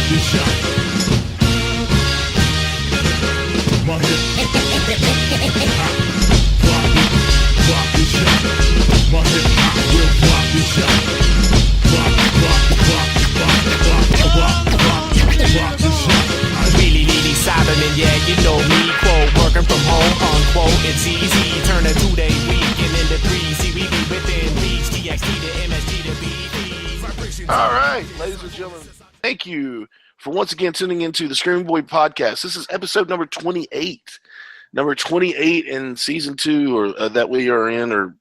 Really Solomon, yeah, you know me, quote, working from home, unquote, it's easy, turn a 2-day weekend into 3, see, we be within reach, TXT to MSG to BP. All right, ladies and gentlemen, thank you for once again tuning into the Screaming Boy podcast. This is episode number 28. Number 28 in season 2, or that we are in, or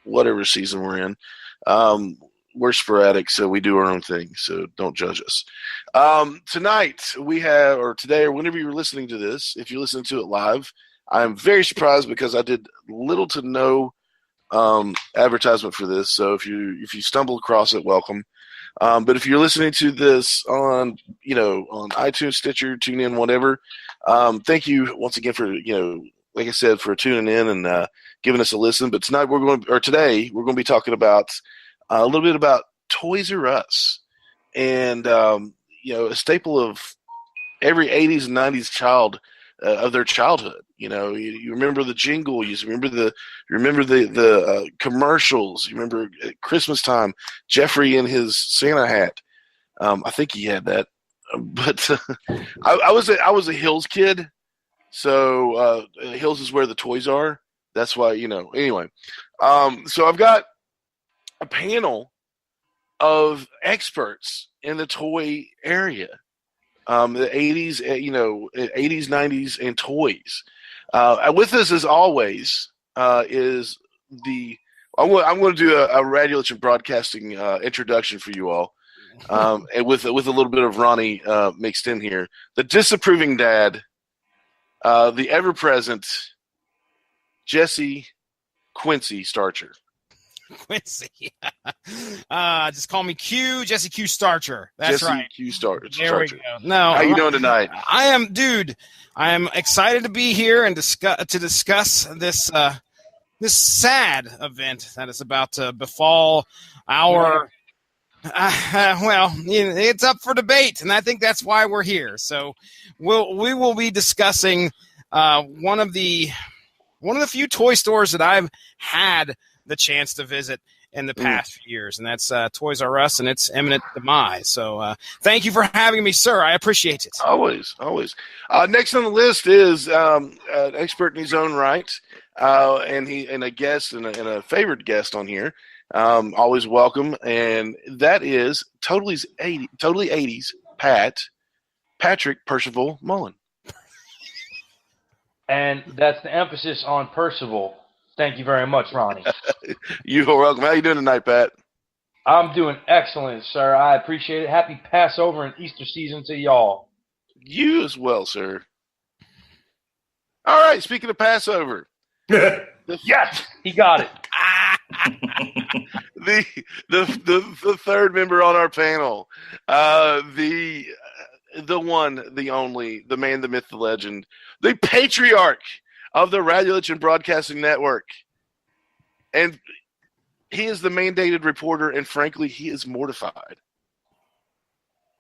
whatever season we're in. We're sporadic, so we do our own thing, so don't judge us. Tonight, we have, or today, or whenever you're listening to this, if you're listening to it live, I'm very surprised because I did little to no advertisement for this, so if you stumble across it, welcome. But if you're listening to this on iTunes, Stitcher, TuneIn, whatever, thank you once again for, like I said, for tuning in and giving us a listen. But today we're going to be talking about a little bit about Toys R Us, and a staple of every 80s and 90s child of their childhood. You remember the jingle, you remember the commercials, you remember at Christmas time, Jeffrey in his Santa hat. I think he had that, but I was a Hills kid, so Hills is where the toys are. That's why, anyway. So I've got a panel of experts in the toy area, the 80s, 80s, 90s, and toys. With us, as always, is I'm going to do a Radiolichen Broadcasting introduction for you all, and with a little bit of Ronnie mixed in here. The disapproving dad, the ever-present Jesse Quincy Starcher. Quincy. Just call me Q, Jesse Q Starcher. That's Jesse right. Q Starcher. There we go. No, how you doing tonight? I am excited to be here and discuss this sad event that is about to befall our. It's up for debate, and I think that's why we're here. So we will be discussing one of the few toy stores that I've had the chance to visit in the past few years, and that's Toys R Us and its imminent demise. So thank you for having me, sir. I appreciate it. Always. Next on the list is an expert in his own right, and a guest and a favored guest on here. Always welcome, and that is totally 80s Patrick Percival Mullen. And that's the emphasis on Percival. Thank you very much, Ronnie. You are welcome. How you doing tonight, Pat? I'm doing excellent, sir. I appreciate it. Happy Passover and Easter season to y'all. You as well, sir. All right, speaking of Passover. Yes, he got it. the third member on our panel, the one, the only, the man, the myth, the legend, the patriarch of the Radiolichen Broadcasting Network. And he is the mandated reporter, and frankly, he is mortified.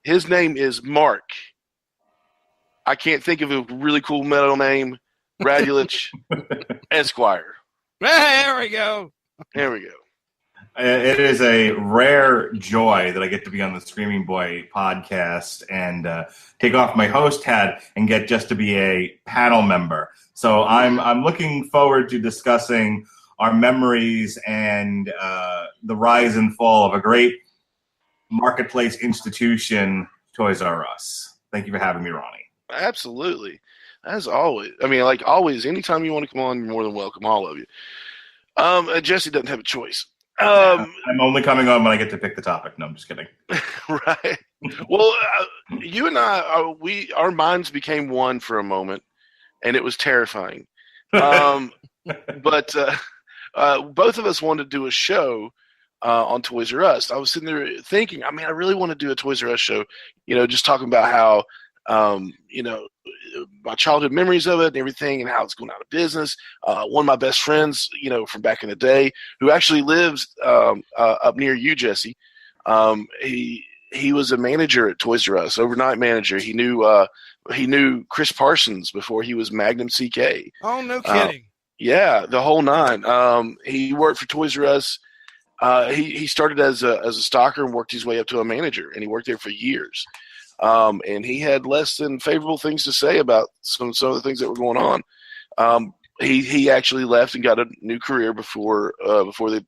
His name is Mark. I can't think of a really cool middle name. Radulich Esquire. There we go. There we go. It is a rare joy that I get to be on the Screaming Boy podcast and take off my host hat and get just to be a panel member. So I'm looking forward to discussing our memories and the rise and fall of a great marketplace institution, Toys R Us. Thank you for having me, Ronnie. Absolutely. As always. I mean, like always, anytime you want to come on, you're more than welcome, all of you. Jesse doesn't have a choice. I'm only coming on when I get to pick the topic. No, I'm just kidding. Right. Well, you and I, our minds became one for a moment, and it was terrifying. But both of us wanted to do a show on Toys R Us. I was sitting there thinking, I mean, I really want to do a Toys R Us show, just talking about how, my childhood memories of it and everything and how it's going out of business. One of my best friends, from back in the day, who actually lives up near you, Jesse, he he was a manager at Toys R Us, overnight manager. He knew Chris Parsons before he was Magnum CK. Oh, no kidding. Yeah, the whole nine. He worked for Toys R Us. He started as a stocker and worked his way up to a manager, and he worked there for years. And he had less than favorable things to say about some of the things that were going on. He actually left and got a new career before the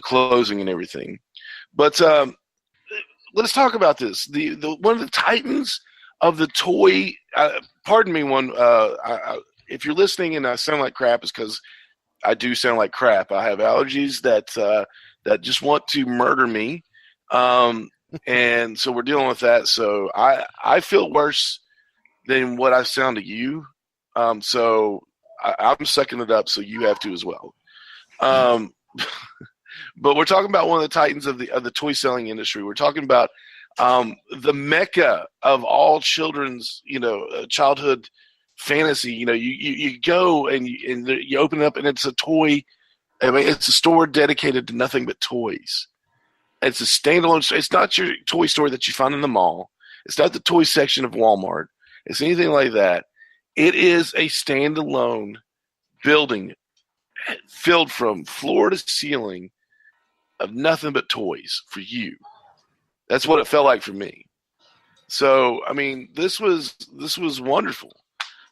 closing and everything. But let's talk about this. The one of the titans of the toy. Pardon me, if you're listening and I sound like crap, it's because I do sound like crap. I have allergies that just want to murder me, and so we're dealing with that. So I feel worse than what I sound to you. So I'm sucking it up. So you have to as well. But we're talking about one of the titans of the toy selling industry. We're talking about the mecca of all children's, childhood fantasy. You go and you open it up and it's a toy. I mean, it's a store dedicated to nothing but toys. It's a standalone. It's not your toy store that you find in the mall. It's not the toy section of Walmart. It's anything like that. It is a standalone building filled from floor to ceiling of nothing but toys for you. That's what it felt like for me. So, I mean, this was wonderful.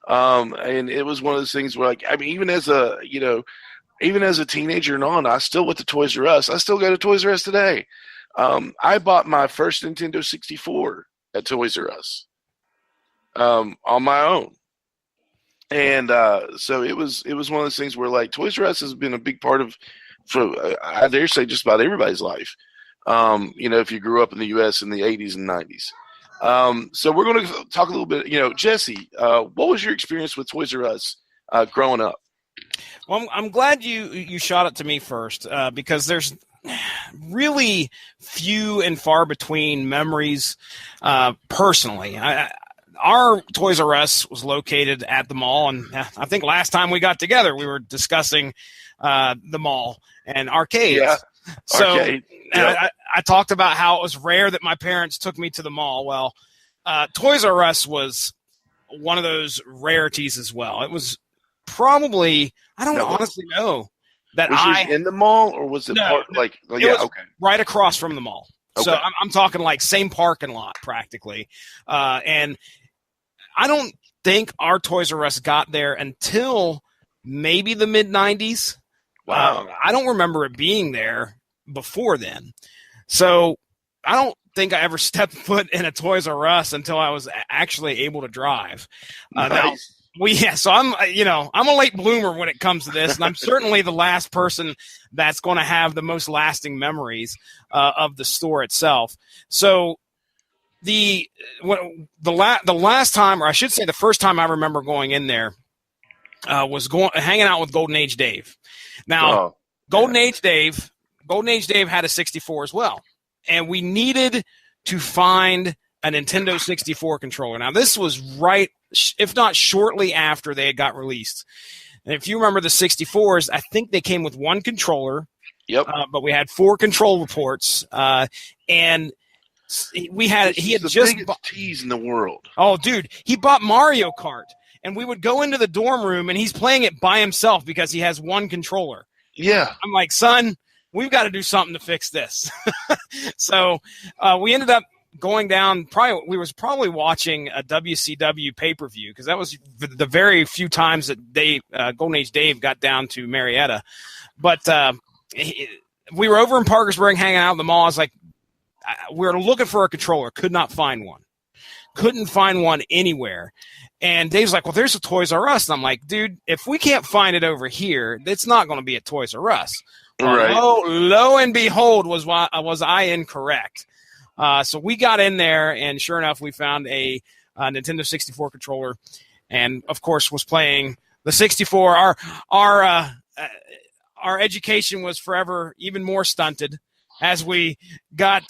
And it was one of those things where, even as a teenager and on, I still went to Toys R Us. I still go to Toys R Us today. I bought my first Nintendo 64 at Toys R Us on my own. And so it was one of those things where Toys R Us has been a big part of, I dare say, just about everybody's life. If you grew up in the U.S. in the 80s and 90s. So we're going to talk a little bit. Jesse, what was your experience with Toys R Us growing up? Well, I'm glad you shot it to me first because there's really few and far between memories personally. Our Toys R Us was located at the mall, and I think last time we got together, we were discussing the mall and arcades. Yeah, so arcade. Yep. I talked about how it was rare that my parents took me to the mall. Well, Toys R Us was one of those rarities as well. It was probably, I don't honestly know that was in the mall, or was it right across from the mall. Okay. So I'm talking same parking lot practically. And I don't think our Toys R Us got there until maybe the mid 90s. Wow. I don't remember it being there before then. So I don't think I ever stepped foot in a Toys R Us until I was actually able to drive. Nice. So I'm a late bloomer when it comes to this, and I'm certainly the last person that's going to have the most lasting memories of the store itself. So the last time, or I should say the first time I remember going in there was hanging out with Golden Age Dave. Now, Golden Age Dave had a 64 as well, and we needed to find a Nintendo 64 controller. Now, this was right, if not shortly after they had got released. And if you remember the 64s, I think they came with one controller. Yep. But we had 4 control ports, and he had just biggest tease in the world. Oh, dude, he bought Mario Kart, and we would go into the dorm room, and he's playing it by himself because he has one controller. Yeah. I'm like, son, we've got to do something to fix this. So we ended up going down. We was probably watching a WCW pay-per-view because that was the very few times that Golden Age Dave got down to Marietta. But we were over in Parkersburg hanging out at the mall. I was like, we were looking for a controller. Could not find one. Couldn't find one anywhere. And Dave's like, well, there's a Toys R Us. And I'm like, dude, if we can't find it over here, it's not going to be a Toys R Us. Right. Lo and behold, was I incorrect. So we got in there, and sure enough, we found a Nintendo 64 controller, and of course, was playing the 64. Our education was forever even more stunted as we got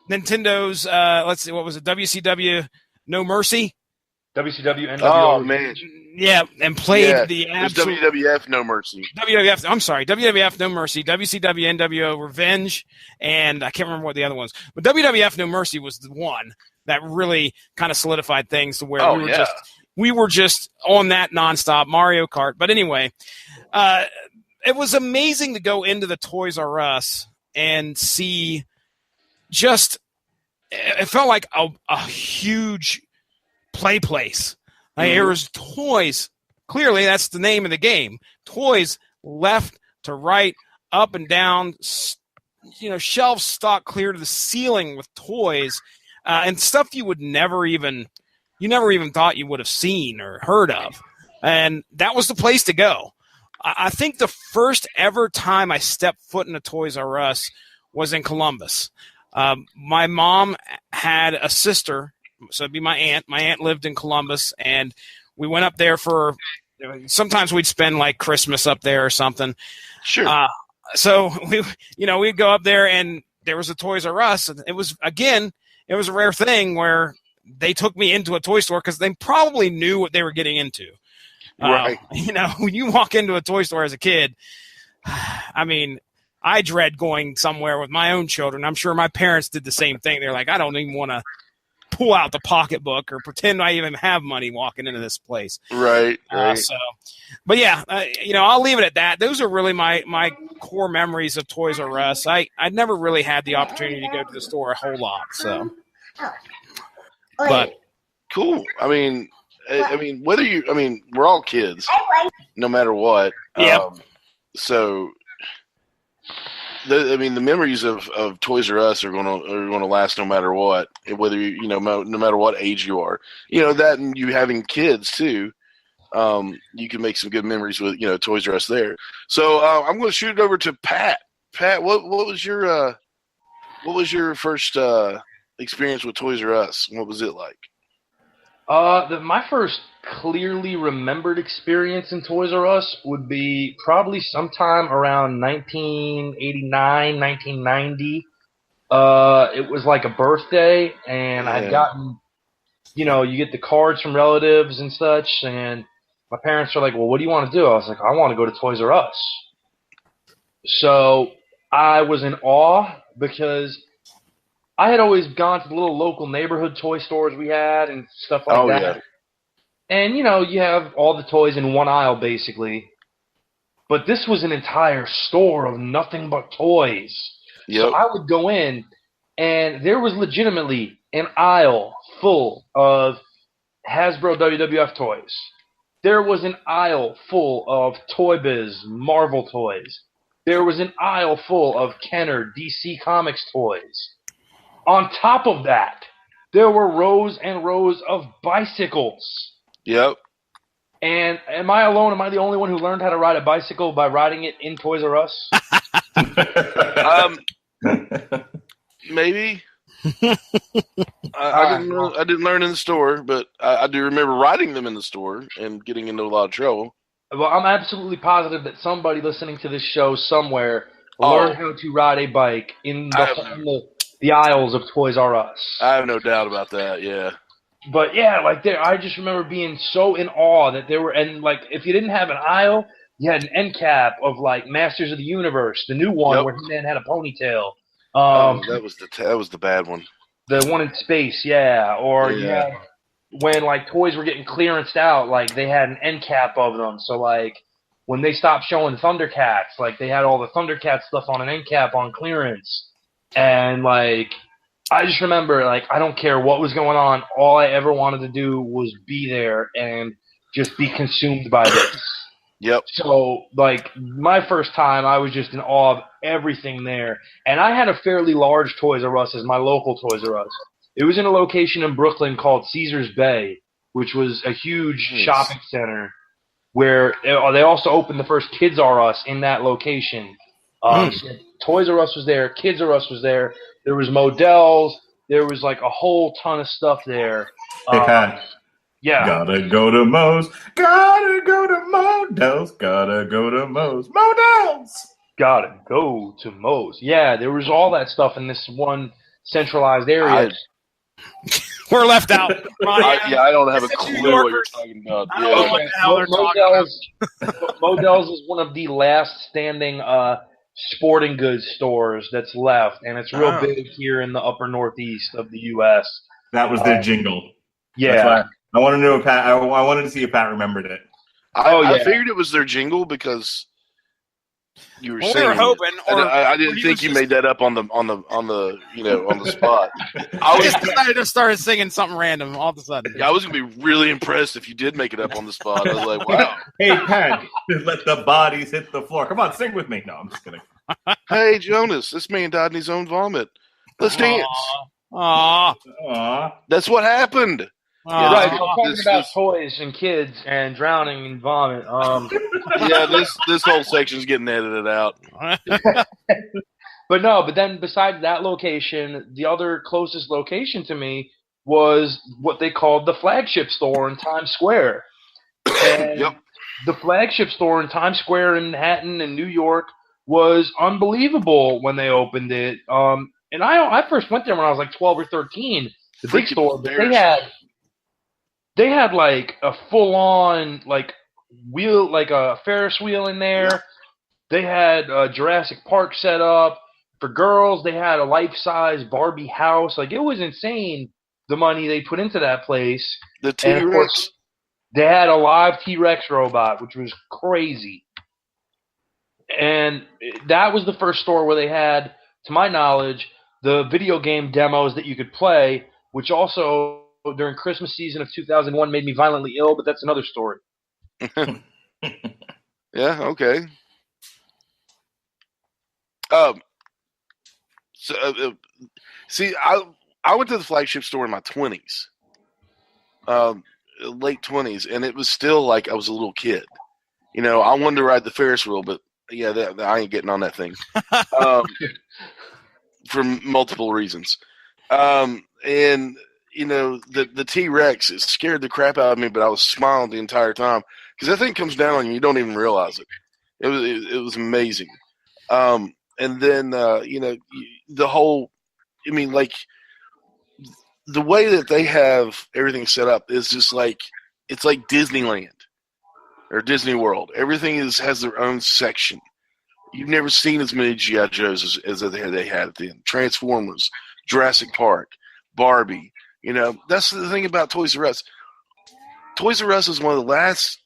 Nintendo's. Let's see, what was it? WCW No Mercy. WCW, NWO. Oh man, Yeah, and played yeah. the It was absolute WWF No Mercy. WWF No Mercy, WCW NWO Revenge, and I can't remember what the other ones. But WWF No Mercy was the one that really kind of solidified things to where Oh, we were just on that nonstop Mario Kart. But anyway, it was amazing to go into the Toys R Us and see just it felt like a huge play place. Like, there was toys. Clearly, that's the name of the game. Toys left to right, up and down. Shelves stocked clear to the ceiling with toys and stuff you never even thought you would have seen or heard of. And that was the place to go. I think the first ever time I stepped foot in a Toys R Us was in Columbus. My mom had a sister, so it'd be my aunt. My aunt lived in Columbus, and we went up there for sometimes we'd spend like Christmas up there or something. Sure. So we'd go up there, and there was a Toys R Us, and it was a rare thing where they took me into a toy store because they probably knew what they were getting into. Right. When you walk into a toy store as a kid, I mean, I dread going somewhere with my own children. I'm sure my parents did the same thing. They're like, I don't even want to pull out the pocketbook or pretend I even have money walking into this place. Right. But yeah, I'll leave it at that. Those are really my core memories of Toys R Us. I never really had the opportunity to go to the store a whole lot. So, but cool. I mean, we're all kids, no matter what. Yeah. So, the memories of Toys R Us are gonna last no matter what, whether no matter what age you are. That, and you having kids too. You can make some good memories with Toys R Us there. So I'm going to shoot it over to Pat. Pat, what was your first experience with Toys R Us? What was it like? My first clearly remembered experience in Toys R Us would be probably sometime around 1989, 1990. It was like a birthday, and I'd gotten, you get the cards from relatives and such, and my parents were like, well, what do you want to do? I was like, I want to go to Toys R Us. So I was in awe because I had always gone to the little local neighborhood toy stores we had and stuff like that. Yeah. And, you have all the toys in one aisle, basically. But this was an entire store of nothing but toys. Yep. So I would go in, and there was legitimately an aisle full of Hasbro WWF toys. There was an aisle full of Toy Biz Marvel toys. There was an aisle full of Kenner DC Comics toys. On top of that, there were rows and rows of bicycles. Yep. And am I alone? Am I the only one who learned how to ride a bicycle by riding it in Toys R Us? Maybe. I didn't learn in the store, but I do remember riding them in the store and getting into a lot of trouble. Well, I'm absolutely positive that somebody listening to this show somewhere learned how to ride a bike in the aisles of Toys R Us. I have no doubt about that, yeah. But yeah, I just remember being so in awe that there were, and if you didn't have an aisle, you had an end cap of Masters of the Universe, the new one where He-Man had a ponytail. That was the bad one. The one in space, yeah. Or you had when toys were getting clearanced out, they had an end cap of them. So when they stopped showing Thundercats, they had all the Thundercats stuff on an end cap on clearance. And I just remember, I don't care what was going on. All I ever wanted to do was be there and just be consumed by this. Yep. So, my first time, I was just in awe of everything there. And I had a fairly large Toys R Us as my local Toys R Us. It was in a location in Brooklyn called Caesars Bay, which was a huge shopping center where they also opened the first Kids R Us in that location. So Toys R Us was there, Kids R Us was there. There was Models. There was a whole ton of stuff there. Hey, Pat. Yeah. Gotta go to Moe's. Gotta go to Models. Gotta go to Moe's. Models. Gotta go to Moe's. Yeah, there was all that stuff in this one centralized area. We're left out. Ronnie, I don't have a Listen, New clue what you're Yorkers. talking about. I don't know Yeah. what the hell they're talking about. Modell's is one of the last standing sporting goods stores that's left, and it's real Oh. big here in the upper northeast of the U.S. That was their jingle. Yeah. That's why I wanted to know if Pat. I wanted to see if Pat remembered it. I figured it was their jingle because you were Well, we singing. were hoping, or I didn't he think was you just- made that up on the spot. I just decided to start singing something random all of a sudden. I was gonna be really impressed if you did make it up on the spot. I was like, wow. Hey, Pat, let the bodies hit the floor. Come on, sing with me. No, I'm just kidding. Hey, Jonas, this man died in his own vomit. Let's dance. Aw. Aw. That's what happened. Aw. Right, so talking This- about this- toys and kids and drowning in vomit. Yeah, this whole section's getting edited out. But then besides that location, the other closest location to me was what they called the flagship store in Times Square. And Yep. the flagship store in Times Square in Manhattan and New York was unbelievable when they opened it. And I first went there when I was like 12 or 13, the big Freaking store, but bears. they had like a full on like wheel, like a Ferris wheel in there. They had Jurassic Park set up for girls. They had a life-size Barbie house. Like, it was insane, the money they put into that place. The And of T-Rex. course, they had a live T-Rex robot, which was crazy. And that was the first store where they had, to my knowledge, the video game demos that you could play, which also, during Christmas season of 2001, made me violently ill, but that's another story. Yeah, okay. See, I went to the flagship store in my 20s, late 20s, and it was still like I was a little kid. You know, I wanted to ride the Ferris wheel, but yeah, I ain't getting on that thing for multiple reasons. And you know, the T-Rex, it scared the crap out of me, but I was smiling the entire time because that thing comes down on you, you don't even realize it. It was amazing. And then you know, the whole, I mean, like the way that they have everything set up is just like, it's like Disneyland or Disney World. Everything has their own section. You've never seen as many G.I. Joes as they had at the end. Transformers, Jurassic Park, Barbie. You know, that's the thing about Toys R Us. Toys R Us is one of the last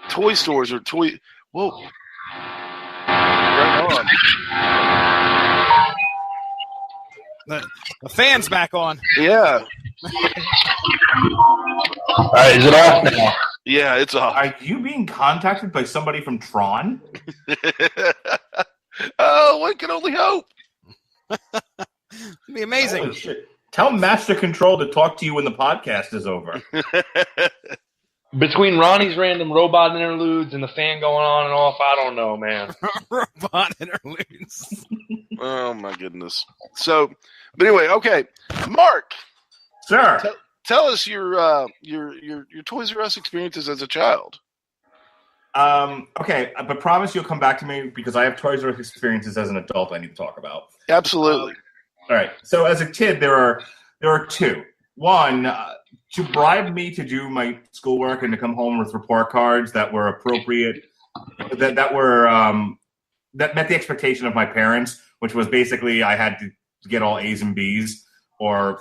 toy stores or toy. Whoa. Right on. The fan's back on. Yeah. All right, is it off now? Yeah, it's off. Are you being contacted by somebody from Tron? Oh, one can only hope. It'd be amazing. Holy shit. Tell Master Control to talk to you when the podcast is over. Between Ronnie's random robot interludes and the fan going on and off, I don't know, man. Robot interludes. Oh my goodness. So, but anyway, okay, Mark, Sure. tell us your Toys R Us experiences as a child. Okay, but promise you'll come back to me because I have Toys R Us experiences as an adult I need to talk about. Absolutely. All right. So as a kid, there are two. One, to bribe me to do my schoolwork and to come home with report cards that were appropriate, that met the expectation of my parents, which was basically I had to get all A's and B's, or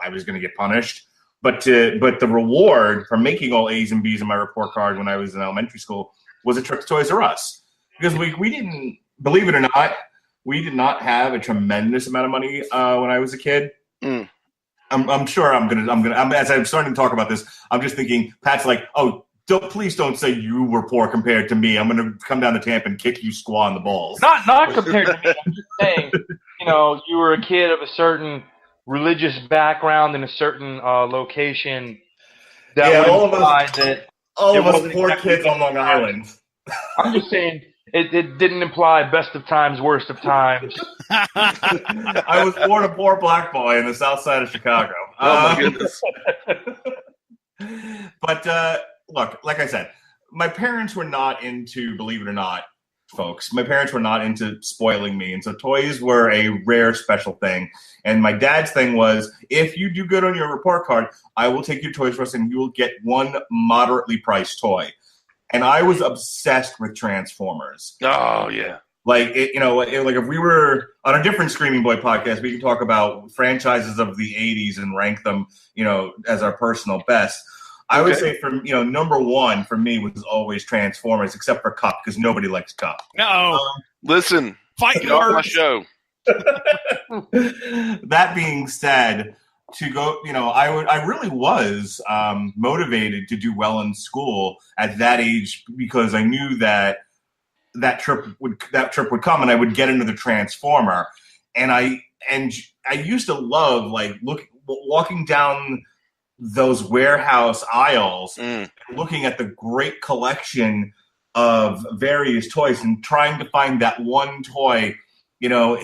I was going to get punished. But the reward for making all A's and B's in my report card when I was in elementary school was a trip to Toys R Us, because we didn't, believe it or not, we did not have a tremendous amount of money when I was a kid. Mm. I'm sure I'm gonna as I'm starting to talk about this, I'm just thinking Pat's like, oh, please don't say you were poor compared to me. I'm gonna come down to Tampa and kick you squaw in the balls. Not compared to me. I'm just saying, you were a kid of a certain religious background in a certain location. That Yeah, would all of imply us- that All It of us wasn't poor exactly kids on Long Island. I'm just saying it didn't imply best of times, worst of times. I was born a poor black boy in the south side of Chicago. Oh my goodness. But look, like I said, my parents were not into, believe it or not, folks. My parents were not into spoiling me, and so toys were a rare special thing. And my dad's thing was, if you do good on your report card, I will take you to Toys R Us and you will get one moderately priced toy. And I was obsessed with Transformers. Oh yeah. Like if we were on a different Screaming Boy podcast, we could talk about franchises of the '80s and rank them, as our personal best. I would say number one for me was always Transformers, except for Cup, because nobody likes Cup. No, Listen, fight get off my nerds. show. That being said, to go, I really was motivated to do well in school at that age, because I knew that trip would come and I would get into the Transformer, and I used to love walking down those warehouse aisles, looking at the great collection of various toys and trying to find that one toy,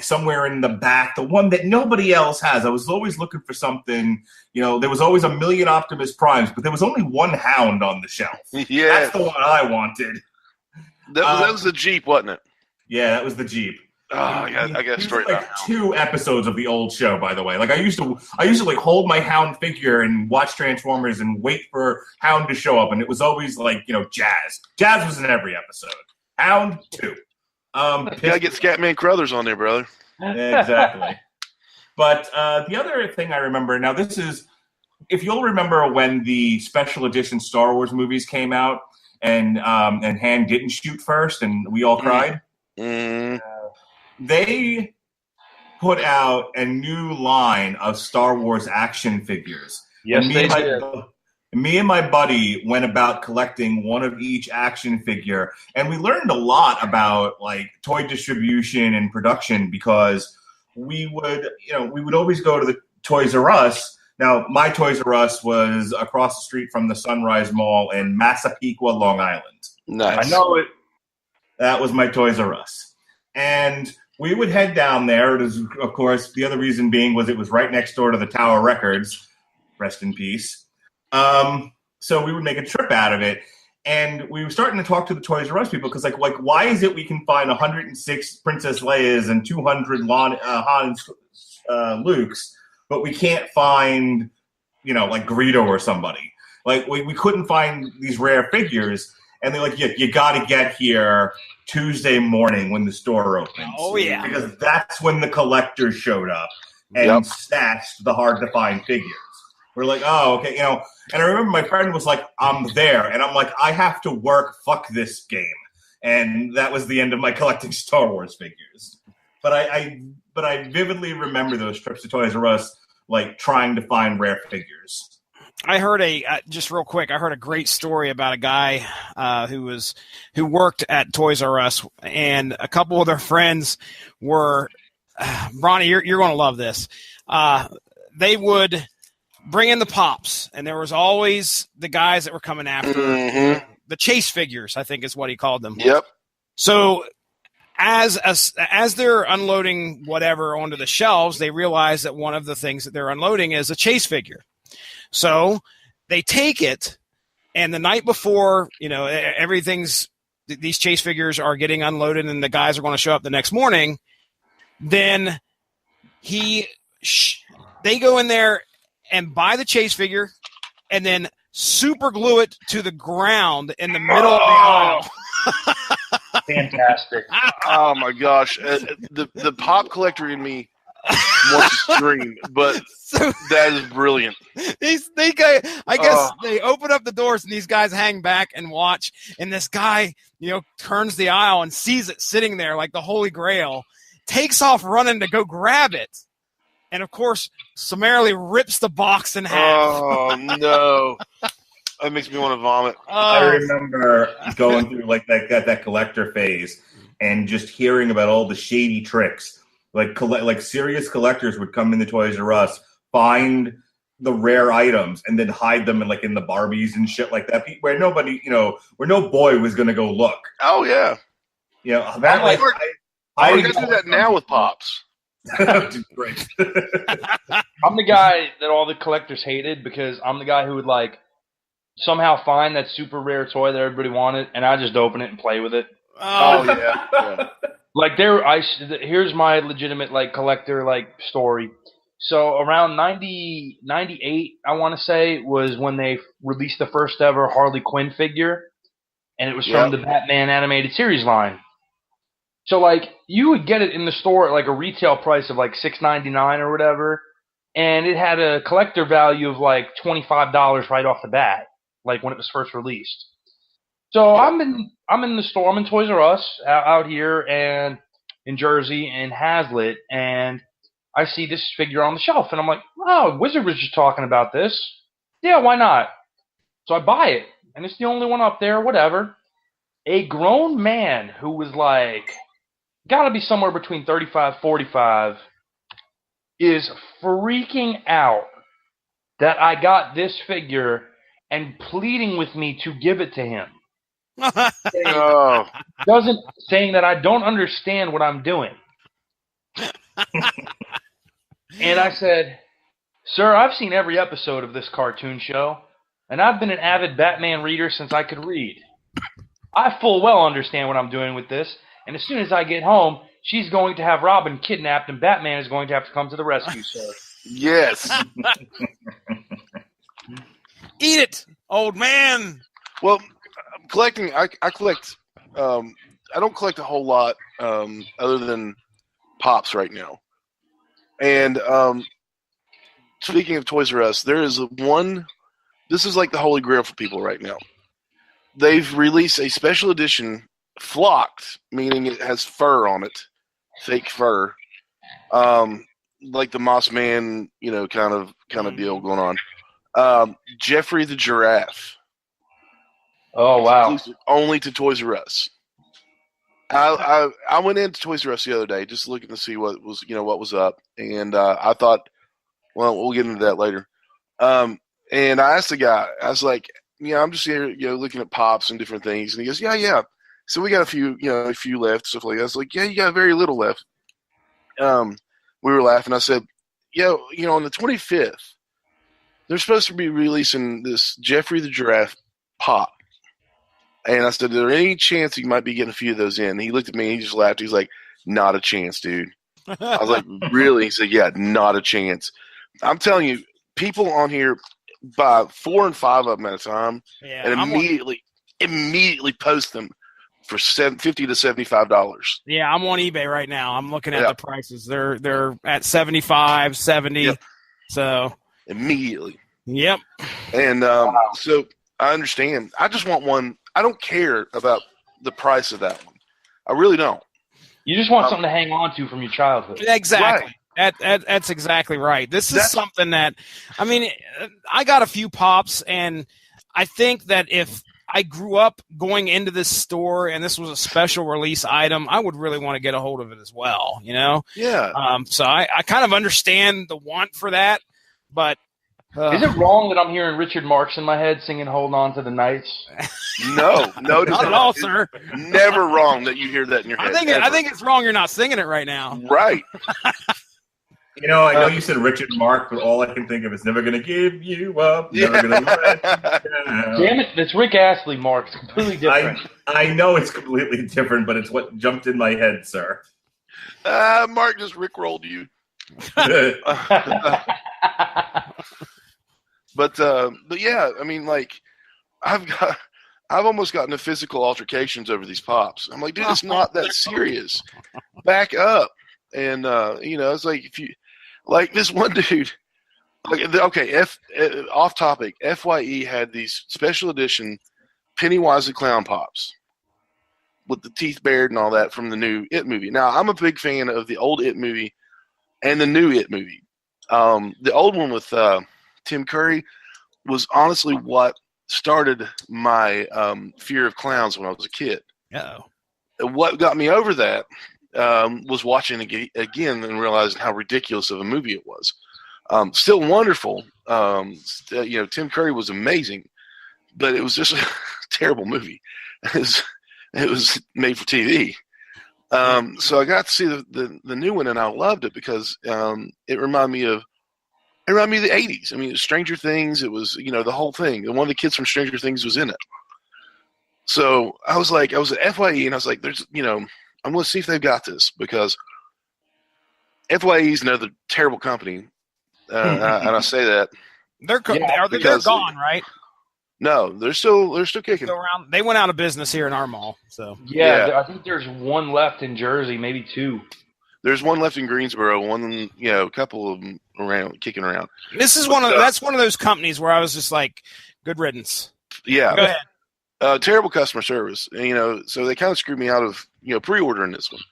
somewhere in the back, the one that nobody else has. I was always looking for something, there was always a million Optimus Primes, but there was only one Hound on the shelf. Yeah. That's the one I wanted. That was the Jeep, wasn't it? Yeah, that was the Jeep. Oh, I got a story about Hound. 2 episodes of the old show, by the way. Like I used to hold my Hound figure and watch Transformers and wait for Hound to show up, and it was always Jazz. Jazz was in every episode. Hound 2. You gotta get Scatman Crothers on there, brother. Exactly. But the other thing I remember, now this is, if you'll remember when the special edition Star Wars movies came out, and Han didn't shoot first, and we all cried. They put out a new line of Star Wars action figures. Yes, they did. Me and my buddy went about collecting one of each action figure, and we learned a lot about toy distribution and production, because we would always go to the Toys R Us. Now, my Toys R Us was across the street from the Sunrise Mall in Massapequa, Long Island. Nice. I know it. That was my Toys R Us. And we would head down there. It was, of course, the other reason being was it was right next door to the Tower Records. Rest in peace. So we would make a trip out of it. And we were starting to talk to the Toys R Us people, because why is it we can find 106 Princess Leia's and 200 Han and Luke's, but we can't find, Greedo or somebody. We couldn't find these rare figures, and they're like, you got to get here Tuesday morning when the store opens. Oh, yeah. Because that's when the collectors showed up and snatched the hard-to-find figures. We're like, oh, okay, And I remember my friend was like, I'm there. And I'm like, I have to work. Fuck this game. And that was the end of my collecting Star Wars figures. But I vividly remember those trips to Toys R Us, trying to find rare figures. I heard just real quick. I heard a great story about a guy who worked at Toys R Us, and a couple of their friends were. Ronnie, you're going to love this. They would bring in the pops, and there was always the guys that were coming after the chase figures, I think is what he called them. Yep. So as they're unloading whatever onto the shelves, they realize that one of the things that they're unloading is a chase figure. So they take it, and the night before, these chase figures are getting unloaded and the guys are going to show up the next morning, then they go in there and buy the chase figure and then super glue it to the ground in the middle of the aisle. Fantastic. Oh my gosh. The pop collector in me wants to scream, but that is brilliant. I guess they open up the doors and these guys hang back and watch, and this guy, turns the aisle and sees it sitting there like the Holy Grail, takes off running to go grab it. And, of course, summarily rips the box in half. Oh, no. That makes me want to vomit. I remember going through that collector phase and just hearing about all the shady tricks. Serious collectors would come into Toys R Us, find the rare items, and then hide them in the Barbies and shit like that, where nobody, where no boy was going to go look. Oh, yeah. I do that now with Pops. Great. I'm the guy that all the collectors hated, because I'm the guy who would somehow find that super rare toy that everybody wanted, and I just open it and play with it. Oh yeah. Like here's my legitimate like collector like story. So around 98, I want to say, was when they released the first ever Harley Quinn figure, and it was from the Batman animated series line. So like you would get it in the store at like a retail price of like $6.99 or whatever, and it had a collector value of like $25 right off the bat, like when it was first released. So I'm in the store. I'm in Toys R Us out here and in Jersey and Hazlitt, and I see this figure on the shelf, and I'm like, oh, Wizard was just talking about this. Yeah, why not? So I buy it, and it's the only one up there, whatever. A grown man who was like, got to be somewhere between 35, 45, is freaking out that I got this figure and pleading with me to give it to him. Saying that I don't understand what I'm doing. And I said, sir, I've seen every episode of this cartoon show, and I've been an avid Batman reader since I could read. I full well understand what I'm doing with this, and as soon as I get home, she's going to have Robin kidnapped, and Batman is going to have to come to the rescue, sir. Yes. Eat it, old man. Well, collecting, I collect. I don't collect a whole lot other than Pops right now. And speaking of Toys R Us, there is one. This is like the holy grail for people right now. They've released a special edition flocked, meaning it has fur on it, fake fur, like the Moss Man, kind of deal going on. Jeffrey the Giraffe. Oh wow! Only to Toys R Us. I went into Toys R Us the other day just looking to see what was up, and I thought, well, we'll get into that later. And I asked the guy, I was like, I'm just here, looking at Pops and different things, and he goes, yeah. So we got a few left, stuff like that. I was like, yeah, you got very little left. We were laughing. I said, on the 25th, they're supposed to be releasing this Jeffrey the Giraffe Pop. And I said, is there any chance you might be getting a few of those in? And he looked at me and he just laughed. He's like, not a chance, dude. I was like, really? He said, yeah, not a chance. I'm telling you, people on here buy 4 and 5 of them at a time and immediately post them for $50 to $75. Yeah, I'm on eBay right now. I'm looking at the prices. They're at 75, 70. Yep. So immediately. Yep. And so I understand. I just want one. I don't care about the price of that one. I really don't. You just want something to hang on to from your childhood. Exactly. Right. That's exactly right. This is something that, I got a few Pops, and I think that if I grew up going into this store and this was a special release item, I would really want to get a hold of it as well, Yeah. So I kind of understand the want for that, but is it wrong that I'm hearing Richard Marx in my head singing "Hold On to the Nights"? No, not at all, sir. Never wrong that you hear that in your head. I think it's wrong you're not singing it right now. Right. I know you said Richard Marx, but all I can think of is "Never Gonna Give You Up." Never gonna let you down. Damn it! It's Rick Astley, Marx. Completely different. I know it's completely different, but it's what jumped in my head, sir. Mark just rickrolled you. But yeah, I've almost gotten to physical altercations over these Pops. I'm like, dude, it's not that serious. Back up. And it's like, if you like this one dude, off topic, FYE had these special edition Pennywise the Clown Pops with the teeth bared and all that from the new It movie. Now, I'm a big fan of the old It movie and the new It movie. The old one with Tim Curry was honestly what started my fear of clowns when I was a kid. Uh-oh. What got me over that was watching again and realizing how ridiculous of a movie it was. Still wonderful. Tim Curry was amazing, but it was just a terrible movie. It was made for TV. So I got to see the new one, and I loved it because it reminded me of the 80s. Stranger Things. It was the whole thing. And one of the kids from Stranger Things was in it. So I was at FYE, and I was like, "There's, I'm going to see if they've got this because FYE is another terrible company." And I say that They're because gone, right? no, they're still kicking. Still around. They went out of business here in our mall. So Yeah. I think there's one left in Jersey, maybe two. There's one left in Greensboro, one, a couple of them kicking around. this is that's one of those companies where I was just like, good riddance. Yeah. Go ahead. Terrible customer service. And, so they kind of screwed me out of, pre-ordering this one.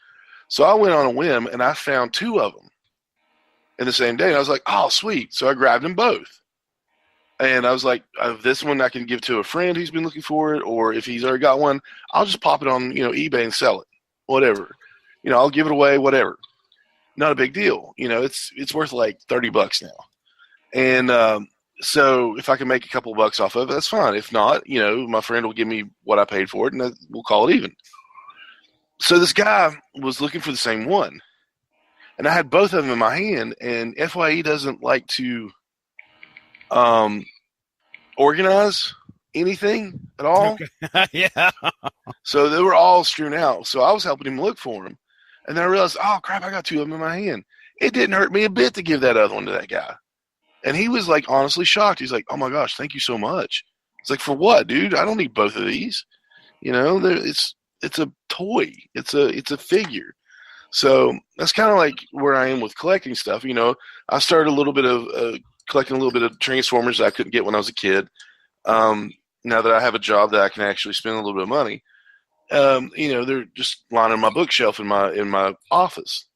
So I went on a whim and I found two of them in the same day. And I was like, oh, sweet. So I grabbed them both. And I was like, this one I can give to a friend who's been looking for it, or if he's already got one, I'll just pop it on, eBay and sell it, whatever. I'll give it away, whatever. Not a big deal. It's worth like $30 now. And so if I can make a couple of bucks off of it, that's fine. If not, my friend will give me what I paid for it, and we'll call it even. So this guy was looking for the same one, and I had both of them in my hand, and FYE doesn't like to organize anything at all. Okay. Yeah. So they were all strewn out. So I was helping him look for them. And then I realized, oh, crap, I got two of them in my hand. It didn't hurt me a bit to give that other one to that guy. And he was, like, honestly shocked. He's like, oh, my gosh, thank you so much. It's like, for what, dude? I don't need both of these. It's a toy. It's a figure. So that's kind of like where I am with collecting stuff. I started a little bit of collecting a little bit of Transformers that I couldn't get when I was a kid. Now that I have a job that I can actually spend a little bit of money, they're just lining my bookshelf in my office.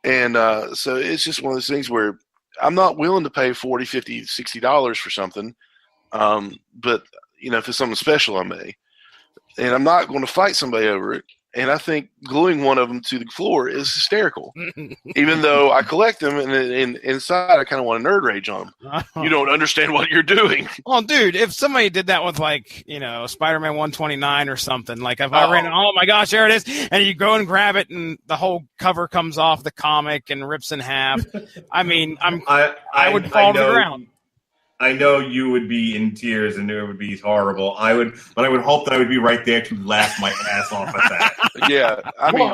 And so it's just one of those things where I'm not willing to pay $40, $50, $60 for something. But, if it's something special, I may. And I'm not going to fight somebody over it. And I think gluing one of them to the floor is hysterical. Even though I collect them, and inside I kind of want to nerd rage on them. You don't understand what you're doing. Well, dude, if somebody did that with Spider-Man 129 or something, like if I ran, oh my gosh, there it is, and you go and grab it, and the whole cover comes off the comic and rips in half. I mean, I would fall to the ground. I know you would be in tears and it would be horrible. I would hope that I would be right there to laugh my ass off at that. Yeah, I mean,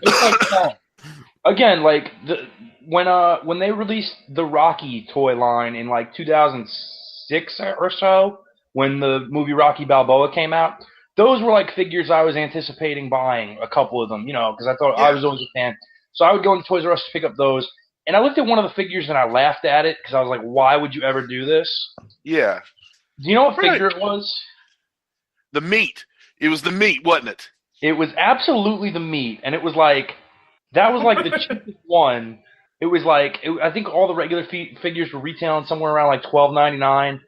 it's like again, like when they released the Rocky toy line in like 2006 or so, when the movie Rocky Balboa came out, those were like figures I was anticipating buying, a couple of them, because I thought I was always a fan. So I would go into Toys R Us to pick up those. And I looked at one of the figures and I laughed at it because I was like, why would you ever do this? Yeah. Do you know what figure it was? The meat. It was the meat, wasn't it? It was absolutely the meat. And it was like, that was like the cheapest one. It was like, I think all the regular figures were retailing somewhere around like $12.99.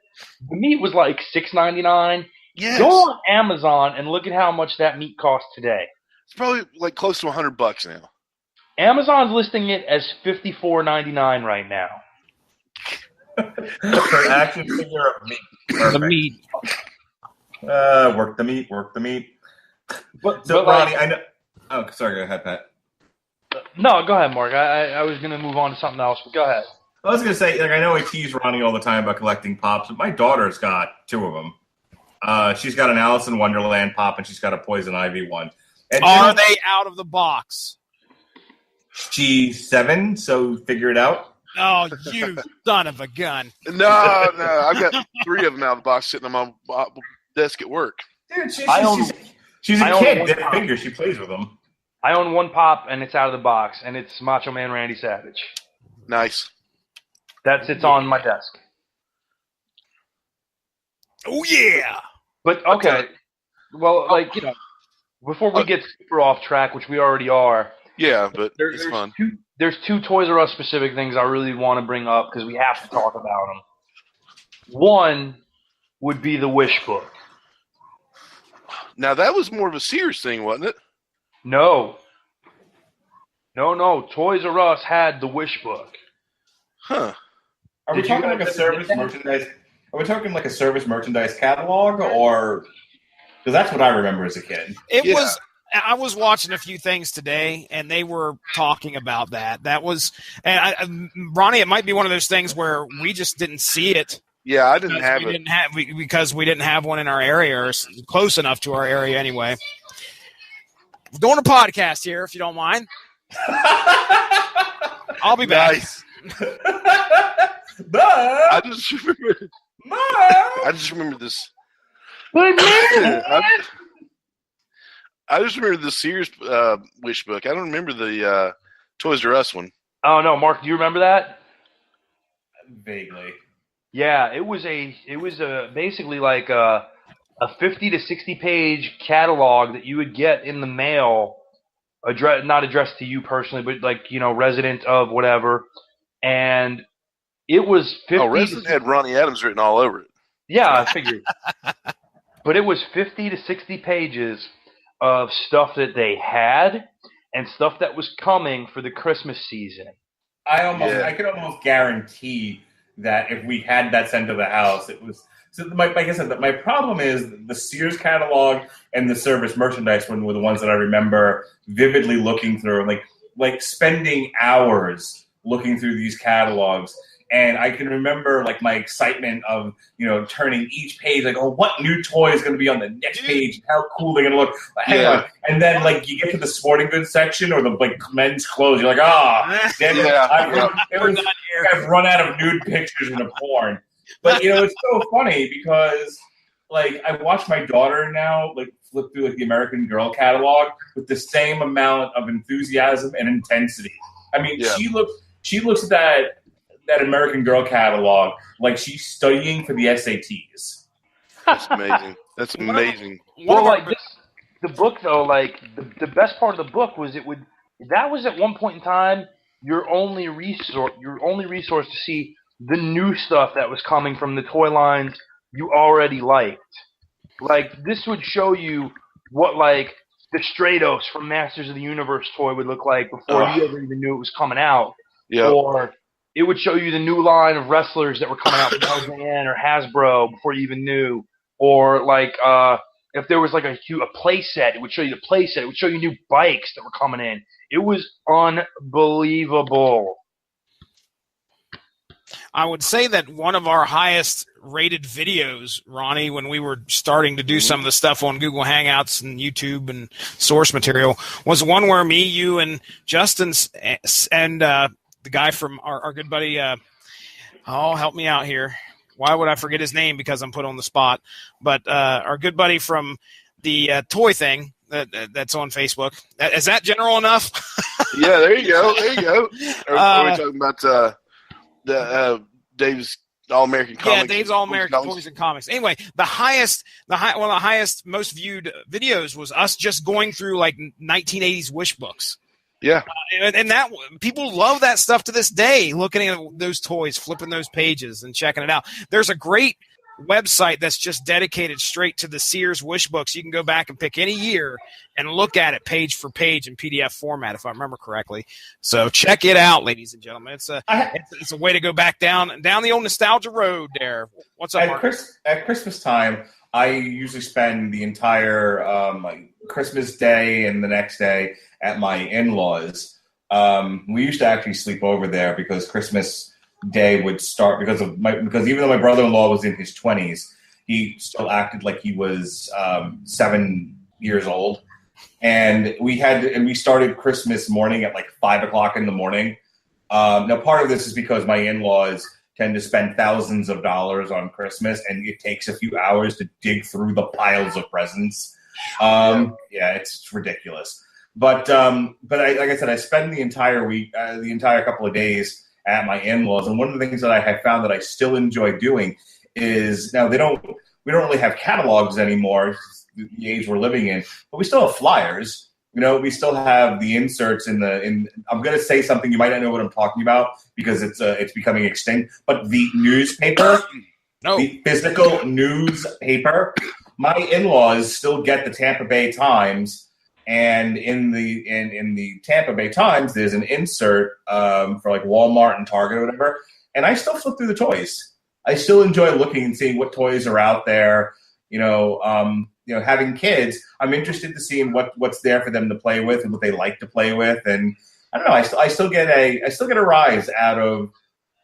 The meat was like $6.99. Yes. Go on Amazon and look at how much that meat costs today. It's probably like close to $100 now. Amazon's listing it as $54.99 right now. For action figure of meat. Perfect. The meat. Work the meat. But Ronnie, I know. Oh, sorry. Go ahead, Pat. No, go ahead, Mark. I was going to move on to something else, but go ahead. I was going to say, I know I tease Ronnie all the time about collecting pops, but my daughter's got two of them. She's got an Alice in Wonderland pop, and she's got a Poison Ivy one. And are they out of the box? She's 7, so figure it out. Oh, you son of a gun. No, I've got 3 of them out of the box sitting on my desk at work. Dude, she's a kid. They're figures. She plays with them. I own one pop, and it's out of the box, and it's Macho Man Randy Savage. Nice. That sits on my desk. Oh, yeah. But, okay. Well, before we get super off track, which we already are. Yeah, but it's fun. There's 2 Toys R Us specific things I really want to bring up because we have to talk about them. One would be the Wish book. Now, that was more of a Sears thing, wasn't it? No. Toys R Us had the Wish book. Huh. Are we talking like a service merchandise? Are we talking like a service merchandise catalog, or because that's what I remember as a kid? It was. I was watching a few things today, and they were talking about that. That was, and Ronnie, it might be one of those things where we just didn't see it Yeah, I didn't have it. Because we didn't have one in our area or close enough to our area anyway. We're doing a podcast here, if you don't mind. I'll be back. Nice. I just remember this. I just remember the Sears wish book. I don't remember the Toys R Us one. Oh no, Mark, do you remember that? Vaguely. Yeah, it was basically like a 50 to 60 page catalog that you would get in the mail, not addressed to you personally, but like, you know, resident of whatever. And it was 50. Oh, resident had Ronnie Adams written all over it. Yeah, I figured. But it was 50 to 60 pages of stuff that they had and stuff that was coming for the Christmas season. I could almost guarantee that if we had that sent to the house, it was. So like I said, my problem is the Sears catalog and the Service merchandise one were the ones that I remember vividly looking through, like spending hours looking through these catalogs. And I can remember like my excitement of, you know, turning each page, like, oh, what new toy is going to be on the next page? How cool they're going to look. Hang on. And then like you get to the sporting goods section or the like men's clothes. You're like, I've run out of nude pictures in the porn. But, you know, it's so funny because like I watch my daughter now like flip through like the American Girl catalog with the same amount of enthusiasm and intensity. I mean, she looks at that American Girl catalog like she's studying for the SATs. That's amazing. That's amazing. Well, like the book though, like the best part of the book was that was at one point in time your only resource to see the new stuff that was coming from the toy lines you already liked. Like this would show you what like the Stratos from Masters of the Universe toy would look like before you ever even knew it was coming out. Yeah. Or it would show you the new line of wrestlers that were coming out from Roseanne or Hasbro before you even knew. Or like if there was like a play set, it would show you the play set. It would show you new bikes that were coming in. It was unbelievable. I would say that one of our highest rated videos, Ronnie, when we were starting to do some of the stuff on Google Hangouts and YouTube and source material, was one where me, you, and Justin and the guy from our good buddy, help me out here. Why would I forget his name because I'm put on the spot? But our good buddy from the toy thing that's on Facebook. Is that general enough? Yeah, there you go. Are we talking about Dave's All-American Comics? Yeah, Dave's All-American Toys and Comics. Anyway, one of the highest, most viewed videos was us just going through like 1980s wish books. Yeah. And that people love that stuff to this day, looking at those toys, flipping those pages and checking it out. There's a great website that's just dedicated straight to the Sears wish books. You can go back and pick any year and look at it page for page in PDF format, if I remember correctly. So check it out, ladies and gentlemen. It's a way to go back down the old nostalgia road there. What's up, Mark? At Christmas time, I usually spend the entire like Christmas Day and the next day at my in-laws. We used to actually sleep over there because Christmas Day would start because even though my brother-in-law was in his 20s, he still acted like he was 7 years old. And we started Christmas morning at like 5 o'clock in the morning. Now part of this is because my in-laws tend to spend thousands of dollars on Christmas, and it takes a few hours to dig through the piles of presents. It's ridiculous. But like I said, I spend the entire week, the entire couple of days at my in-laws, and one of the things that I have found that I still enjoy doing is now we don't really have catalogs anymore, the age we're living in, but we still have flyers. You know, we still have the inserts in I'm going to say something you might not know what I'm talking about because it's becoming extinct, but the newspaper, the physical newspaper. My in-laws still get the Tampa Bay Times, and in the Tampa Bay Times, there's an insert for like Walmart and Target or whatever, and I still flip through the toys. I still enjoy looking and seeing what toys are out there. Having kids, I'm interested to see what's there for them to play with and what they like to play with, and I don't know. I still get a rise out of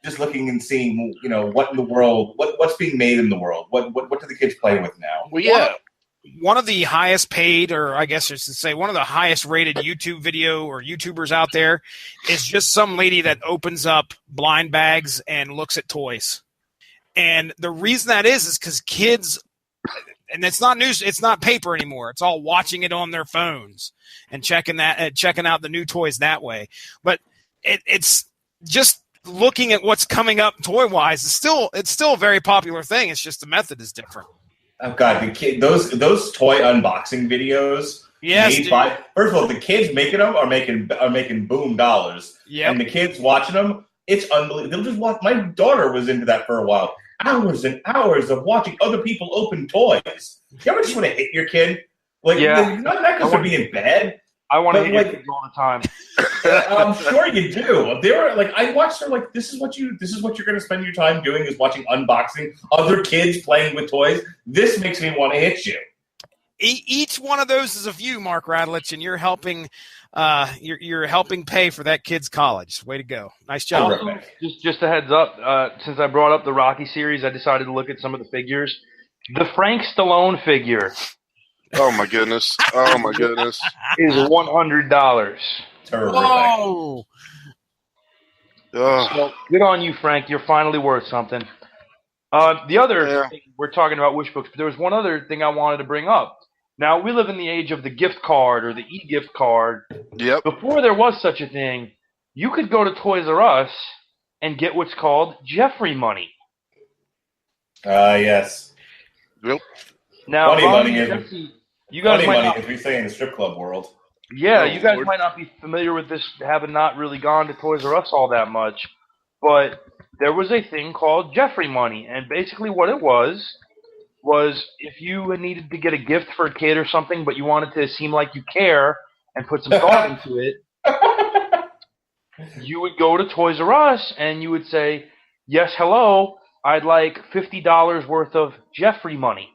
just looking and seeing, what in the world, what's being made in the world. What do the kids play with now? Well, yeah. One of the highest paid, or I guess I should say one of the highest rated YouTube video or YouTubers out there is just some lady that opens up blind bags and looks at toys. And the reason that is because kids, and it's not news, it's not paper anymore. It's all watching it on their phones and checking out the new toys that way. But it's just looking at what's coming up toy wise. It's still a very popular thing. It's just the method is different. Oh God, those toy unboxing videos. Yes, first of all, the kids making them are making boom dollars. Yeah, and the kids watching them, it's unbelievable. They'll just watch. My daughter was into that for a while. Hours and hours of watching other people open toys. You ever just want to hit your kid? Like, not because they're being bad. I want to hit your kids all the time. I'm sure you do. They were like, I watched her like, this is what you're going to spend your time doing is watching unboxing, other kids playing with toys. This makes me want to hit you. Each one of those is a view, Mark Radulich, and you're helping. You're helping pay for that kid's college. Way to go! Nice job. Just a heads up. Since I brought up the Rocky series, I decided to look at some of the figures. The Frank Stallone figure. Oh my goodness! Oh my goodness! Is $100. Whoa! So good on you, Frank. You're finally worth something. The other thing, we're talking about wish books, but there was one other thing I wanted to bring up. Now, we live in the age of the gift card or the e-gift card. Yep. Before there was such a thing, you could go to Toys R Us and get what's called Jeffrey money. Yes. Yep. Now, funny Ronnie, money Jesse, you guys funny might money, as we say in the strip club world. Yeah, you guys might not be familiar with this, having not really gone to Toys R Us all that much, but there was a thing called Jeffrey money, and basically what it was if you needed to get a gift for a kid or something, but you wanted to seem like you care and put some thought into it, you would go to Toys R Us and you would say, yes, hello, I'd like $50 worth of Jeffrey money.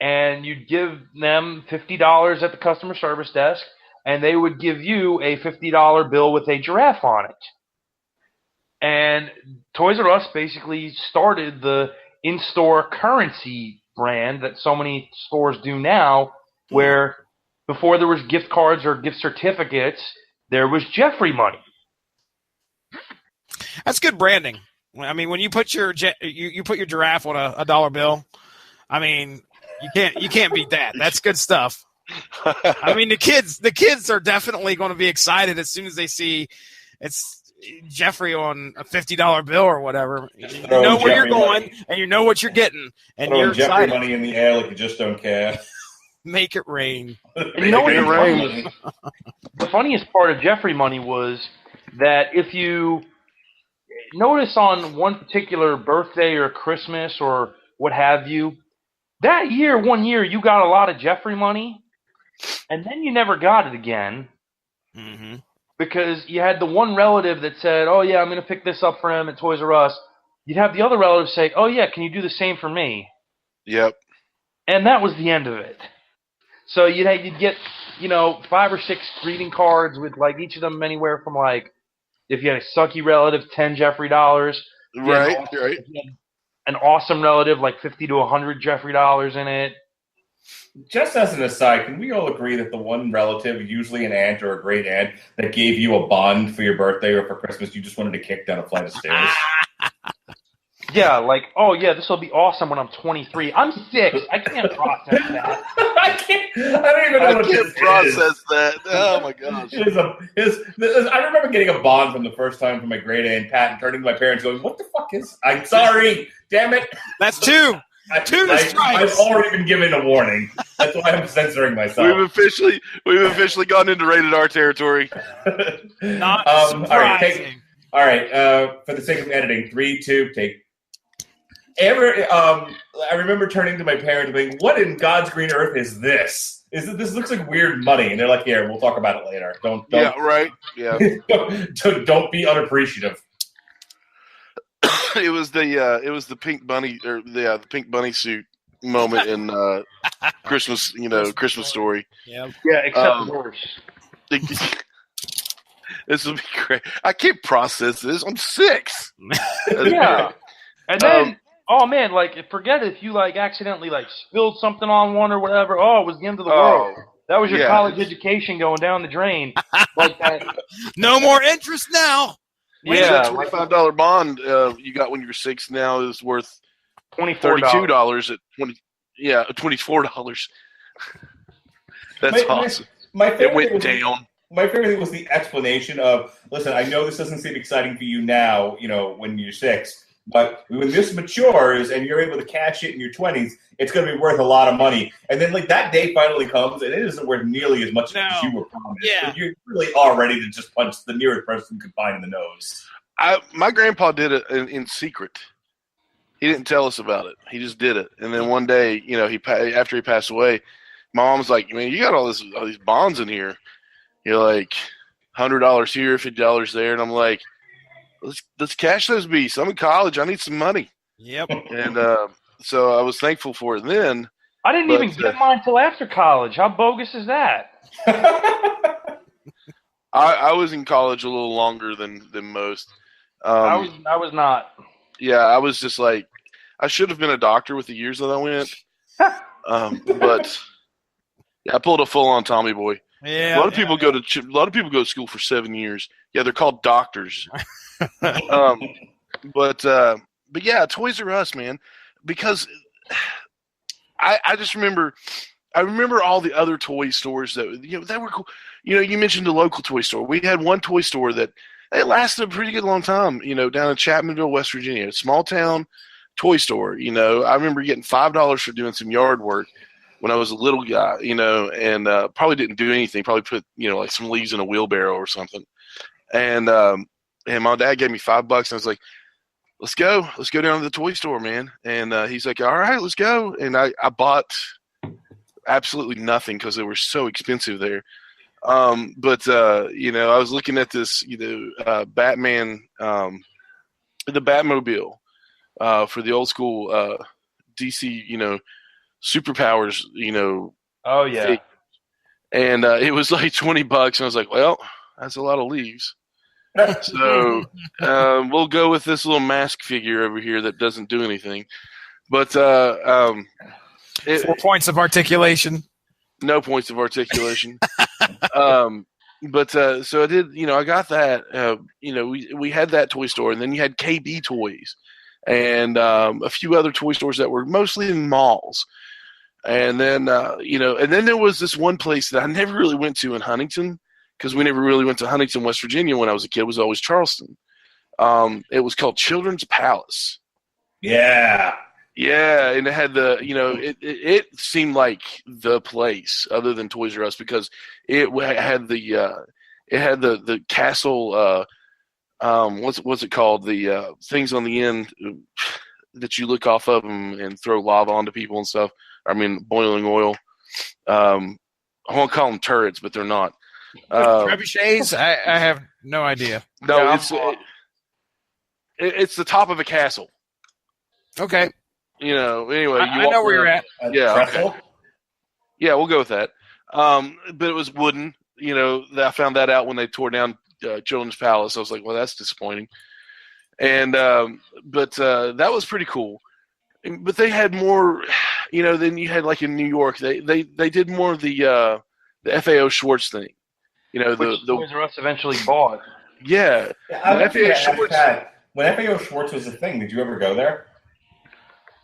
And you'd give them $50 at the customer service desk, and they would give you a $50 bill with a giraffe on it. And Toys R Us basically started the in-store currency brand that so many stores do now, where before there was gift cards or gift certificates, there was Jeffrey money. That's good branding. I mean, when you put your you put your giraffe on a dollar bill, I mean, you can't beat that. That's good stuff. I mean, the kids are definitely going to be excited as soon as they see it's Jeffrey on a $50 bill or whatever. You know where you're going, money. and you know what you're getting, and you're Jeffrey excited. money in the air like you just don't care. Make it rain. You know what? The funniest part of Jeffrey money was that if you notice on one particular birthday or Christmas or what have you, that one year you got a lot of Jeffrey money, and then you never got it again. Mm-hmm. Because you had the one relative that said, oh, yeah, I'm going to pick this up for him at Toys R Us. You'd have the other relative say, oh, yeah, can you do the same for me? Yep. And that was the end of it. So you'd get, 5 or 6 greeting cards with, like, each of them anywhere from, like, if you had a sucky relative, $10 Jeffrey dollars. Right. If you had an awesome relative, like $50 to $100 Jeffrey dollars in it. Just as an aside, can we all agree that the one relative, usually an aunt or a great aunt, that gave you a bond for your birthday or for Christmas, you just wanted to kick down a flight of stairs? Yeah, like, oh yeah, this will be awesome when I'm 23. I'm 6. I can't process that. I don't even know what this process that. Oh my gosh. I remember getting a bond from the first time from my great aunt Pat and turning to my parents going, what the fuck is? I'm sorry. Damn it. That's 2. I've already been given a warning. That's why I'm censoring myself. We've officially gone into rated R territory. Not All surprising. right. For the sake of editing, 3, 2, take. I remember turning to my parents and being, "What in God's green earth is this? This looks like weird money?" And they're like, "Here, we'll talk about it later. Don't Yeah, right. Yeah. don't be unappreciative." It was the pink bunny or the pink bunny suit moment in Christmas, Christmas Story. Yeah. Yeah, except worse. This will be great. I can't process this. I'm 6. Yeah. And then, oh man, like forget if you like accidentally like spilled something on one or whatever. Oh, it was the end of the world. That was your college education going down the drain. Like that. No more interest now. That $25 bond you got when you were 6 now is worth $32 at $24. That's awesome. It went down. My favorite thing was the explanation of, listen, I know this doesn't seem exciting for you now, when you're 6, but when this matures and you're able to cash it in your 20s, it's going to be worth a lot of money. And then, like, that day finally comes, and it isn't worth nearly as much as you were promised. Yeah. You really are ready to just punch the nearest person you could find in the nose. My grandpa did it in secret. He didn't tell us about it. He just did it. And then one day, after he passed away, my mom was like, man, you got all these bonds in here. You're like $100 here, $50 there. And I'm like, let's cash those beasts. I'm in college. I need some money. Yep. And so I was thankful for it then. I didn't even get mine until after college. How bogus is that? I was in college a little longer than most. I was not. Yeah, I was just like, I should have been a doctor with the years that I went. But yeah, I pulled a full-on Tommy boy. Yeah. A lot of people go to school for 7 years. Yeah, they're called doctors. But yeah, Toys R Us, man, because I just remember. I remember all the other toy stores that were cool. You mentioned the local toy store. We had one toy store that it lasted a pretty good long time. Down in Chapmanville, West Virginia, a small town toy store. I remember getting $5 for doing some yard work when I was a little guy. And probably didn't do anything. Probably put like some leaves in a wheelbarrow or something. And my dad gave me $5. And I was like, let's go down to the toy store, man. And he's like, all right, let's go. And I bought absolutely nothing because they were so expensive there. But I was looking at this, Batman, the Batmobile, for the old school, DC, superpowers, Oh yeah. thing. And, it was like $20 and I was like, well, that's a lot of leaves. So, we'll go with this little mask figure over here that doesn't do anything. But, 4 points of articulation. No points of articulation. But so I did, I got that. We had that toy store, and then you had KB Toys and a few other toy stores that were mostly in malls. And then, and then there was this one place that I never really went to in Huntington because we never really went to Huntington, West Virginia when I was a kid. It was always Charleston. It was called Children's Palace. Yeah. Yeah, and it had it seemed like the place other than Toys R Us because it had the castle. What's it called? The things on the end that you look off of them and throw lava onto people and stuff. I mean, boiling oil. I won't call them turrets, but they're not. Trebuchets? I have no idea. No, it's the top of a castle. Okay. Anyway, I know where you're at. Yeah, okay. Yeah, we'll go with that. But it was wooden. I found that out when they tore down Children's Palace. I was like, well, that's disappointing. And but that was pretty cool. But they had more, than you had like in New York. They did more of the FAO Schwartz thing. Which Toys R Us eventually bought. Yeah. When FAO Schwartz was a thing, did you ever go there?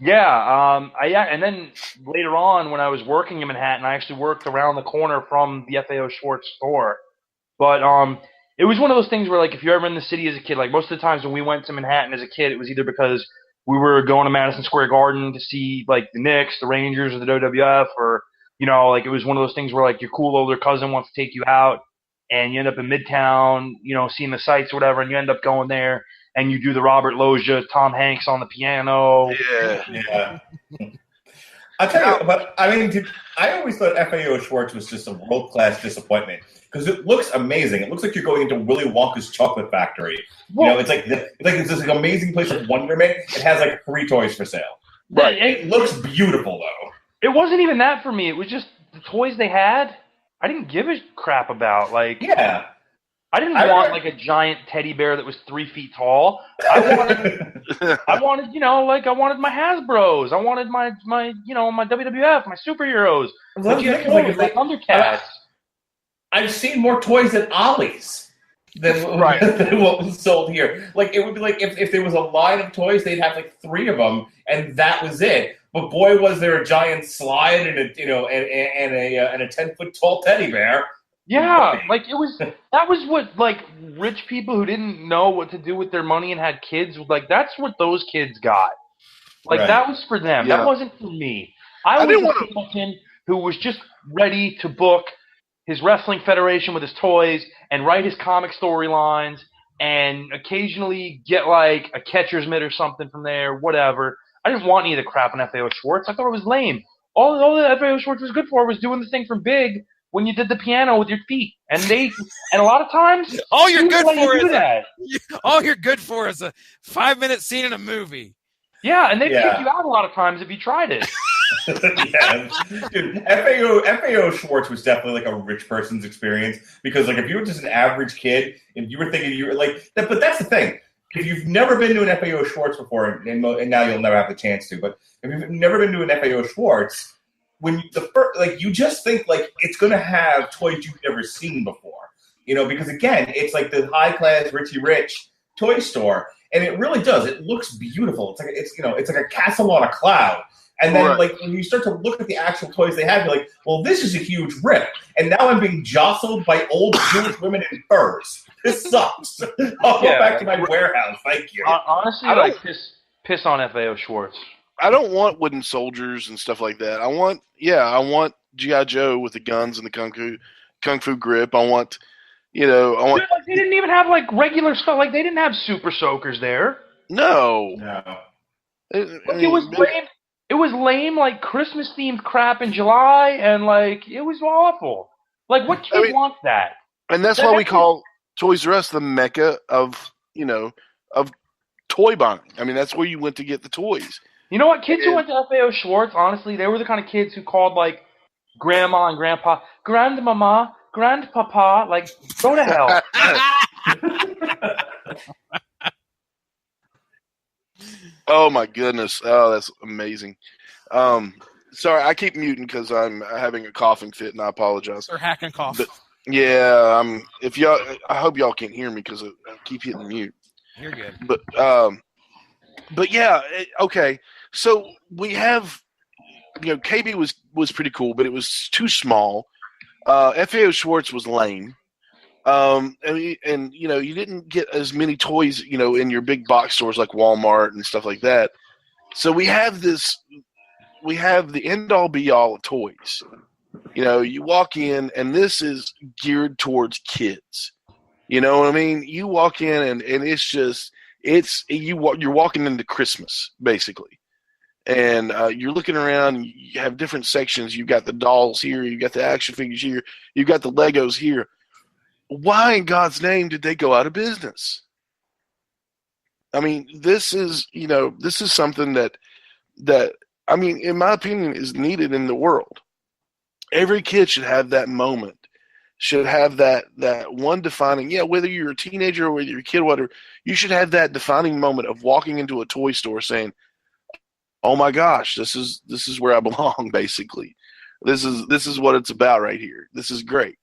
Yeah, and then later on when I was working in Manhattan, I actually worked around the corner from the FAO Schwartz store. But it was one of those things where, like, if you're ever in the city as a kid, like most of the times when we went to Manhattan as a kid, it was either because we were going to Madison Square Garden to see, like, the Knicks, the Rangers, or the WWF, or, like it was one of those things where, like, your cool older cousin wants to take you out, and you end up in Midtown, seeing the sights or whatever, and you end up going there. And you do the Robert Loggia, Tom Hanks on the piano. Yeah. I'll tell you, but I mean, I always thought FAO Schwartz was just a world-class disappointment because it looks amazing. It looks like you're going into Willy Wonka's chocolate factory. It's like it's this amazing place of wonderment. It has like 3 toys for sale. Right. It looks beautiful though. It wasn't even that for me. It was just the toys they had. I didn't give a crap about. Like, yeah. I didn't want like a giant teddy bear that was 3 feet tall. I wanted, I wanted my Hasbros. I wanted my WWF, my superheroes, my GI my Thundercats. I've seen more toys at Ollie's than what was sold here. Like, it would be like if there was a line of toys, they'd have like 3 of them, and that was it. But boy, was there a giant slide and a 10-foot tall teddy bear. Yeah, like that was what like rich people who didn't know what to do with their money and had kids, like that's what those kids got. Like that was for them. Yeah. That wasn't for me. I was a simpleton who was just ready to book his wrestling federation with his toys and write his comic storylines and occasionally get like a catcher's mitt or something from there, whatever. I didn't want any of the crap on FAO Schwartz. I thought it was lame. All that FAO Schwartz was good for was doing the thing from Big when you did the piano with your feet. And a lot of times, all you're good for is a 5-minute scene in a movie. Yeah, and they kick you out a lot of times if you tried it. Yeah, dude, FAO Schwartz was definitely like a rich person's experience because, like, if you were just an average kid and you were thinking you were like that, but that's the thing. If you've never been to an FAO Schwartz before, and now you'll never have the chance to, but if you've never been to an FAO Schwartz, you just think like it's gonna have toys you've never seen before, because again, it's like the high class Richie Rich toy store, and it really does. It looks beautiful. It's like a castle on a cloud. And then, like, when you start to look at the actual toys they have, you're like, well, this is a huge rip. And now I'm being jostled by old Jewish women in furs. This sucks. I'll go back to my warehouse. Thank you. Honestly, I like piss on FAO Schwartz. I don't want wooden soldiers and stuff like that. I want G.I. Joe with the guns and the kung fu grip. I want. Dude, like, they didn't even have, like, regular stuff. Like, they didn't have super soakers there. No. It was lame. It was lame, like, Christmas-themed crap in July, and, like, it was awful. Like, what kid wants that? And that's why we call Toys R Us the mecca of toy buying. I mean, that's where you went to get the toys. You know what? Kids who went to FAO Schwartz, honestly, they were the kind of kids who called, like, grandma and grandpa, grandmama, grandpapa, like, go to hell. Oh my goodness! Oh, that's amazing. Sorry, I keep muting because I'm having a coughing fit, and I apologize. Or hack and cough. But, yeah, I hope y'all can't hear me because I keep hitting mute. You're good. But yeah, okay. So we have, KB was pretty cool, but it was too small. FAO Schwartz was lame. And you didn't get as many toys, in your big box stores like Walmart and stuff like that. So we have the end all be all of toys. You walk in and this is geared towards kids. You know what I mean? You walk in and it's just, you're walking into Christmas basically. And you're looking around and you have different sections. You've got the dolls here. You've got the action figures here. You've got the Legos here. Why in God's name did they go out of business? I mean, this is something that I mean, in my opinion, is needed in the world. Every kid should have that moment, should have that one defining, whether you're a teenager or whether you're a kid, whatever, you should have that defining moment of walking into a toy store saying, oh my gosh, this is where I belong, basically. This is what it's about right here. This is great.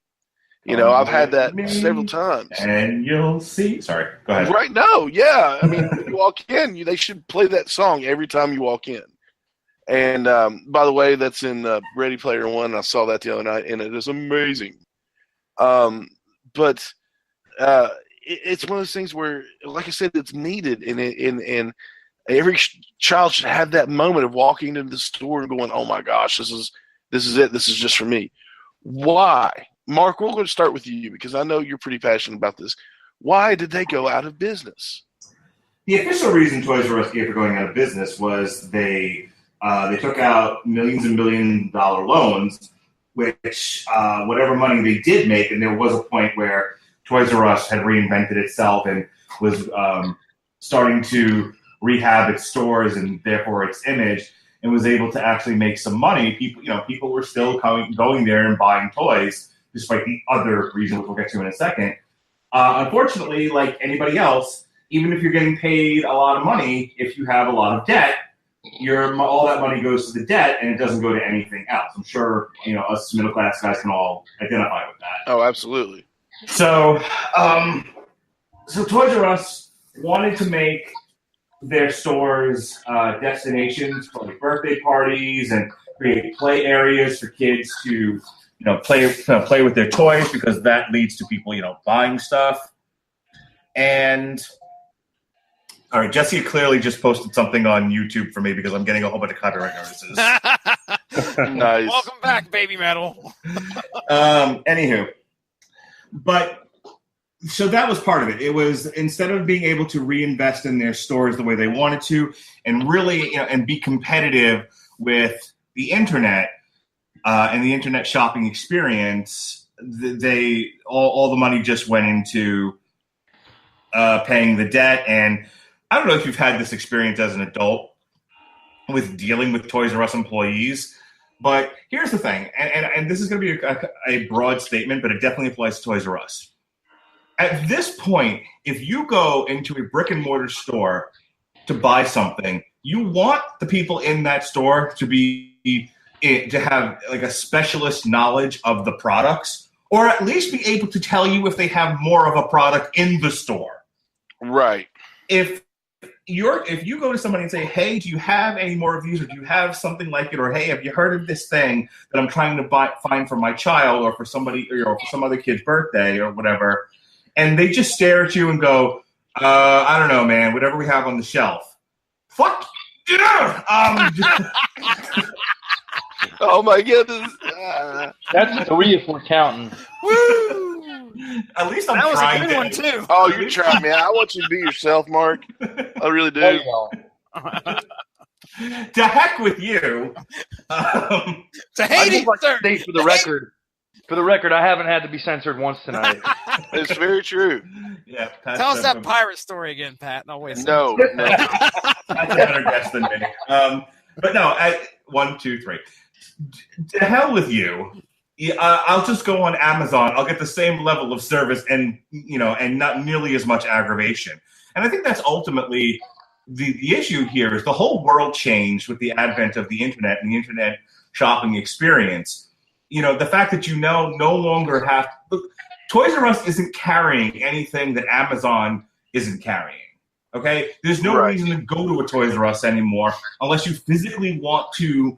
I've had that several times. And you'll see. Sorry, go ahead. Right? No, yeah. I mean, you walk in, they should play that song every time you walk in. And by the way, that's in Ready Player One. I saw that the other night, and it is amazing. But it's one of those things where, like I said, it's needed, and every child should have that moment of walking into the store and going, "Oh my gosh, this is it. This is just for me." Why? Mark, we're going to start with you because I know you're pretty passionate about this. Why did they go out of business? The official reason Toys R Us gave for going out of business was they took out millions and $billion loans, which whatever money they did make, and there was a point where Toys R Us had reinvented itself and was starting to rehab its stores and therefore its image, and was able to actually make some money. People were still going there and buying toys, despite the other reason, which we'll get to in a second. Unfortunately, like anybody else, even if you're getting paid a lot of money, if you have a lot of debt, all that money goes to the debt and it doesn't go to anything else. I'm sure us middle class guys can all identify with that. Oh, absolutely. So Toys R Us wanted to make their stores destinations for like birthday parties and create play areas for kids to play with their toys, because that leads to people buying stuff. And all right, Jesse clearly just posted something on YouTube for me because I'm getting a whole bunch of copyright notices. Nice. Welcome back, Baby Metal. Anywho, but so that was part of it. It was, instead of being able to reinvest in their stores the way they wanted to, and really and be competitive with the internet and the internet shopping experience, all the money just went into paying the debt. And I don't know if you've had this experience as an adult with dealing with Toys R Us employees, but here's the thing, and this is going to be a broad statement, but it definitely applies to Toys R Us. At this point, if you go into a brick and mortar store to buy something, you want the people in that store to have like a specialist knowledge of the products, or at least be able to tell you if they have more of a product in the store. Right. If you go to somebody and say, hey, do you have any more of these, or do you have something like it, or hey, have you heard of this thing that I'm trying to find for my child or for somebody, or for some other kid's birthday or whatever, and they just stare at you and go, I don't know, man, whatever we have on the shelf. Fuck you know. Oh my goodness. That's 3 if we're counting. Woo! At least I'm That was trying a good to. one, too. Oh, you're trying, man. I want you to be yourself, Mark. I really There do. you go. To heck with you. To I Haiti, just like to sir. state for the record. For the record, I haven't had to be censored once tonight. It's very true. Yeah, Tell us that pirate story again, Pat. No, wait. No. That's a better guess than me. But no, 1, 2, 3. To hell with you. I'll just go on Amazon. I'll get the same level of service and not nearly as much aggravation. And I think that's ultimately the issue here. Is the whole world changed with the advent of the internet and the internet shopping experience. The fact that no longer have Toys R Us isn't carrying anything that Amazon isn't carrying. Okay, there's no reason to go to a Toys R Us anymore unless you physically want to,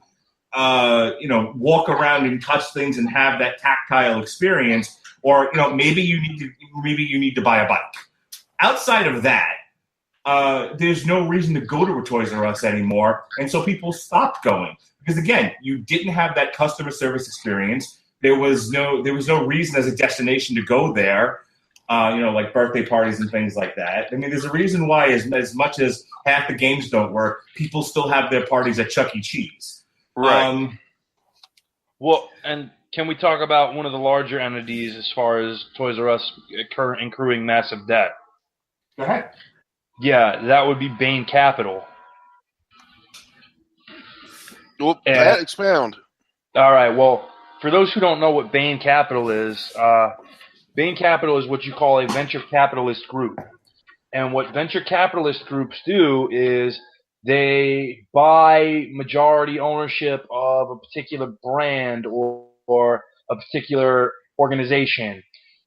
walk around and touch things and have that tactile experience, or maybe you need to buy a bike. Outside of that, there's no reason to go to a Toys R Us anymore, and so people stopped going because again, you didn't have that customer service experience. There was no reason as a destination to go there. Like birthday parties and things like that. I mean, there's a reason why, as much as half the games don't work, people still have their parties at Chuck E. Cheese. Right. Well, and can we talk about one of the larger entities as far as Toys R Us accruing massive debt? Go ahead. Yeah, that would be Bain Capital. Well, Pat, expound. All right, well, for those who don't know what Bain Capital is what you call a venture capitalist group. And what venture capitalist groups do is they buy majority ownership of a particular brand or a particular organization.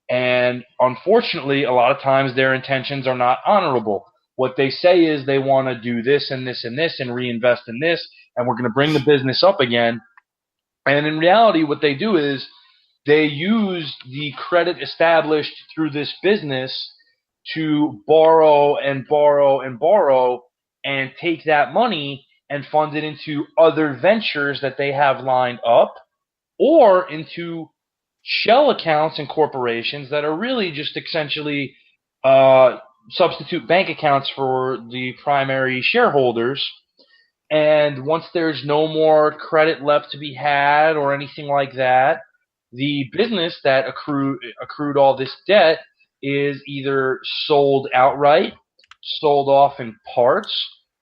And unfortunately, a lot of times their intentions are not honorable. What they say is they want to do this and this and this and reinvest in this, and we're going to bring the business up again. And in reality, what they do is they use the credit established through this business to borrow and borrow and borrow and take that money and fund it into other ventures that they have lined up or into shell accounts and corporations that are really just essentially substitute bank accounts for the primary shareholders. And once there's no more credit left to be had or anything like that, the business that accrued all this debt is either sold outright, sold off in parts,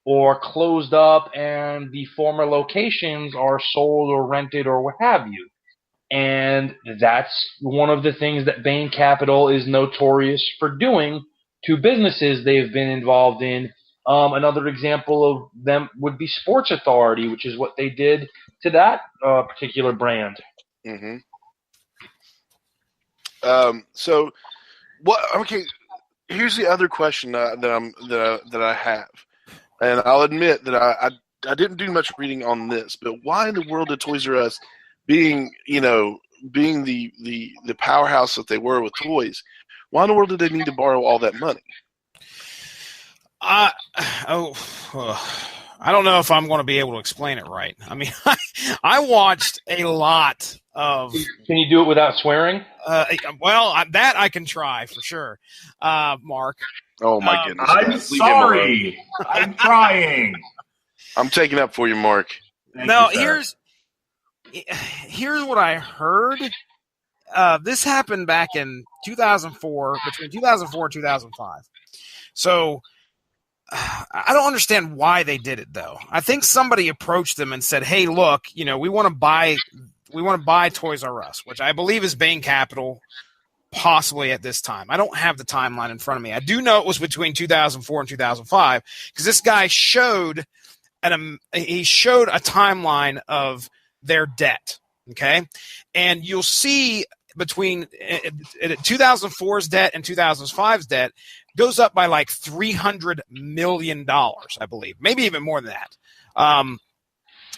or closed up and the former locations are sold or rented or what have you. And that's one of the things that Bain Capital is notorious for doing to businesses they've been involved in. Another example of them would be Sports Authority, which is what they did to that particular brand. Mm-hmm. So, what? Okay, here's the other question that I have, and I'll admit that I didn't do much reading on this, but why in the world did Toys R Us, being the powerhouse that they were with toys, why in the world did they need to borrow all that money? I don't know if I'm going to be able to explain it right. I mean, I watched a lot of. Can you do it without swearing? That I can try for sure, Mark. Oh my goodness! I'm sorry. I'm trying. I'm taking up for you, Mark. No, here's what I heard. This happened back in 2004, between 2004 and 2005. So I don't understand why they did it, though. I think somebody approached them and said, "Hey, look, we want to buy Toys R Us," which I believe is Bain Capital, possibly at this time. I don't have the timeline in front of me. I do know it was between 2004 and 2005 because this guy showed a timeline of their debt. Okay, and you'll see between 2004's debt and 2005's debt goes up by like $300 million, I believe, maybe even more than that.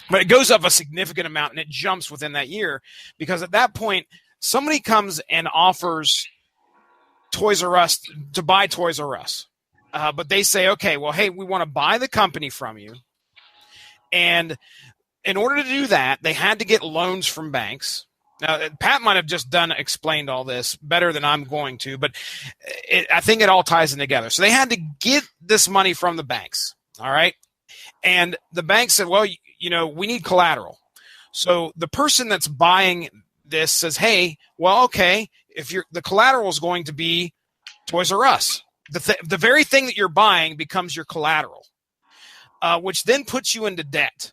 But it goes up a significant amount, and it jumps within that year because at that point, somebody comes and offers Toys R Us to buy Toys R Us. But they say, okay, well, hey, we want to buy the company from you. And in order to do that, they had to get loans from banks. Now, Pat might have just explained all this better than I'm going to, but I think it all ties in together. So they had to get this money from the banks, all right? And the bank said, well, we need collateral. So the person that's buying this says, hey, well, okay, if the collateral is going to be Toys R Us, the very thing that you're buying becomes your collateral, which then puts you into debt.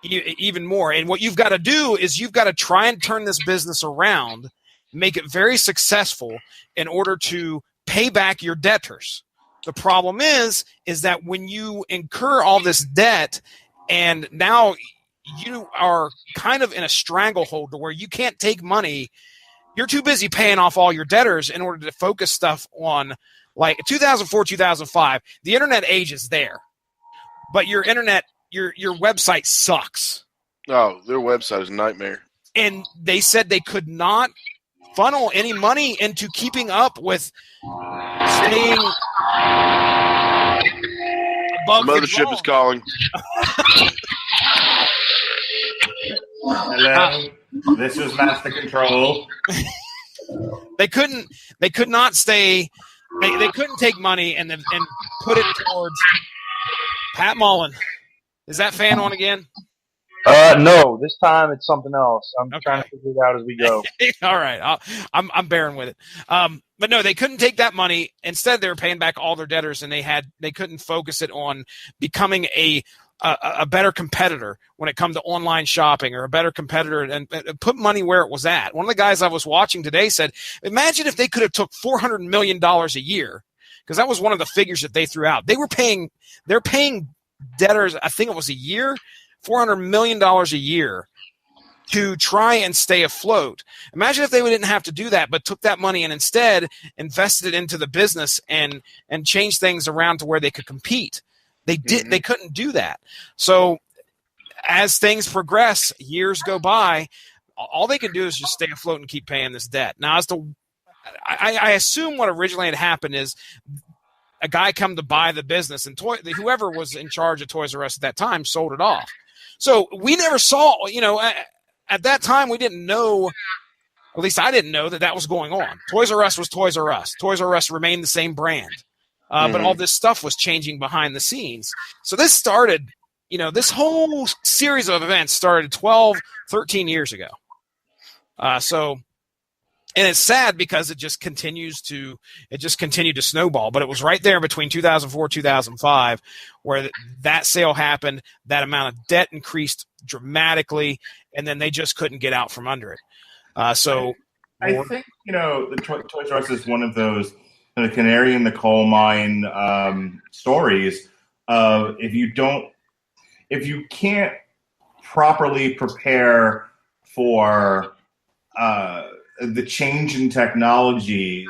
Even more. And what you've got to do is you've got to try and turn this business around, make it very successful in order to pay back your debtors. The problem is that when you incur all this debt and now you are kind of in a stranglehold to where you can't take money, you're too busy paying off all your debtors in order to focus stuff on, like 2004, 2005, the internet age is there, but your website sucks. Oh, their website is a nightmare. And they said they could not funnel any money into keeping up with staying above the mothership is calling. Hello, this is Master Control. They could not stay. They couldn't take money and put it towards Pat Mullen. Is that fan on again? No, this time it's something else. I'm trying to figure it out as we go. All right, I'm bearing with it. But no, they couldn't take that money. Instead, they were paying back all their debtors, and they couldn't focus it on becoming a better competitor when it comes to online shopping, or a better competitor and put money where it was at. One of the guys I was watching today said, imagine if they could have took $400 million a year, because that was one of the figures that they threw out. They're paying debtors, I think it was a year, $400 million a year to try and stay afloat. Imagine if they didn't have to do that, but took that money and instead invested it into the business and changed things around to where they could compete. They couldn't do that. So as things progress, years go by, all they can do is just stay afloat and keep paying this debt. Now, I assume what originally had happened is a guy come to buy the business, and whoever was in charge of Toys R Us at that time sold it off. So we never saw, at that time we didn't know, at least I didn't know that was going on. Toys R Us was Toys R Us. Toys R Us remained the same brand. But all this stuff was changing behind the scenes. So this started, this whole series of events started 12, 13 years ago. And it's sad because it just continued to snowball. But it was right there between 2004, 2005, where that sale happened. That amount of debt increased dramatically, and then they just couldn't get out from under it. I think, the Toys R Us is one of those canary in the coal mine stories of if you can't properly prepare for the change in technology,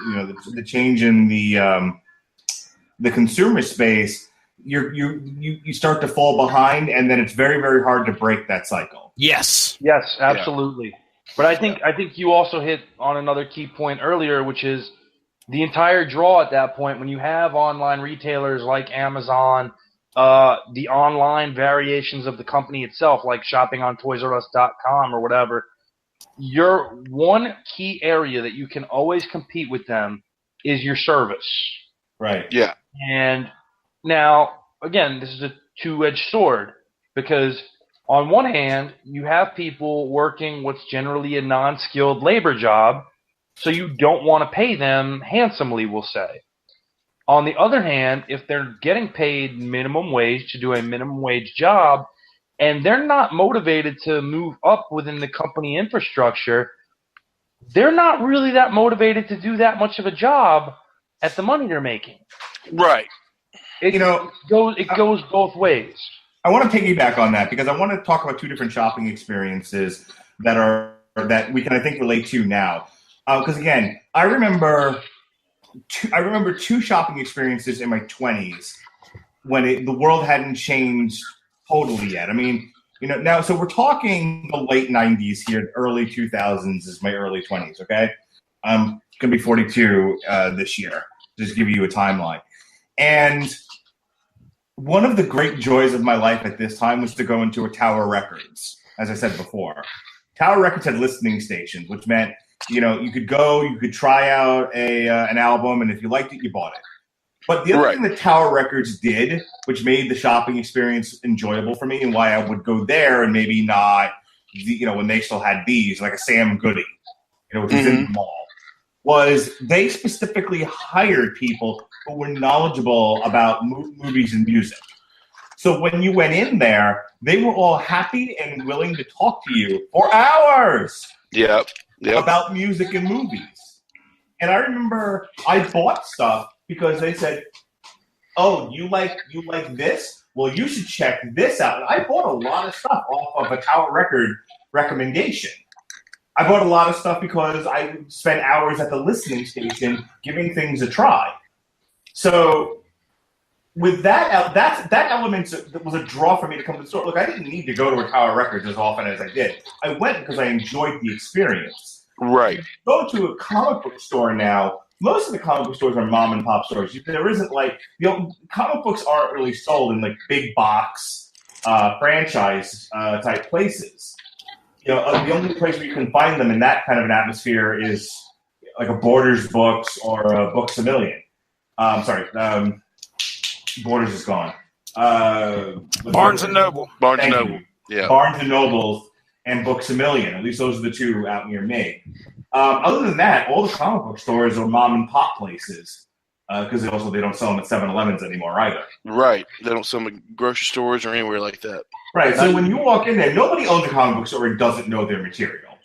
the change in the consumer space, you start to fall behind, and then it's very, very hard to break that cycle. Yes, absolutely. Yeah. But I think you also hit on another key point earlier, which is the entire draw at that point. When you have online retailers like Amazon, the online variations of the company itself, like shopping on ToysRUs.com or whatever, your one key area that you can always compete with them is your service. Right. Yeah. And now, again, this is a two-edged sword because on one hand, you have people working what's generally a non-skilled labor job, so you don't want to pay them handsomely, we'll say. On the other hand, if they're getting paid minimum wage to do a minimum wage job, and they're not motivated to move up within the company infrastructure, they're not really that motivated to do that much of a job at the money they're making. Right. It goes both ways. I want to piggyback on that because I want to talk about two different shopping experiences that we can, I think, relate to now. Because again, I remember two shopping experiences in my 20s when the world hadn't changed totally yet. I mean, now, so we're talking the late 90s here, early 2000s is my early 20s, okay? I'm going to be 42 this year, just to give you a timeline. And one of the great joys of my life at this time was to go into a Tower Records, as I said before. Tower Records had listening stations, which meant, you could go, you could try out an album, and if you liked it, you bought it. But the other thing that Tower Records did, which made the shopping experience enjoyable for me and why I would go there and maybe not, when they still had these, like a Sam Goody, which was in the mall, was they specifically hired people who were knowledgeable about movies and music. So when you went in there, they were all happy and willing to talk to you for hours about music and movies. And I remember I bought stuff because they said, "Oh, you like this? Well, you should check this out." And I bought a lot of stuff off of a Tower Record recommendation. I bought a lot of stuff because I spent hours at the listening station giving things a try. So with that element was a draw for me to come to the store. Look, I didn't need to go to a Tower Records as often as I did. I went because I enjoyed the experience. Right. Go to a comic book store now. Most of the comic book stores are mom and pop stores. There isn't comic books aren't really sold in big box franchise type places. The only place where you can find them in that kind of an atmosphere is like a Borders Books or a Books A Million. Borders is gone. Barnes and Noble. Barnes and Noble. Yeah. Barnes and Nobles and Books A Million. At least those are the two out near me. Other than that, all the comic book stores are mom and pop places because they don't sell them at 7-Elevens anymore either. Right. They don't sell them at grocery stores or anywhere like that. Right. So when you walk in there, nobody owns a comic book store and doesn't know their material.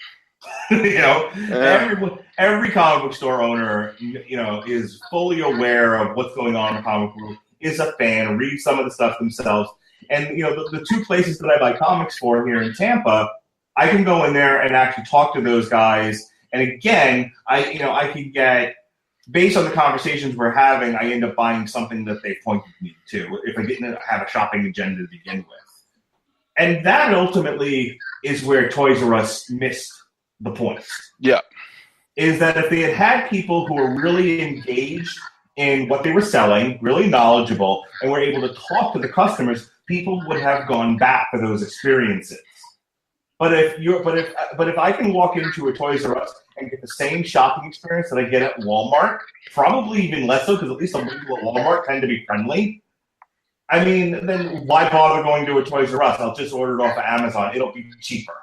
Every comic book store owner, is fully aware of what's going on in the comic book, is a fan, reads some of the stuff themselves. And, the two places that I buy comics for here in Tampa, I can go in there and actually talk to those guys. And again, I can get, based on the conversations we're having, I end up buying something that they pointed me to if I didn't have a shopping agenda to begin with. And that ultimately is where Toys R Us missed the point. Yeah. Is that if they had people who were really engaged in what they were selling, really knowledgeable, and were able to talk to the customers, people would have gone back for those experiences. But if I can walk into a Toys R Us and get the same shopping experience that I get at Walmart, probably even less so, because at least the people at Walmart tend to be friendly. I mean, then why bother going to a Toys R Us? I'll just order it off of Amazon. It'll be cheaper.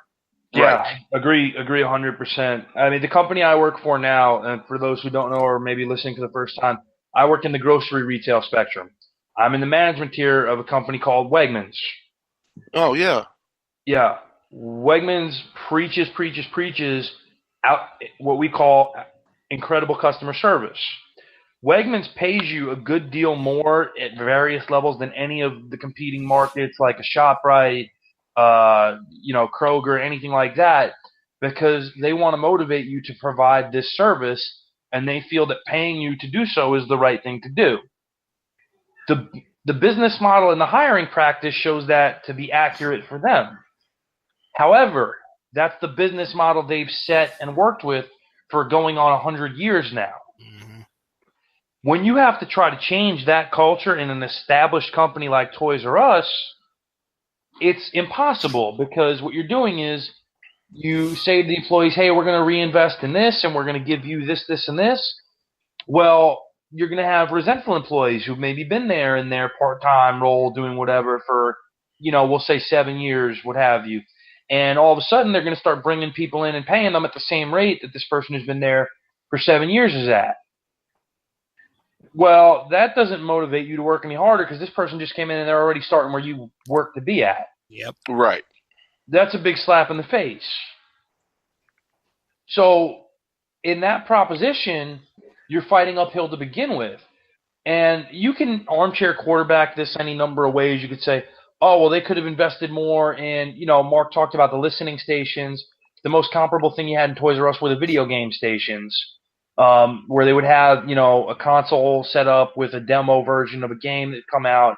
Yeah, Right. agree 100%. I mean, the company I work for now, and for those who don't know or maybe listening for the first time, I work in the grocery retail spectrum. I'm in the management tier of a company called Wegmans. Oh, yeah. Yeah. Wegmans preaches what we call incredible customer service. Wegmans pays you a good deal more at various levels than any of the competing markets like a ShopRite, Kroger, anything like that, because they want to motivate you to provide this service, and they feel that paying you to do so is the right thing to do. The business model and the hiring practice shows that to be accurate for them. However, that's the business model they've set and worked with for going on 100 years now. When you have to try to change that culture in an established company like Toys R Us, it's impossible, because what you're doing is you say to the employees, hey, we're going to reinvest in this and we're going to give you this, this, and this. Well, you're going to have resentful employees who've maybe been there in their part-time role doing whatever for, we'll say 7 years, what have you. And all of a sudden they're going to start bringing people in and paying them at the same rate that this person who's been there for 7 years is at. Well, that doesn't motivate you to work any harder, because this person just came in and they're already starting where you work to be at. Yep. Right. That's a big slap in the face. So in that proposition, you're fighting uphill to begin with. And you can armchair quarterback this any number of ways. You could say, oh, well, they could have invested more in, Mark talked about the listening stations. The most comparable thing you had in Toys R Us were the video game stations. Where they would have, a console set up with a demo version of a game that come out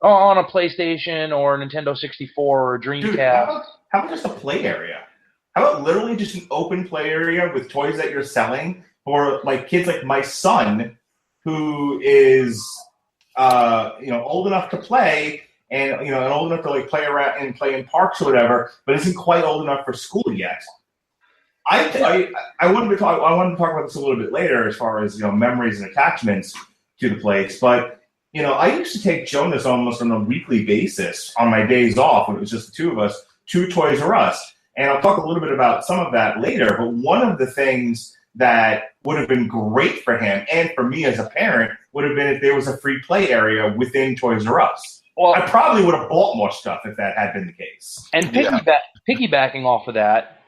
on a PlayStation or a Nintendo 64 or a Dreamcast. Dude, how about just a play area? How about literally just an open play area with toys that you're selling for like kids like my son, who is old enough to play and and old enough to like play around and play in parks or whatever, but isn't quite old enough for school yet. I wanted to talk about this a little bit later as far as memories and attachments to the place, but I used to take Jonas almost on a weekly basis on my days off when it was just the two of us to Toys R Us, and I'll talk a little bit about some of that later. But one of the things that would have been great for him and for me as a parent would have been if there was a free play area within Toys R Us. Well, I probably would have bought more stuff if that had been the case. And piggybacking off of that.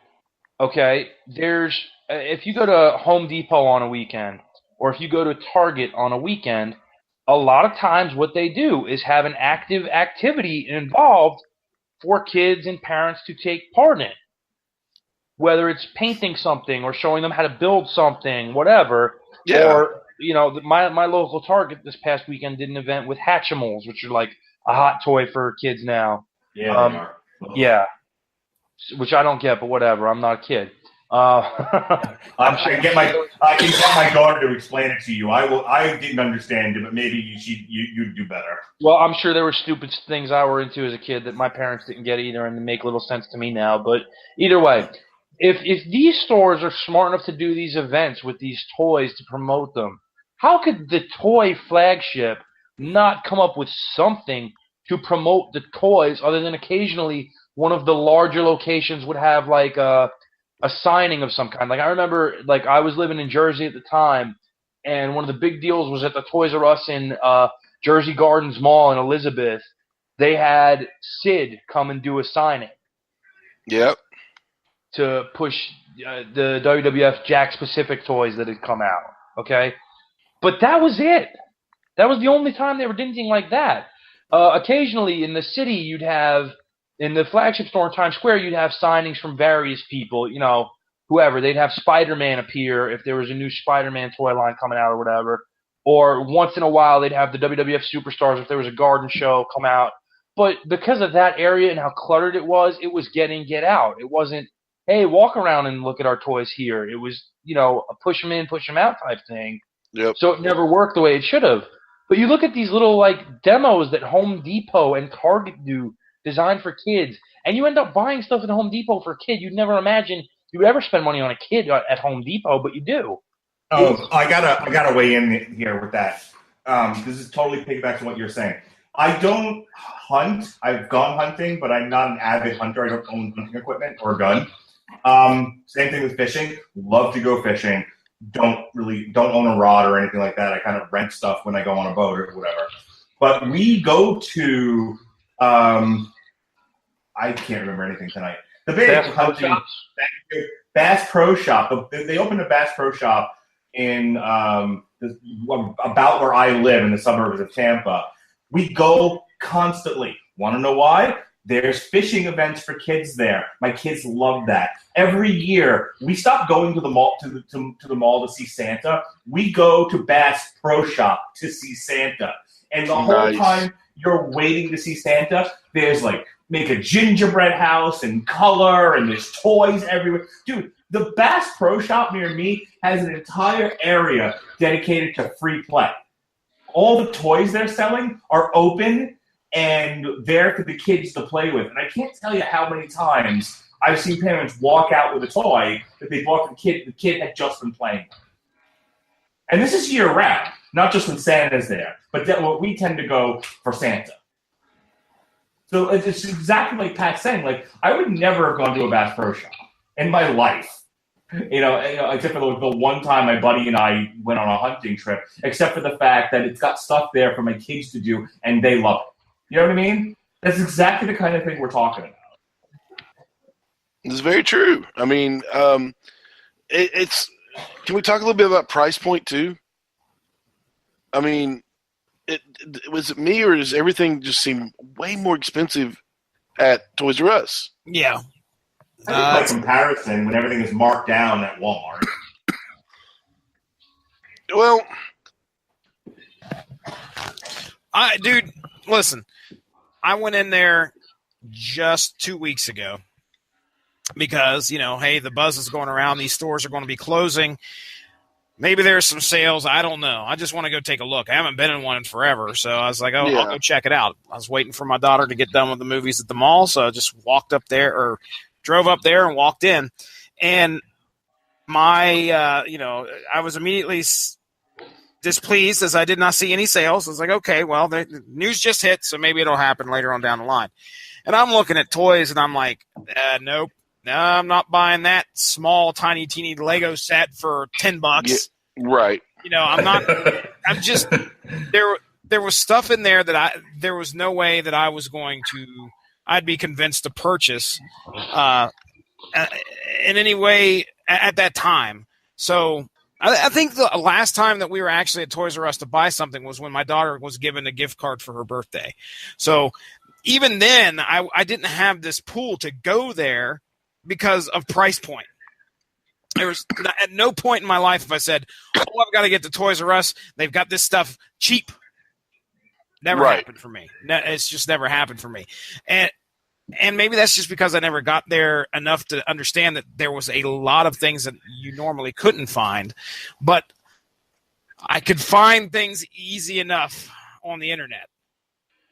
Okay, if you go to Home Depot on a weekend, or if you go to Target on a weekend, a lot of times what they do is have an active activity involved for kids and parents to take part in. Whether it's painting something or showing them how to build something, whatever. Yeah. Or, my local Target this past weekend did an event with Hatchimals, which are like a hot toy for kids now. Yeah, they are. Yeah. Which I don't get, but whatever. I'm not a kid. I can get my daughter to explain it to you. I didn't understand it, but maybe you'd do better. Well, I'm sure there were stupid things I were into as a kid that my parents didn't get either, and they make little sense to me now. But either way, if these stores are smart enough to do these events with these toys to promote them, how could the toy flagship not come up with something to promote the toys other than occasionally one of the larger locations would have like a signing of some kind? Like I remember, like I was living in Jersey at the time, and one of the big deals was at the Toys R Us in Jersey Gardens Mall in Elizabeth. They had Sid come and do a signing. Yep. To push the WWF Jakks Pacific toys that had come out. Okay, but that was it. That was the only time they ever did anything like that. Occasionally in the city, you'd have. In the flagship store in Times Square, you'd have signings from various people, whoever. They'd have Spider-Man appear if there was a new Spider-Man toy line coming out or whatever. Or once in a while, they'd have the WWF Superstars if there was a garden show come out. But because of that area and how cluttered it was get out. It wasn't, hey, walk around and look at our toys here. It was, a push them in, push them out type thing. Yep. So it never worked the way it should have. But you look at these little, demos that Home Depot and Target do, designed for kids, and you end up buying stuff at Home Depot for a kid. You'd never imagine you would ever spend money on a kid at Home Depot, but you do. Oh, I gotta weigh in here with that. This is totally piggyback to what you're saying. I don't hunt. I've gone hunting, but I'm not an avid hunter. I don't own hunting equipment or a gun. Same thing with fishing. Love to go fishing. Don't own a rod or anything like that. I kind of rent stuff when I go on a boat or whatever. But we go to I can't remember anything tonight. The big hunting. Bass Pro Shop. They opened a Bass Pro Shop in about where I live in the suburbs of Tampa. We go constantly. Want to know why? There's fishing events for kids there. My kids love that. Every year, we stop going to the mall to the mall to see Santa. We go to Bass Pro Shop to see Santa. And the whole time you're waiting to see Santa, there's like make a gingerbread house and color, and there's toys everywhere. Dude, the Bass Pro Shop near me has an entire area dedicated to free play. All the toys they're selling are open and there for the kids to play with. And I can't tell you how many times I've seen parents walk out with a toy that they bought for the kid had just been playing with. And this is year round, not just when Santa's there, but we tend to go for Santa. So it's exactly like Pat's saying, like, I would never have gone to a Bass Pro Shop in my life. Except for the one time my buddy and I went on a hunting trip, except for the fact that it's got stuff there for my kids to do, and they love it. You know what I mean? That's exactly the kind of thing we're talking about. It's very true. I mean, it's. Can we talk a little bit about price point too? I mean, was it me, or does everything just seem way more expensive at Toys R Us? Yeah. I think by comparison, when everything is marked down at Walmart. Well, dude, listen. I went in there just 2 weeks ago because, hey, the buzz is going around. These stores are going to be closing. Maybe there's some sales. I don't know. I just want to go take a look. I haven't been in one in forever, so I was like, I'll go check it out. I was waiting for my daughter to get done with the movies at the mall, so I just drove up there and walked in. And my, I was immediately displeased as I did not see any sales. I was like, okay, well, the news just hit, so maybe it'll happen later on down the line. And I'm looking at toys, and I'm like, nope. No, I'm not buying that small, tiny, teeny Lego set for $10. Yeah, right. I'm just there was stuff in there that there was no way that I'd be convinced to purchase in any way at that time. So I think the last time that we were actually at Toys R Us to buy something was when my daughter was given a gift card for her birthday. So even then, I didn't have this pool to go there because of price point. There was at no point in my life if I said, I've got to get to Toys R Us. They've got this stuff cheap. Never happened for me. It's just never happened for me. And maybe that's just because I never got there enough to understand that there was a lot of things that you normally couldn't find. But I could find things easy enough on the internet.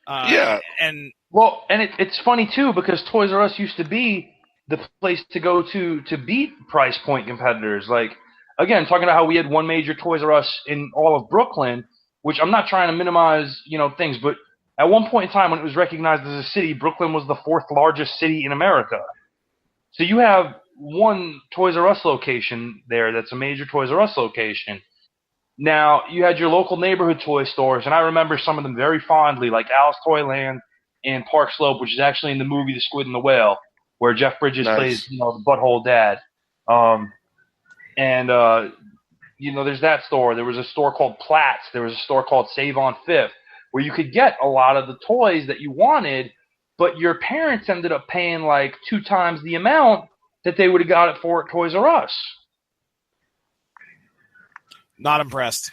And it's funny, too, because Toys R Us used to be the place to go to beat price point competitors. Like, again, talking about how we had one major Toys R Us in all of Brooklyn, which I'm not trying to minimize, things, but at one point in time when it was recognized as a city, Brooklyn was the 4th largest city in America. So you have one Toys R Us location there that's a major Toys R Us location. Now, you had your local neighborhood toy stores, and I remember some of them very fondly, like Alice Toyland and Park Slope, which is actually in the movie The Squid and the Whale, where Jeff Bridges plays, the butthole dad. There's that store. There was a store called Platt's. There was a store called Save on Fifth, where you could get a lot of the toys that you wanted, but your parents ended up paying like 2 times the amount that they would have got it for at Toys R Us. Not impressed.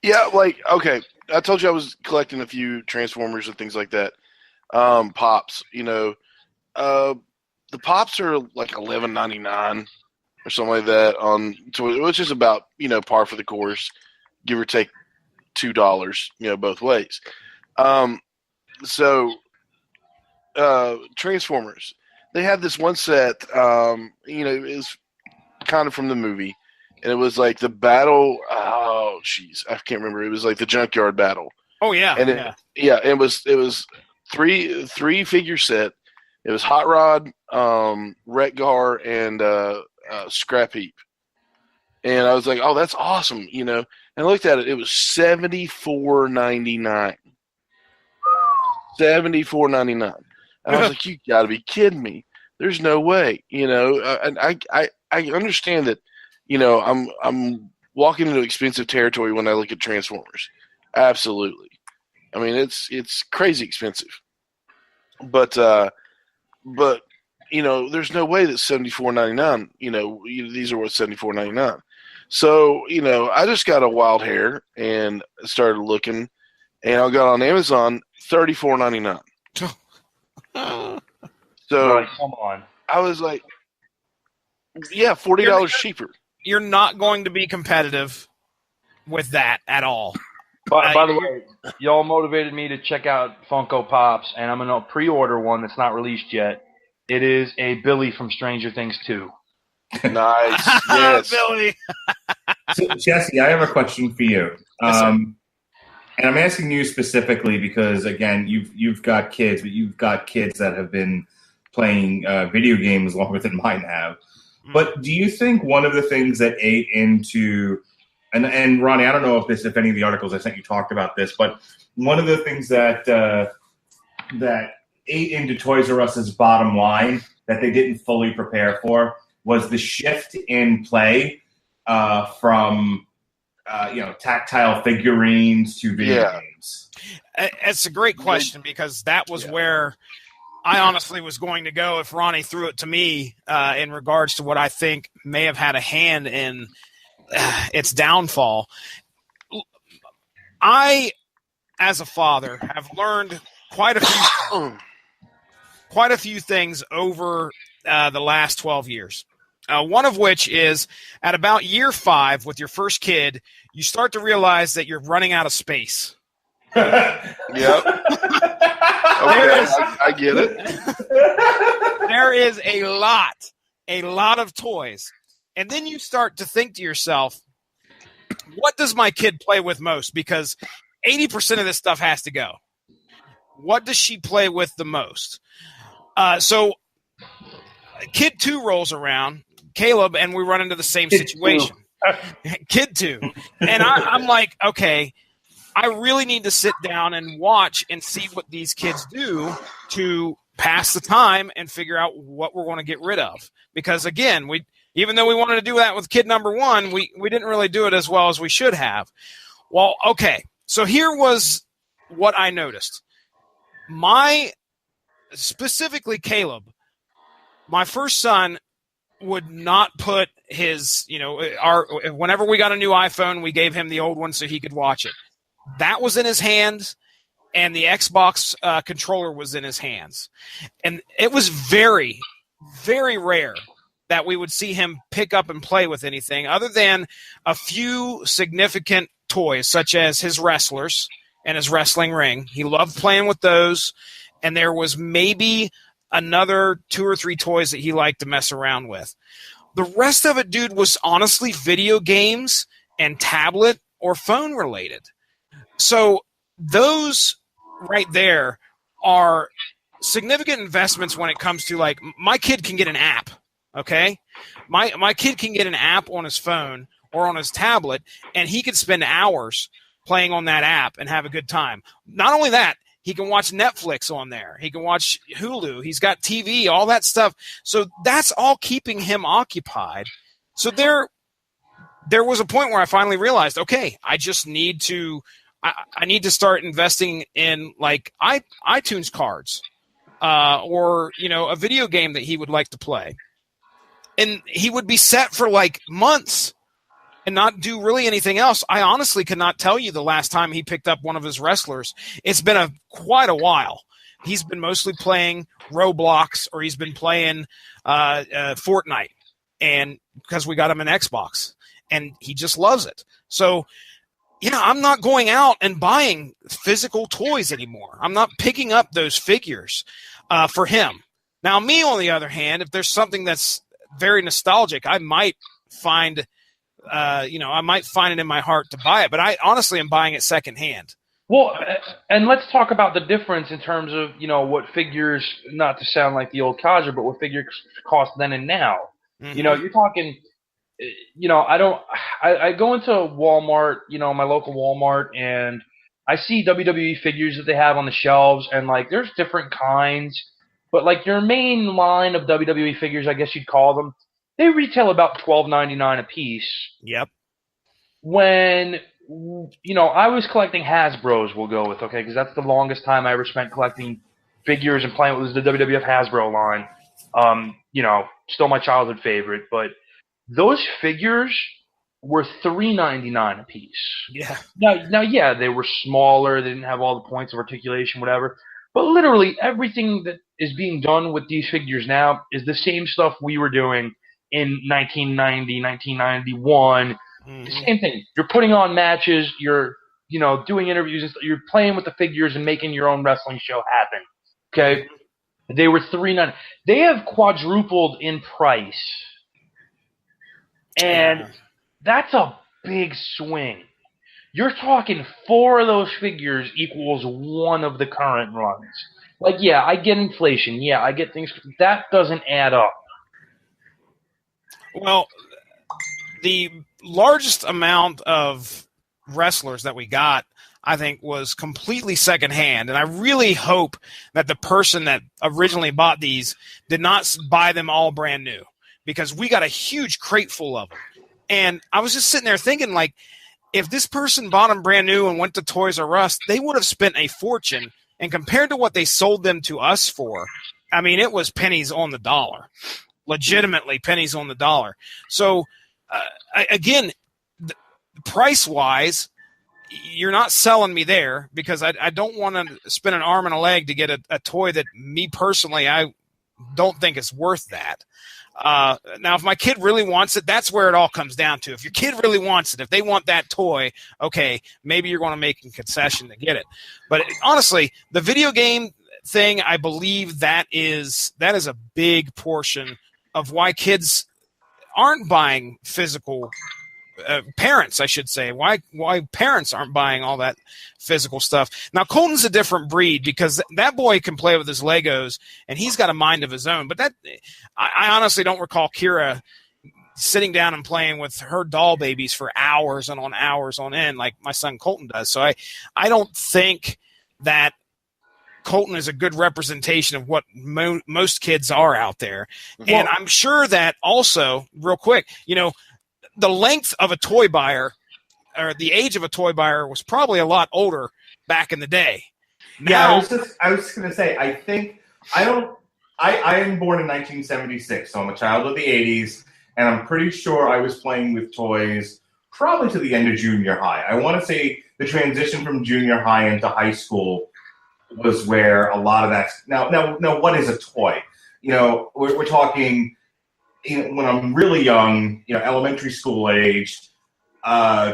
Yeah, okay. I told you I was collecting a few Transformers and things like that. Pops, the Pops are like $11.99 or something like that which is about, par for the course, give or take $2, both ways. Transformers, they had this one set, it was kind of from the movie, and it was like the battle. Oh, jeez, I can't remember. It was like the junkyard battle. Oh yeah, and it was three figure set. It was Hot Rod, Wreck-Gar, and Scrap Heap. And I was like, oh, that's awesome, And I looked at it. It was $74.99. $74.99. And I was like, you got to be kidding me. There's no way, and I understand that, I'm walking into expensive territory when I look at Transformers. Absolutely. I mean, it's crazy expensive. But there's no way that $74.99, these are worth $74.99. So, I just got a wild hair and started looking, and I got on Amazon $34.99. So Right, come on. I was like, yeah, $40 cheaper. You're not going to be competitive with that at all. By the way, y'all motivated me to check out Funko Pops, and I'm going to pre-order one that's not released yet. It is a Billy from Stranger Things 2. Nice. Yes. Billy. So, Jesse, I have a question for you. Yes, and I'm asking you specifically because, again, you've got kids, but you've got kids that have been playing video games longer than mine have. But do you think one of the things that ate into and Ronnie, I don't know if any of the articles I sent you talked about this, but one of the things that that ate into Toys R Us's bottom line that they didn't fully prepare for was the shift in play from tactile figurines to video games. It's a great question because that was where I honestly was going to go if Ronnie threw it to me in regards to what I think may have had a hand in its downfall. I, as a father, have learned quite a few things over the last 12 years. One of which is at about year 5 with your first kid, you start to realize that you're running out of space. Yep. Okay, I get it. There is a lot of toys. And then you start to think to yourself, what does my kid play with most? Because 80% of this stuff has to go. What does she play with the most? So kid 2 rolls around, Caleb, and we run into the same situation. Kid 2. And I'm like, okay, I really need to sit down and watch and see what these kids do to pass the time and figure out what we're going to get rid of. Because, again, even though we wanted to do that with kid number 1, we didn't really do it as well as we should have. Well, okay, so here was what I noticed. Specifically Caleb, my first son would not put his, whenever we got a new iPhone, we gave him the old one so he could watch it. That was in his hands, and the Xbox controller was in his hands. And it was very, very rare that we would see him pick up and play with anything other than a few significant toys, such as his wrestlers and his wrestling ring. He loved playing with those, and there was maybe another 2 or 3 toys that he liked to mess around with. The rest of it, dude, was honestly video games and tablet or phone related. So those right there are significant investments when it comes to, like, my kid can get an app. Okay, my kid can get an app on his phone or on his tablet, and he could spend hours playing on that app and have a good time. Not only that, he can watch Netflix on there. He can watch Hulu. He's got TV, all that stuff. So that's all keeping him occupied. So there was a point where I finally realized, okay, I just need to I need to start investing in, like, iTunes cards or a video game that he would like to play. And he would be set for like months and not do really anything else. I honestly could not tell you the last time he picked up one of his wrestlers. It's been quite a while. He's been mostly playing Roblox, or he's been playing Fortnite, and because we got him an Xbox, and he just loves it. So, I'm not going out and buying physical toys anymore. I'm not picking up those figures for him. Now, me, on the other hand, if there's something that's very nostalgic, I might find it in my heart to buy it. But I honestly am buying it secondhand. Well, and let's talk about the difference in terms of, what figures, not to sound like the old codger, but what figures cost then and now. Mm-hmm. You're talking, I go into Walmart, my local Walmart, and I see WWE figures that they have on the shelves, and, like, there's different kinds. But like your main line of WWE figures, I guess you'd call them, they retail about $12.99 a piece. Yep. When, I was collecting Hasbro's, we'll go with, okay, because that's the longest time I ever spent collecting figures and playing with the WWF Hasbro line. Still my childhood favorite, but those figures were $3.99 a piece. Yeah. Now, yeah, they were smaller. They didn't have all the points of articulation, whatever. But literally everything that is being done with these figures now is the same stuff we were doing in 1990, 1991. Mm-hmm. The same thing. You're putting on matches. You're, doing interviews. You're playing with the figures and making your own wrestling show happen. Okay? They were $3.99. They have quadrupled in price. And that's a big swing. You're talking 4 of those figures equals 1 of the current runs. Like, yeah, I get inflation. Yeah, I get things. That doesn't add up. Well, the largest amount of wrestlers that we got, I think, was completely secondhand. And I really hope that the person that originally bought these did not buy them all brand new, because we got a huge crate full of them. And I was just sitting there thinking, like, if this person bought them brand new and went to Toys R Us, they would have spent a fortune. And compared to what they sold them to us for, I mean, it was pennies on the dollar, legitimately pennies on the dollar. So, again, price-wise, you're not selling me there, because I don't want to spend an arm and a leg to get a toy that me personally, I don't think is worth that. Now, if my kid really wants it, that's where it all comes down to. If your kid really wants it, if they want that toy, okay, maybe you're going to make a concession to get it. But honestly, the video game thing, I believe that is a big portion of why kids aren't buying physical parents, I should say, why parents aren't buying all that physical stuff. Now, Colton's a different breed, because that boy can play with his Legos and he's got a mind of his own. But I honestly don't recall Kira sitting down and playing with her doll babies for hours and on hours on end like my son Colton does. So I don't think that Colton is a good representation of what most kids are out there. Well, and I'm sure that also, real quick, the length of a toy buyer, or the age of a toy buyer, was probably a lot older back in the day. Now, I was going to say, I think I am born in 1976, so I'm a child of the 80s, and I'm pretty sure I was playing with toys probably to the end of junior high. I want to say the transition from junior high into high school was where a lot of that's now. What is a toy? We're talking. When I'm really young, elementary school age,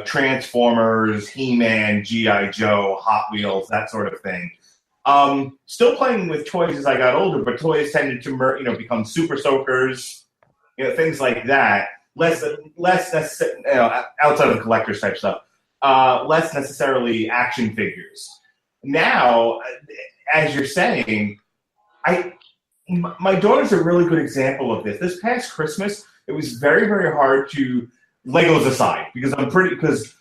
Transformers, He-Man, G.I. Joe, Hot Wheels, that sort of thing. Still playing with toys as I got older, but toys tended to become Super Soakers, things like that. Less outside of the collector's type stuff. Less necessarily action figures. Now, as you're saying, my daughter's a really good example of this. This past Christmas, it was very, very hard to, Legos aside, because Legos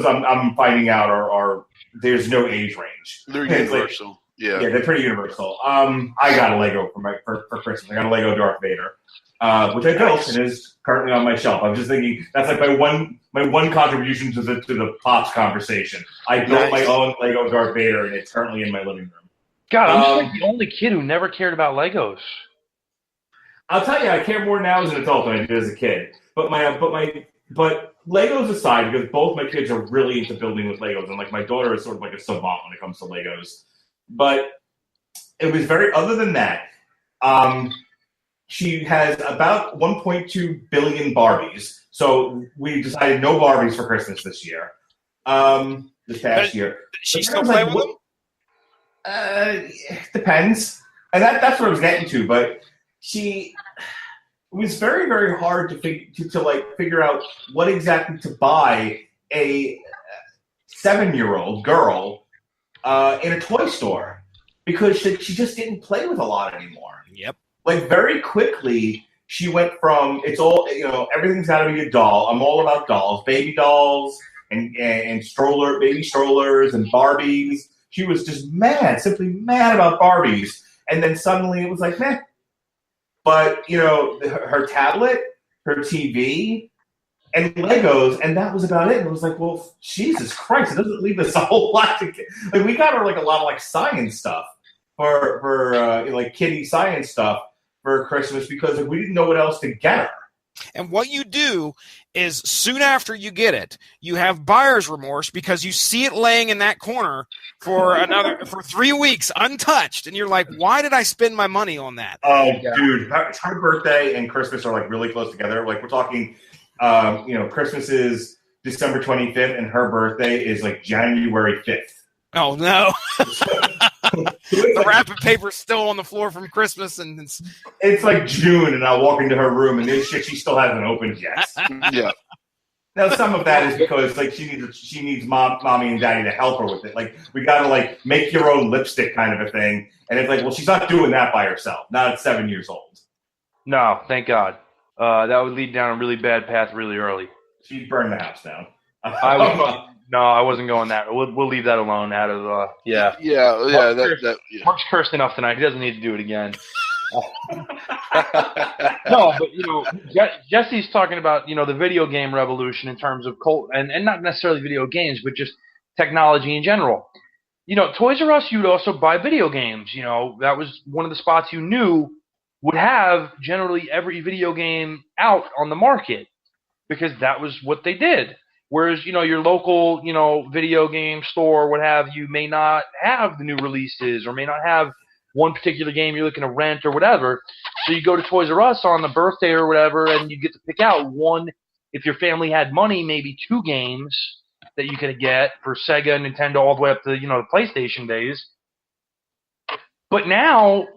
I'm finding out are there's no age range. They're universal. Yeah, they're pretty universal. I got a Lego for Christmas. I got a Lego Darth Vader, which I built and is currently on my shelf. I'm just thinking that's like my one contribution to the Pops conversation. I built my own Lego Darth Vader, and it's currently in my living room. God, I'm just like the only kid who never cared about Legos. I'll tell you, I care more now as an adult than I did as a kid. But Legos aside, because both my kids are really into building with Legos, and like my daughter is sort of like a savant when it comes to Legos. But it was other than that, she has about 1.2 billion Barbies. So we decided no Barbies for Christmas this year. This past year. She still play with them? It depends. And that's what I was getting to, but it was very, very hard to figure out what exactly to buy a 7-year-old girl in a toy store, because she just didn't play with a lot anymore. Yep. Like, very quickly, she went from everything's got to be a doll. I'm all about dolls, baby dolls and baby strollers and Barbies. She was just simply mad about Barbies. and then suddenly it was like, meh. But, her tablet, her TV, and Legos, and that was about it. And it was like, well, Jesus Christ, it doesn't leave us a whole lot to get. Like, we got her like a lot of like science stuff for like kiddie science stuff for Christmas because we didn't know what else to get her. And what you do is soon after you get it, you have buyer's remorse because you see it laying in that corner for 3 weeks untouched, and you're like, why did I spend my money on that? Oh, dude, her birthday and Christmas are like really close together. Like we're talking, Christmas is December 25th, and her birthday is like January 5th. Oh no. The wrapping paper's still on the floor from Christmas, and it's like June, and I walk into her room, and this shit she still hasn't opened yet. Yeah. Now some of that is because like she needs mommy and daddy to help her with it. Like we gotta like make your own lipstick kind of a thing, and it's like, well, she's not doing that by herself. Not at 7 years old. No, thank God. That would lead down a really bad path really early. She'd burn the house down. No, I wasn't going that. We'll leave that alone. Out of yeah. Mark's cursed enough tonight. He doesn't need to do it again. No, but Jesse's talking about the video game revolution in terms of and not necessarily video games, but just technology in general. Toys R Us, you'd also buy video games. That was one of the spots you knew would have generally every video game out on the market because that was what they did. Whereas, your local, video game store, what have you, may not have the new releases or may not have one particular game you're looking to rent or whatever. So you go to Toys R Us on the birthday or whatever, and you get to pick out one. If your family had money, maybe 2 games that you could get for Sega, Nintendo, all the way up to, the PlayStation days. But now,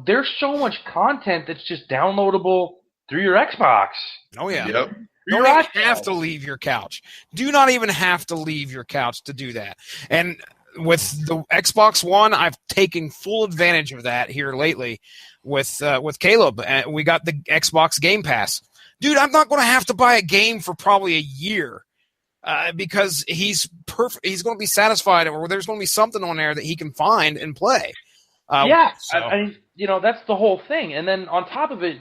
there's so much content that's just downloadable through your Xbox. Oh, yeah. Yep. You don't even have to leave your couch. Do not even have to leave your couch to do that. And with the Xbox One, I've taken full advantage of that here lately with Caleb. We got the Xbox Game Pass. Dude, I'm not going to have to buy a game for probably a year because he's perfect. He's going to be satisfied, or there's going to be something on there that he can find and play. So. I mean, that's the whole thing. And then on top of it,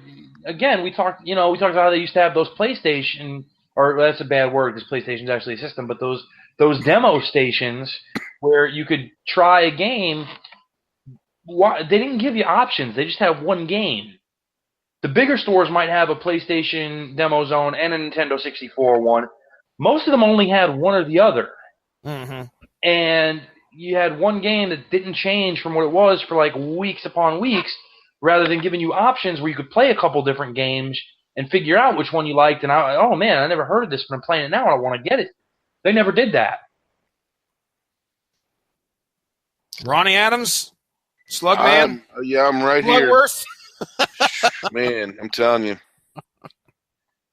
again, we talked about how they used to have those PlayStation, or that's a bad word because PlayStation's actually a system, but those demo stations where you could try a game. They didn't give you options. They just have one game. The bigger stores might have a PlayStation demo zone and a Nintendo 64 one. Most of them only had one or the other. Mm-hmm. And you had one game that didn't change from what it was for like weeks upon weeks, rather than giving you options where you could play a couple different games and figure out which one you liked. And oh man, I never heard of this, but I'm playing it now and I want to get it. They never did that. Ronnie Adams, Slugman. I'm right here. Slugworth. Man, I'm telling you,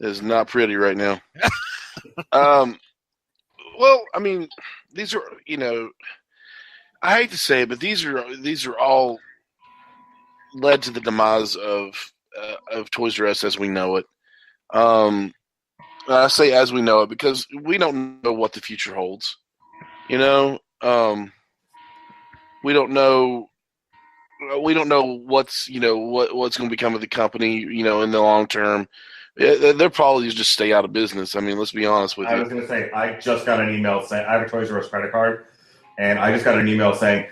it's not pretty right now. Well, I mean, these are, I hate to say it, but these are all led to the demise of Toys R Us as we know it. I say as we know it because we don't know what the future holds. We don't know. We don't know what's what's going to become of the company. In the long term, they'll probably just stay out of business. I mean, let's be honest with you. I was going to say, I just got an email saying I have a Toys R Us credit card. And I just got an email saying,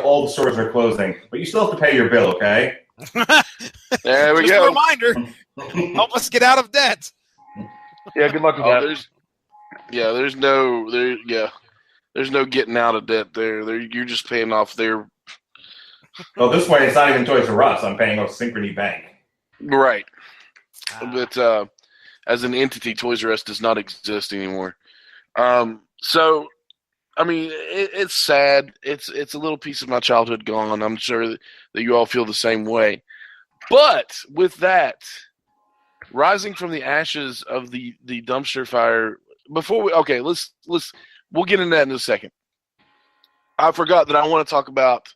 all the stores are closing, but you still have to pay your bill, okay? There we Just go. a reminder. Help us get out of debt. Yeah, good luck with that. There's no getting out of debt there. You're just paying off their. Well, this way it's not even Toys R Us. I'm paying off Synchrony Bank. Right. But as an entity, Toys R Us does not exist anymore. So. I mean, it's sad. It's a little piece of my childhood gone. I'm sure that you all feel the same way. But with that, rising from the ashes of the dumpster fire, we'll get into that in a second. I forgot that I want to talk about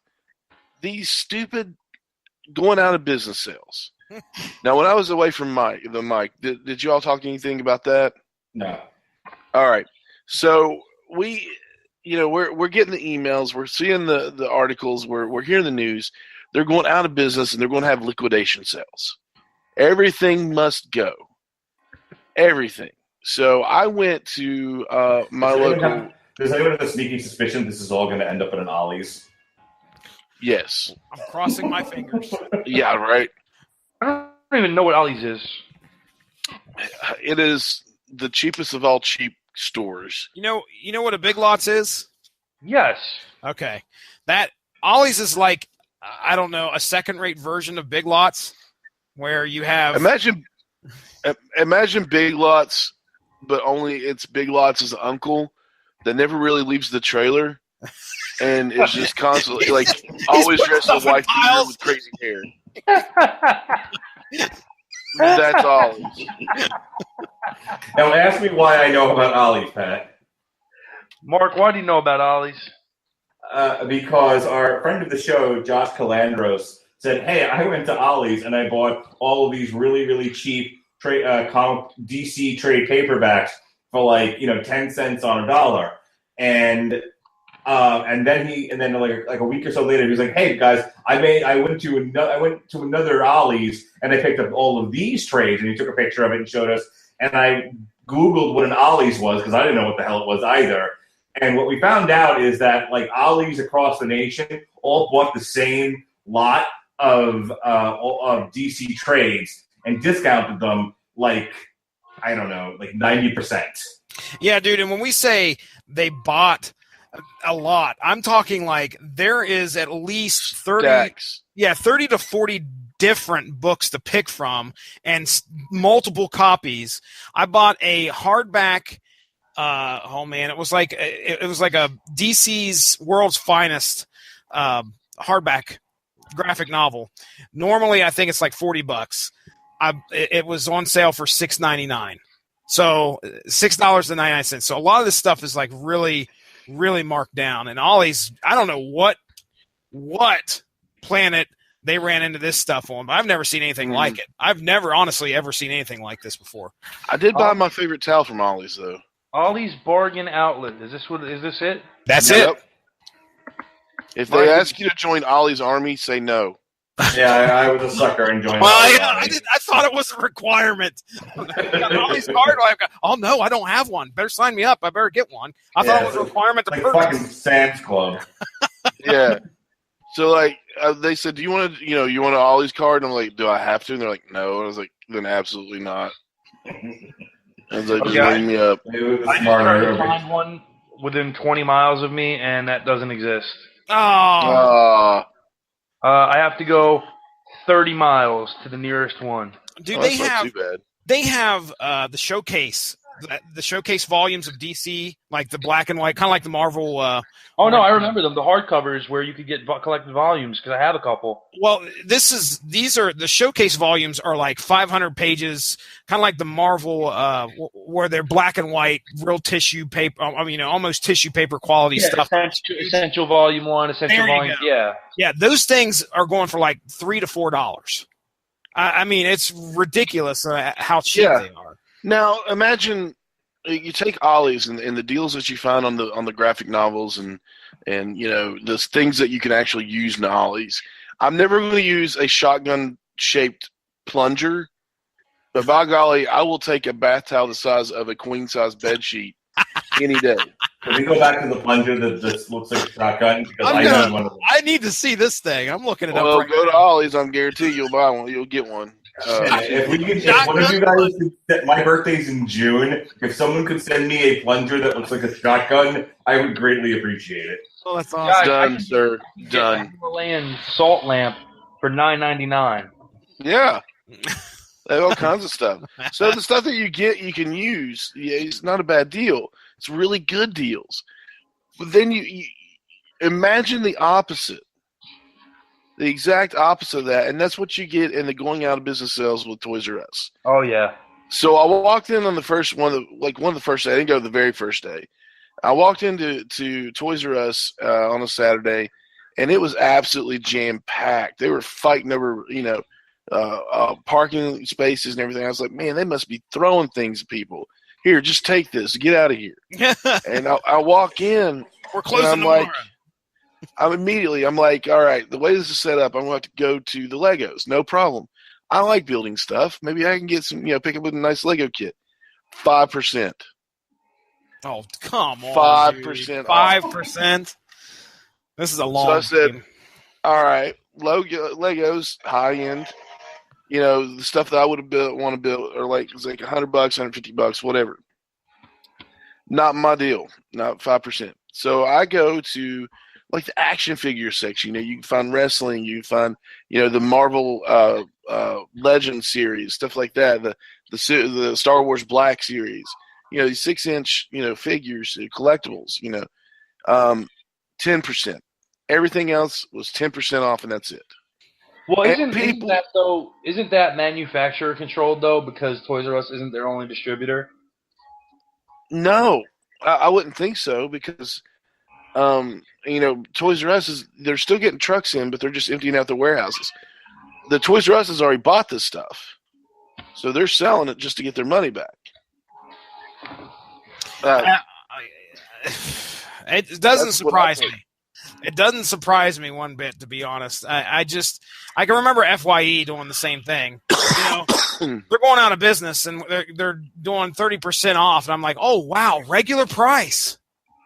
these stupid going out of business sales. Now, when I was away from the mic, did you all talk anything about that? No. All right. So we're getting the emails, we're seeing the articles, we're hearing the news. they're going out of business and they're going to have liquidation sales. Everything must go. Everything. So I went to my local. Does anyone have a sneaking suspicion this is all going to end up at an Ollie's? Yes. I'm crossing my fingers. Yeah, right. I don't even know what Ollie's is. It is the cheapest of all cheap stores. You know what a Big Lots is? Yes. Okay. That Ollie's is like, I don't know, a second-rate version of Big Lots where you have... Imagine Big Lots, but only it's Big Lots' uncle that never really leaves the trailer and is just constantly, like, always dressed in white t-shirt with crazy hair. That's all. Now ask me why I know about Ollie's, Pat. Mark, why do you know about Ollie's? Because our friend of the show, Josh Calandros, said, "Hey, I went to Ollie's and I bought all of these really, really cheap comic DC trade paperbacks for like 10 cents on a dollar." And then like a week or so later, he was like, "Hey guys, I went to another Ollie's and I picked up all of these trades." And he took a picture of it and showed us. And I Googled what an Ollie's was because I didn't know what the hell it was either. And what we found out is that like Ollie's across the nation all bought the same lot of DC trades and discounted them like, I don't know, like 90%. Yeah, dude. And when we say they bought a lot, I'm talking like there is at least 30 to 40 different books to pick from and multiple copies. I bought a hardback. It was like a DC's World's Finest hardback graphic novel. Normally, I think it's like $40. It was on sale for $6.99. So $6.99. So a lot of this stuff is like really, really marked down. And Ollie's, I don't know what planet they ran into this stuff on, but I've never seen anything like it. I've never honestly ever seen anything like this before. I did buy my favorite towel from Ollie's though. Ollie's Bargain Outlet. Is this it? That's it. If they ask you to join Ollie's army, say no. Yeah, I was a sucker and joined. Well, I thought it was a requirement. Ollie's card. Oh no, I don't have one. Better sign me up. I better get one. I thought it was a requirement to purchase. Fucking Sam's Club. Yeah. So like they said, do you want to, you want an Ollie's card? And I'm like, do I have to? And they're like, no. And I was like, then absolutely not. I was like, just ring me up. I tried to find one within 20 miles of me, and that doesn't exist. Oh. I have to go 30 miles to the nearest one. Dude, that's not too bad. They have the showcase volumes of DC, like the black and white, kind of like the Marvel. I remember them. The hardcovers where you could get collected volumes because I have a couple. Well, these are the showcase volumes are like 500 pages, kind of like the Marvel, where they're black and white, real tissue paper. Almost tissue paper quality stuff. Essential Volume 1, Essential Volume. Yeah. Those things are going for like $3 to $4. I mean, it's ridiculous how cheap they are. Now, imagine you take Ollie's and the deals that you find on the graphic novels and the things that you can actually use in Ollie's. I'm never going to use a shotgun-shaped plunger, but by golly, I will take a bath towel the size of a queen-size bed sheet any day. Can we go back to the plunger that looks like a shotgun? Because I need to see this thing. I'm looking it up. Well, go to Ollie's. I'm guaranteed you'll buy one. You'll get one. If one of you guys could set, my birthday's in June. If someone could send me a plunger that looks like a shotgun, I would greatly appreciate it. Oh, that's awesome. Done, sir. Done. Himalayan salt lamp for $9.99. Yeah. They have all kinds of stuff. So the stuff that you get, you can use. Yeah, it's not a bad deal. It's really good deals. But then you imagine the opposite. The exact opposite of that, and that's what you get in the going out of business sales with Toys R Us. Oh yeah. So I walked in on the first one of the first day. I didn't go the very first day. I walked into Toys R Us on a Saturday, and it was absolutely jam packed. They were fighting over parking spaces and everything. I was like, man, they must be throwing things at people. Here, just take this. Get out of here. And I walk in. We're closing and I'm tomorrow. like, I'm like, all right, the way this is set up, I'm going to have to go to the Legos. No problem. I like building stuff. Maybe I can get some, pick up a nice Lego kit. 5%. Oh, come on, 5% 5%. This is a long So I said, game. all right, Legos, high end. The stuff that I would have want to build, or it's like $100, $150, whatever. Not my deal. Not 5%. So I go to like the action figure section. You can find wrestling. You can find the Marvel Legends series, stuff like that. The Star Wars Black series. These 6-inch figures, collectibles. 10%. Everything else was 10% off, and that's it. Well, isn't that manufacturer controlled though? Because Toys R Us isn't their only distributor. No, I wouldn't think so because, Toys R Us they're still getting trucks in, but they're just emptying out the warehouses. The Toys R Us has already bought this stuff, so they're selling it just to get their money back. It doesn't surprise me. It doesn't surprise me one bit, to be honest. I can remember FYE doing the same thing. They're going out of business and they're doing 30% off, and I'm like, oh wow, regular price.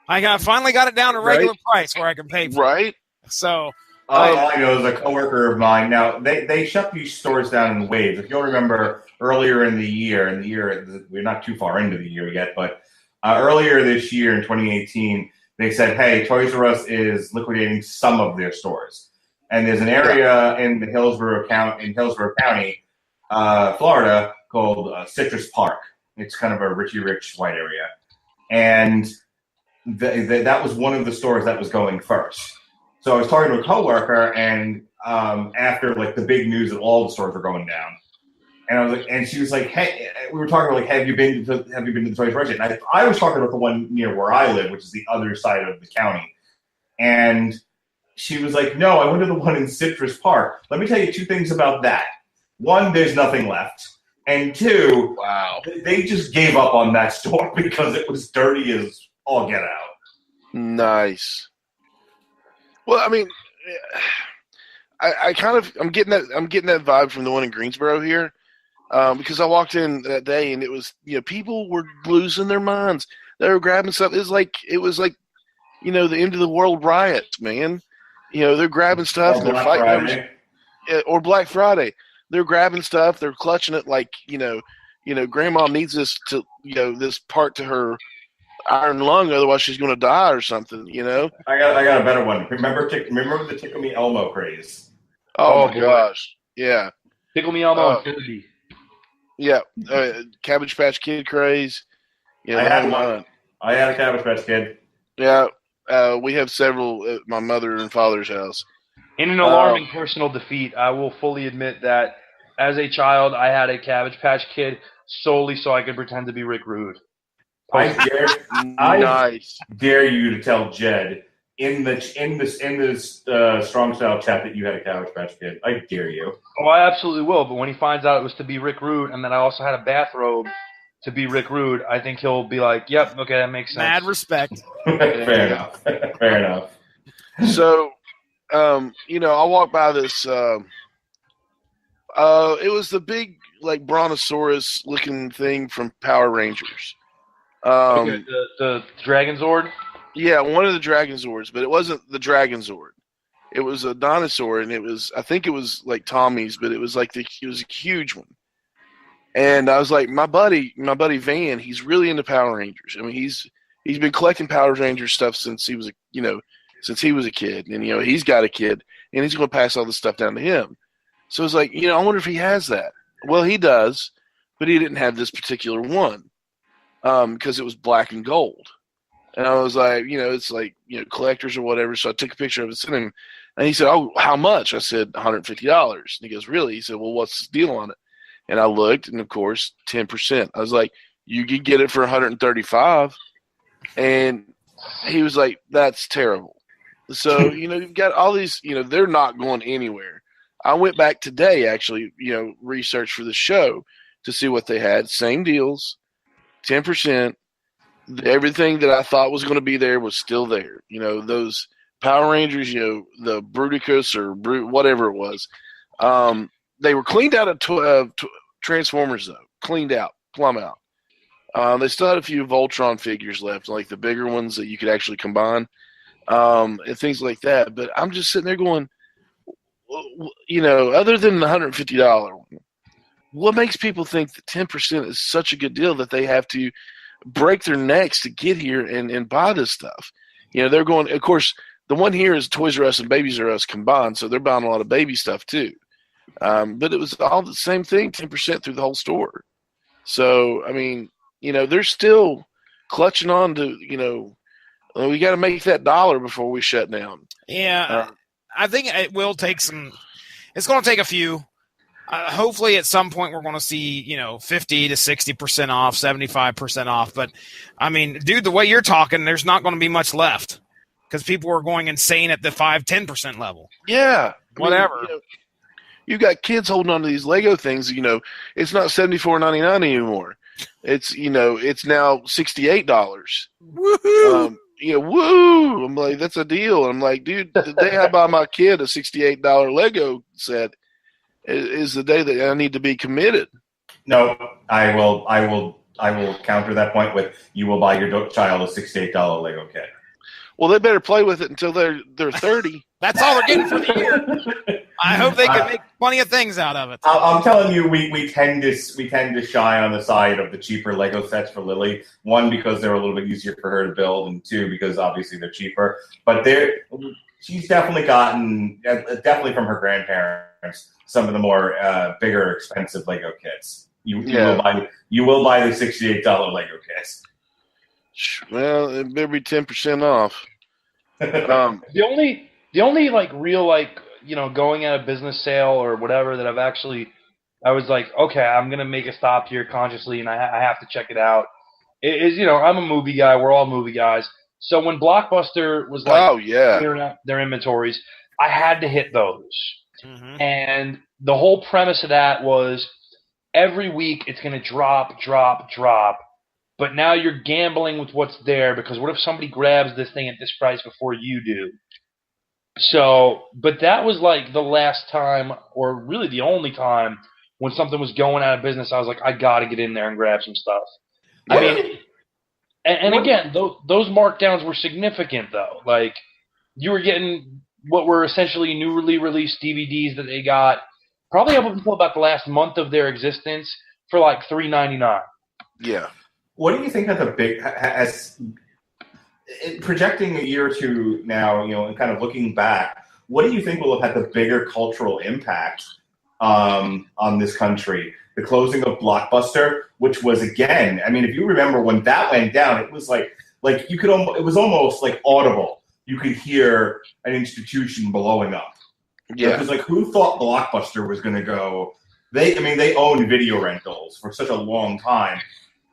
I finally got it down to regular price where I can pay for it. So all I know is a coworker of mine. Now they shut these stores down in waves. If you'll remember earlier in the year, we're not too far into the year yet, but earlier this year in 2018. They said, hey, Toys R Us is liquidating some of their stores. And there's an area in the Hillsborough County, Florida, called Citrus Park. It's kind of a Richie Rich white area. And that was one of the stores that was going first. So I was talking to a coworker, and after the big news that all the stores were going down, and I was like, and she was like, "Hey," we were talking about have you been to the Toys R Us? And I was talking about the one near where I live, which is the other side of the county. And she was like, "No, I went to the one in Citrus Park. Let me tell you two things about that. One, there's nothing left, and two, wow, they just gave up on that store because it was dirty as all get out." Nice. Well, I mean, I'm getting that vibe from the one in Greensboro here. Because I walked in that day and it was, people were losing their minds. They were grabbing stuff. It was like the end of the world riots, man. They're grabbing stuff and they're fighting. Or Black Friday. They're grabbing stuff. They're clutching it like, grandma needs this this part to her iron lung, otherwise she's going to die or something, I got a better one. Remember the Tickle Me Elmo craze? Oh my gosh. Yeah. Tickle Me Elmo Infinity. Yeah, Cabbage Patch Kid craze. I had one. I had a Cabbage Patch Kid. Yeah, we have several at my mother and father's house. In an alarming personal defeat, I will fully admit that as a child, I had a Cabbage Patch Kid solely so I could pretend to be Rick Rude. I dare you to tell Jed in this strong style chat that you had a Cabbage Patch Kid. I dare you. Oh, I absolutely will. But when he finds out it was to be Rick Rude, and then I also had a bathrobe to be Rick Rude, I think he'll be like, "Yep, okay, that makes sense." Mad respect. Fair enough. Fair enough. So, I walked by this. It was the big brontosaurus looking thing from Power Rangers. The Dragon Zord. Yeah, one of the Dragon Zords, but it wasn't the Dragon Zord. It was a dinosaur, and I think it was like Tommy's, but it was it was a huge one. And I was like, my buddy Van, he's really into Power Rangers. I mean, he's been collecting Power Rangers stuff since he was a kid, and he's got a kid, and he's going to pass all this stuff down to him. So I was like, I wonder if he has that. Well, he does, but he didn't have this particular one because it was black and gold. And I was like, it's collectors or whatever. So I took a picture of it, sent him, and he said, "Oh, how much?" I said, $150. And he goes, "Really?" He said, "Well, what's the deal on it?" And I looked, and of course, 10%. I was like, "You could get it for $135." And he was like, "That's terrible." So you've got all these. They're not going anywhere. I went back today, actually, research for the show to see what they had. Same deals, 10%. Everything that I thought was going to be there was still there. Those Power Rangers, the Bruticus or whatever it was. They were cleaned out of Transformers, though. Cleaned out, plumb out. They still had a few Voltron figures left, like the bigger ones that you could actually combine, and things like that. But I'm just sitting there going, other than the $150 one, what makes people think that 10% is such a good deal that they have to break their necks to get here and buy this stuff? They're going, of course, the one here is Toys R Us and Babies R Us combined, so they're buying a lot of baby stuff too. But it was all the same thing, 10% through the whole store. So, I mean, they're still clutching on to, we got to make that dollar before we shut down. Yeah, I think it will take it's going to take a few. Hopefully at some point we're going to see, 50 to 60% off, 75% off. But, I mean, dude, the way you're talking, there's not going to be much left because people are going insane at the 5-10% level. Yeah. Whatever. You got kids holding on to these Lego things, it's not $74.99 anymore. It's, it's now $68. Woohoo! Woo! I'm like, that's a deal. I'm like, dude, the day I buy my kid a $68 Lego set is the day that I need to be committed. No, I will counter that point with you will buy your child a $68 Lego kit. Well, they better play with it until they're 30. That's all they're getting for the year. I hope they can make plenty of things out of it. I'm telling you, we tend to shy on the side of the cheaper Lego sets for Lily. One, because they're a little bit easier for her to build, and two, because obviously they're cheaper. But she's definitely gotten, definitely from her grandparents, some of the more bigger, expensive Lego kits. You will buy the $68 Lego kits. Well, it better be 10% off. The only like real going at a business sale or whatever that I was like, okay, I'm gonna make a stop here consciously, and I have to check it out. I'm a movie guy. We're all movie guys. So when Blockbuster was clearing out their inventories, I had to hit those. Mm-hmm. And the whole premise of that was every week it's gonna drop. But now you're gambling with what's there because what if somebody grabs this thing at this price before you do? So, but that was like the last time, or really the only time, when something was going out of business, I was like, I got to get in there and grab some stuff. Yeah. I mean, and again, those markdowns were significant, though. Like, you were getting what were essentially newly released DVDs that they got probably up until about the last month of their existence for like $3.99. Yeah. What do you think of the big projecting a year or two now, and kind of looking back, what do you think will have had the bigger cultural impact on this country? The closing of Blockbuster, which was, again, I mean, if you remember when that went down, it was like you could it was almost like audible. You could hear an institution blowing up. Yeah. It was like, who thought Blockbuster was going to go? They owned video rentals for such a long time.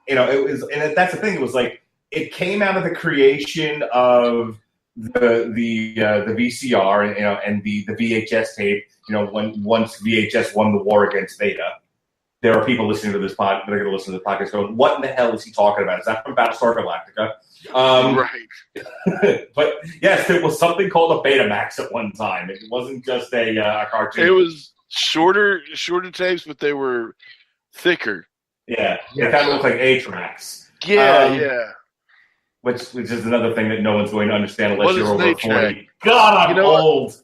It was, and that's the thing. It was like it came out of the creation of the VCR, and the VHS tape. Once VHS won the war against Beta, there are people listening to this pod that are going to listen to the podcast going, "What in the hell is he talking about? Is that from Battlestar Galactica?" Right. But yes, it was something called a Betamax at one time. It wasn't just a cartoon. It was shorter tapes, but they were thicker. Yeah, it kind of looked like 8-tracks. Yeah. Which is another thing that no one's going to understand unless you're over 40. God, I'm old.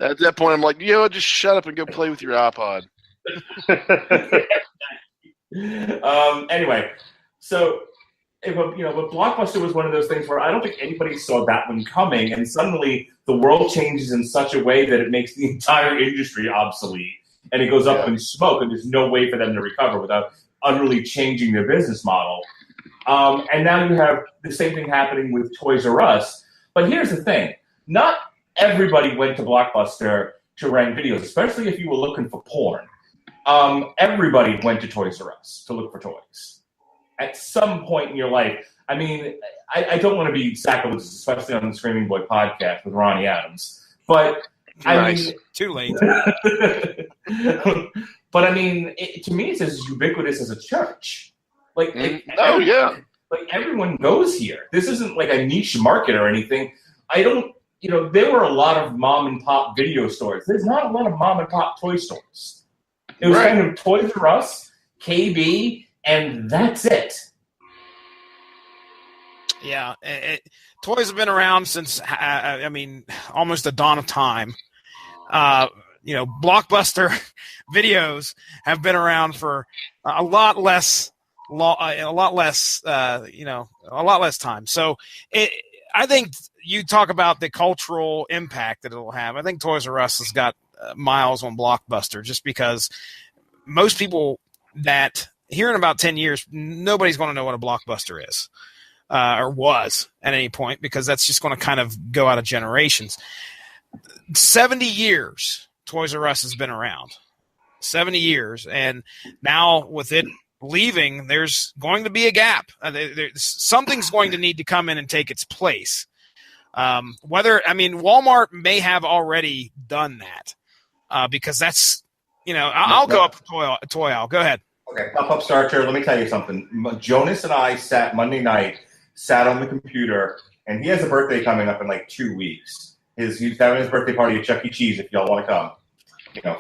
At that point, I'm like, just shut up and go play with your iPod. Anyway, so but Blockbuster was one of those things where I don't think anybody saw that one coming, and suddenly the world changes in such a way that it makes the entire industry obsolete. And it goes up in smoke, and there's no way for them to recover without utterly changing their business model. And now you have the same thing happening with Toys R Us. But here's the thing. Not everybody went to Blockbuster to rent videos, especially if you were looking for porn. Everybody went to Toys R Us to look for toys. At some point in your life, I mean, I don't want to be sacrilegious, especially on the Screaming Boy podcast with Ronnie Adams. But nice. Too late. But I mean, to me, it's as ubiquitous as a church. Like, like everyone goes here. This isn't like a niche market or anything. I don't there were a lot of mom and pop video stores. There's not a lot of mom and pop toy stores. It was kind of Toys R Us, KB, and that's it. Yeah, toys have been around since almost the dawn of time. Blockbuster videos have been around for a lot less time. So I think you talk about the cultural impact that it'll have. I think Toys R Us has got miles on Blockbuster, just because most people that here in about 10 years, nobody's going to know what a Blockbuster is. Or was at any point, because that's just going to kind of go out of generations. 70 years Toys R Us has been around. 70 years. And now with it leaving, there's going to be a gap. Something's going to need to come in and take its place. Walmart may have already done that because that's, I'll go up to toy aisle. Go ahead. Okay, Pop-Up Starter, let me tell you something. Jonas and I sat Monday night, sat on the computer, and he has a birthday coming up in like 2 weeks. He's having his birthday party at Chuck E. Cheese if y'all want to come.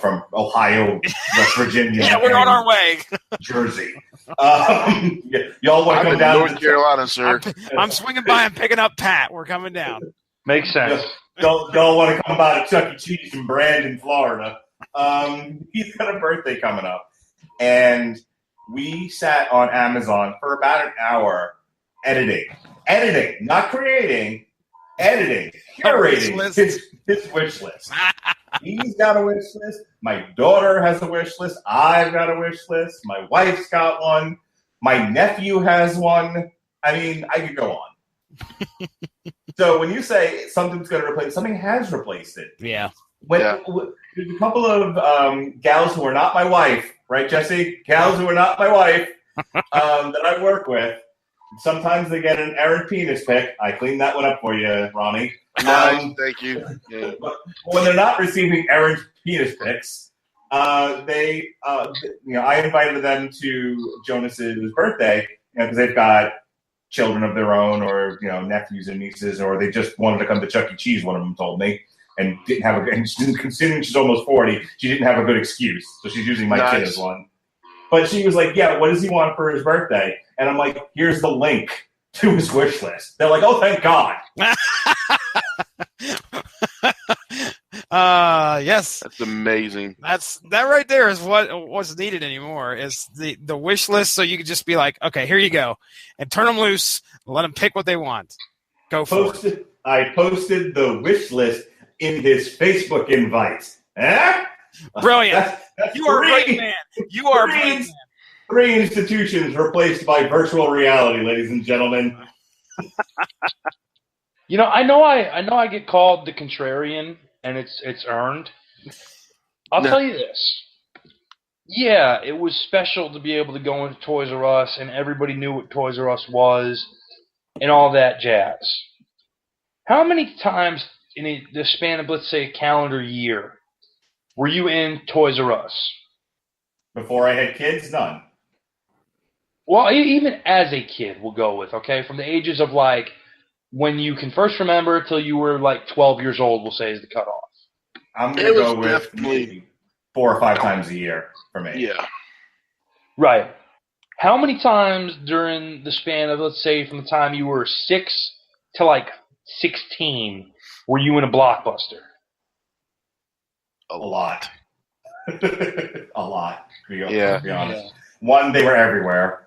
From Ohio, West Virginia. Yeah, we're on our way. Jersey. Y'all want to come down? North Carolina, sir. I'm swinging by and picking up Pat. We're coming down. Makes sense. Y'all want to come by to Chuck E. Cheese in Brandon, Florida. He's got a birthday coming up. And we sat on Amazon for about an hour editing, not creating, editing, curating his wish list. He's got a wish list. My daughter has a wish list. I've got a wish list. My wife's got one. My nephew has one. I could go on. So when you say something's going to replace, something has replaced it. Yeah. There's a couple of gals who are not my wife, right, Jesse? Gals who are not my wife that I work with. Sometimes they get an errant penis pic. I cleaned that one up for you, Ronnie. Thank you. Yeah. But when they're not receiving errant penis pics, I invited them to Jonas's birthday because they've got children of their own, or nephews and nieces, or they just wanted to come to Chuck E. Cheese. One of them told me, and didn't have considering she's almost 40, she didn't have a good excuse, so she's using my kid as one. But she was like, "Yeah, what does he want for his birthday?" And I'm like, "Here's the link to his wish list." They're like, "Oh, thank God." Yes, that's amazing. That right there is what's needed anymore, is the wish list. So you could just be like, "Okay, here you go," and turn them loose, and let them pick what they want. Go for it. I posted the wish list in his Facebook invite. Brilliant. You are a great man. You are a great man. 3 institutions replaced by virtual reality, ladies and gentlemen. I know I get called the contrarian, and it's earned. I'll tell you this. Yeah, it was special to be able to go into Toys R Us, and everybody knew what Toys R Us was, and all that jazz. How many times in the span of, let's say, a calendar year, were you in Toys R Us? Before I had kids, none. Well, even as a kid, we'll go with, okay? From the ages of, like, when you can first remember till you were, like, 12 years old, we'll say, is the cutoff. I'm going to go with maybe 4 or 5 times a year for me. Yeah. Right. How many times during the span of, let's say, from the time you were 6 to, like, 16, were you in a Blockbuster? A lot. A lot. To be honest. Yeah. One, they were everywhere.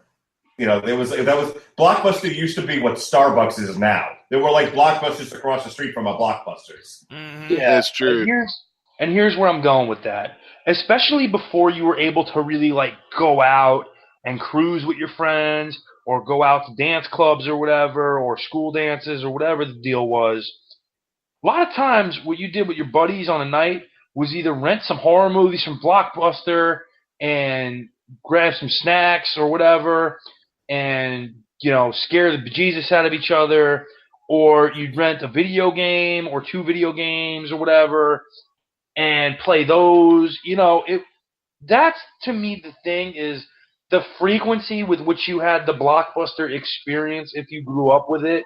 That was Blockbuster used to be what Starbucks is now. There were like Blockbusters across the street from a Blockbusters. Mm-hmm. Yeah, that's true. And here's where I'm going with that. Especially before you were able to really like go out and cruise with your friends, or go out to dance clubs or whatever, or school dances or whatever the deal was. A lot of times what you did with your buddies on a night was either rent some horror movies from Blockbuster and grab some snacks or whatever, and scare the bejesus out of each other, or you'd rent a video game or 2 video games or whatever and play those. That's to me the thing, is the frequency with which you had the Blockbuster experience if you grew up with it.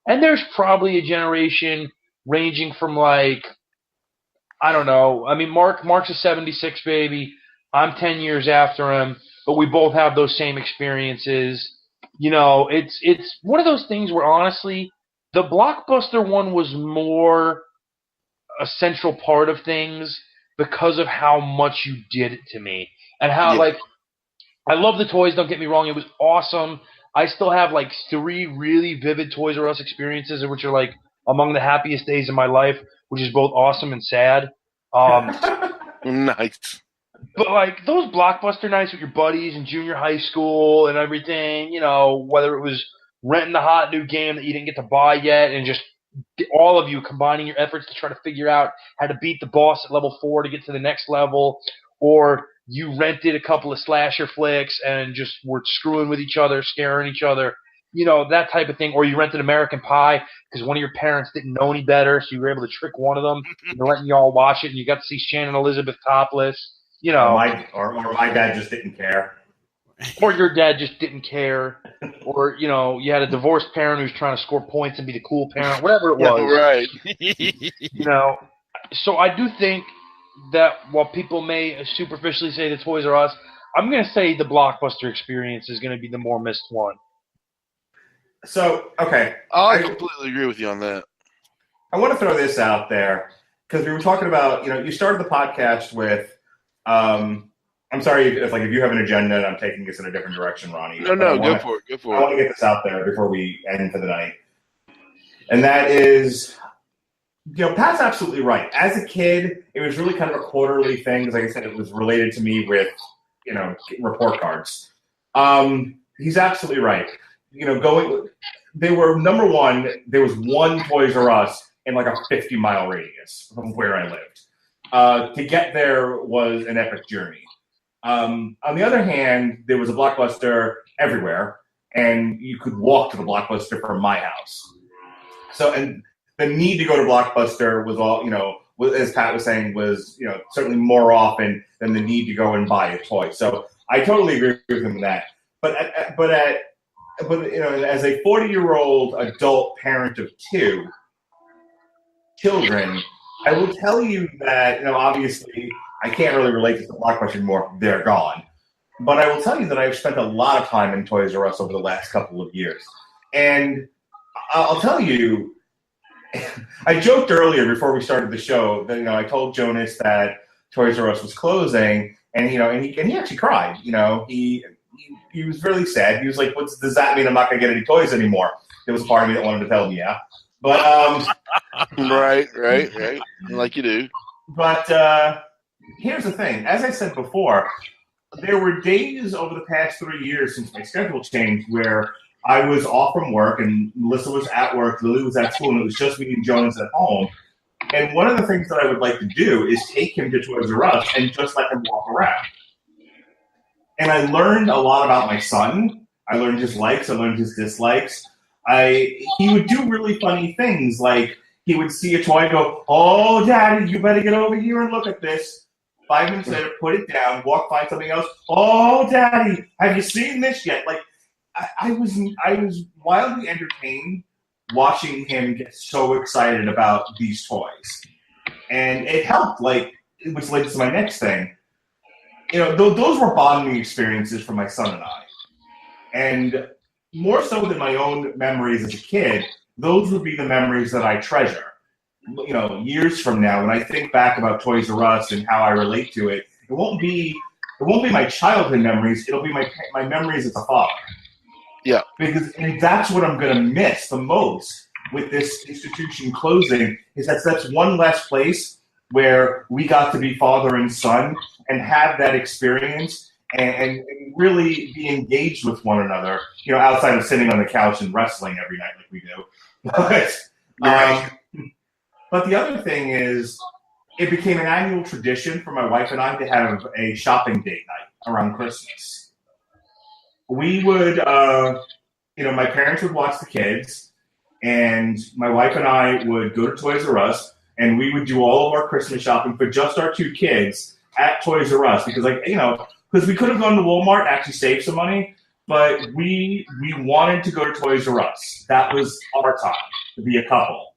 And there's probably a generation ranging from like, I don't know. I mean, Mark's a 76 baby. I'm 10 years after him, but we both have those same experiences. You know, it's one of those things where honestly, the Blockbuster one was more a central part of things because of how much you did it to me and how like I love the toys. Don't get me wrong; it was awesome. I still have like 3 really vivid Toys R Us experiences, which are like among the happiest days of my life, which is both awesome and sad. Nice. But like those Blockbuster nights with your buddies in junior high school and everything, you know, whether it was renting the hot new game that you didn't get to buy yet and just all of you combining your efforts to try to figure out how to beat the boss at level 4 to get to the next level, or you rented a couple of slasher flicks and just were screwing with each other, scaring each other, you know, that type of thing. Or you rented American Pie because one of your parents didn't know any better, so you were able to trick one of them into letting you all watch it, and you got to see Shannon Elizabeth topless. You know, or my dad just didn't care. Or your dad just didn't care. Or, you know, you had a divorced parent who's trying to score points and be the cool parent, whatever it was. Right. You know, so I do think that while people may superficially say the Toys R Us, I'm going to say the Blockbuster experience is going to be the more missed one. So, okay. I completely agree with you on that. I want to throw this out there because we were talking about, you know, you started the podcast with, I'm sorry if you have an agenda and I'm taking this in a different direction, Ronnie. No, go for it. I want to get this out there before we end for the night. And that is, you know, Pat's absolutely right. As a kid, it was really kind of a quarterly thing. Like I said, it was related to me with, you know, report cards. He's absolutely right. You know, they were, number one, there was one Toys R Us in like a 50-mile radius from where I lived. To get there was an epic journey. On the other hand, there was a Blockbuster everywhere, and you could walk to the Blockbuster from my house. So, and the need to go to Blockbuster was all, you know, as Pat was saying, was, you know, certainly more often than the need to go and buy a toy. So I totally agree with him on that. But you know, as a 40-year-old adult parent of 2 children, I will tell you that, you know, obviously I can't really relate to the Blockbuster anymore. They're gone. But I will tell you that I've spent a lot of time in Toys R Us over the last couple of years. And I'll tell you, I joked earlier before we started the show that, you know, I told Jonas that Toys R Us was closing, and, you know, and he actually cried. You know, he was really sad. He was like, does that mean I'm not going to get any toys anymore? There was a part of me that wanted to tell him, yeah. But right, like you do. But here's the thing. As I said before, there were days over the past 3 years since my schedule changed where I was off from work and Melissa was at work, Lily was at school, and it was just me and Jonas at home. And one of the things that I would like to do is take him to Toys R Us and just let him walk around. And I learned a lot about my son. I learned his likes. I learned his dislikes. He would do really funny things, like he would see a toy and go, "Oh, Daddy, you better get over here and look at this." 5 minutes later, put it down, walk, find something else. "Oh, Daddy, have you seen this yet?" Like, I was wildly entertained watching him get so excited about these toys. And it helped, like, which led to my next thing. You know, those were bonding experiences for my son and I. And more so than my own memories as a kid, those would be the memories that I treasure. You know, years from now, when I think back about Toys R Us and how I relate to it, it won't be my childhood memories. It'll be my memories as a father. Yeah. Because that's what I'm going to miss the most with this institution closing, is that's one less place where we got to be father and son and have that experience and really be engaged with one another, you know, outside of sitting on the couch and wrestling every night like we do. But the other thing is, it became an annual tradition for my wife and I to have a shopping date night around Christmas. We would, you know, my parents would watch the kids, and my wife and I would go to Toys R Us, and we would do all of our Christmas shopping for just our 2 kids at Toys R Us, because, like, you know, because we could have gone to Walmart and actually saved some money, but we wanted to go to Toys R Us. That was our time to be a couple.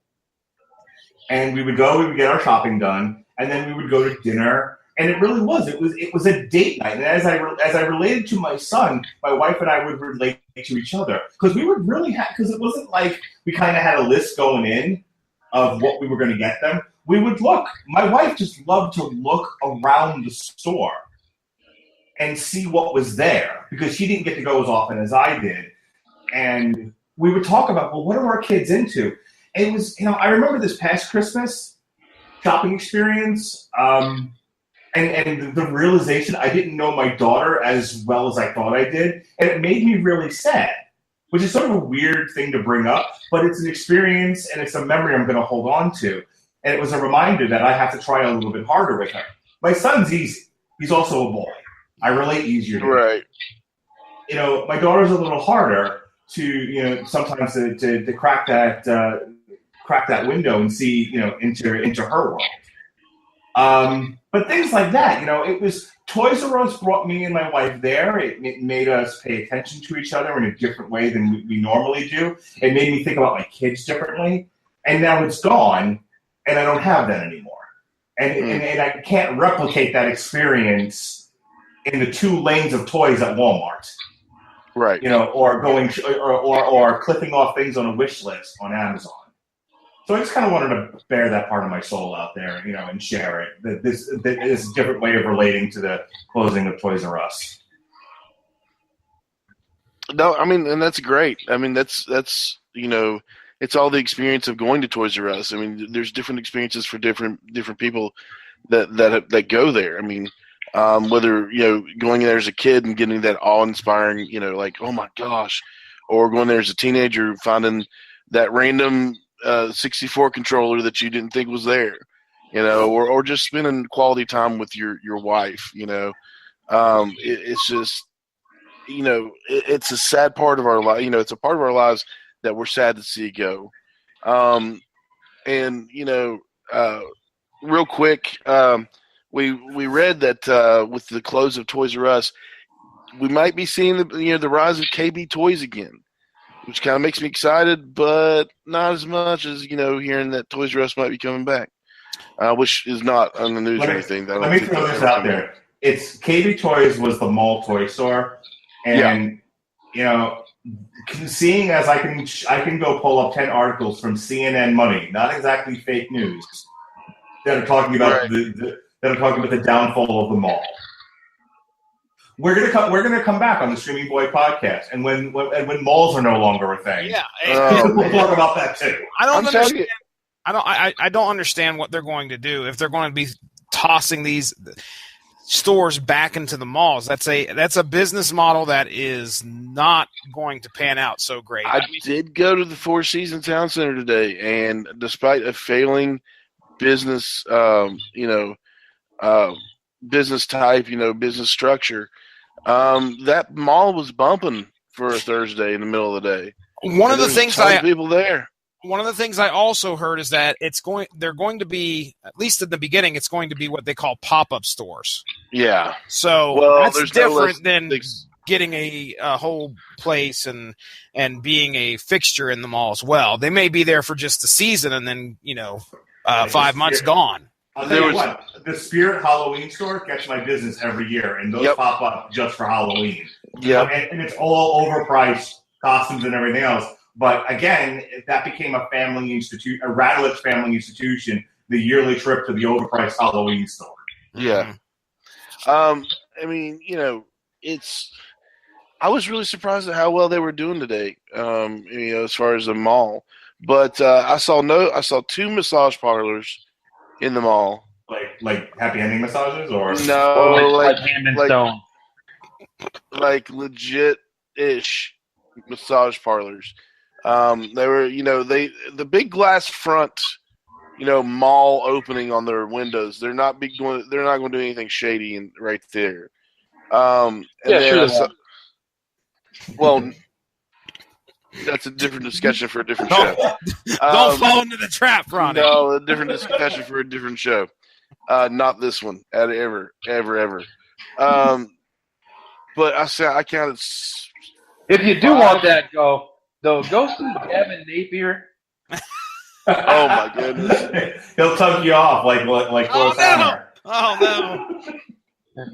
and we would get our shopping done, and then we would go to dinner. And it really was. It was a date night. And as I related to my son, my wife and I would relate to each other because we would really because it wasn't like we kind of had a list going in of what we were going to get them. We would look. My wife just loved to look around the store and see what was there because she didn't get to go as often as I did. And we would talk about, well, what are our kids into? And it was, I remember this past Christmas shopping experience. And the realization I didn't know my daughter as well as I thought I did, and it made me really sad, which is sort of a weird thing to bring up, but it's an experience and it's a memory I'm going to hold on to. And it was a reminder that I have to try a little bit harder with her. My son's easy. He's also a boy. I relate easier to him. Right. My daughter's a little harder to, sometimes to crack that window and see, into her world. But things like that, it was Toys R Us brought me and my wife there. It made us pay attention to each other in a different way than we normally do. It made me think about my kids differently. And now it's gone, and I don't have that anymore. And I can't replicate that experience in the 2 lanes of toys at Walmart. Right. Or going or clipping off things on a wish list on Amazon. So I just kind of wanted to bear that part of my soul out there, and share it. This is a different way of relating to the closing of Toys R Us. No, I mean, and that's great. I mean, that's it's all the experience of going to Toys R Us. I mean, there's different experiences for different people that go there. I mean, whether going there as a kid and getting that awe-inspiring, like, oh my gosh, or going there as a teenager finding that random 64 controller that you didn't think was there, or just spending quality time with your wife. It's just, it's a sad part of our life. It's a part of our lives that we're sad to see go. Real quick, we read that with the close of Toys R Us, we might be seeing the rise of KB Toys again, which kind of makes me excited, but not as much as, hearing that Toys R Us might be coming back, which is not on the news or anything. Let me throw this out there. It's KB Toys was the mall toy store, and seeing as I can go pull up 10 articles from CNN Money, not exactly fake news, that are talking about the downfall of the mall. We're gonna come back on the Streaming Boy podcast, and when malls are no longer a thing, we'll talk about that too. I don't understand what they're going to do if they're going to be tossing these stores back into the malls. That's a business model that is not going to pan out so great. I did go to the Four Seasons Town Center today, and despite a failing business, business type, business structure, that mall was bumping for a Thursday in the middle of the day. One of the things people there. One of the things I also heard is that they're going to be, at least at the beginning, it's going to be what they call pop-up stores. Yeah. So that's different than getting a whole place and being a fixture in the mall as well. They may be there for just the season and then 5 months gone. I'll tell you what, the Spirit Halloween store gets my business every year, and those pop up just for Halloween. Yeah, and it's all overpriced costumes and everything else. But again, that became a family institute, a Radulich family institution, the yearly trip to the overpriced Halloween store. Yeah. I mean, I was really surprised at how well they were doing today, as far as the mall. But I saw 2 massage parlors in the mall. Like happy ending massages, or no, Hand and Stone, like legit-ish massage parlors. They were, the big glass front, mall opening on their windows. They're not going to do anything shady right there. Well, that's a different discussion for a different show. Don't fall into the trap, Ronnie. No, a different discussion for a different show. Not this one, ever. But I counted. If you do want that, go see Devin Napier Oh my goodness! He'll tug you off like Oh, Close no. Hammer. Oh no!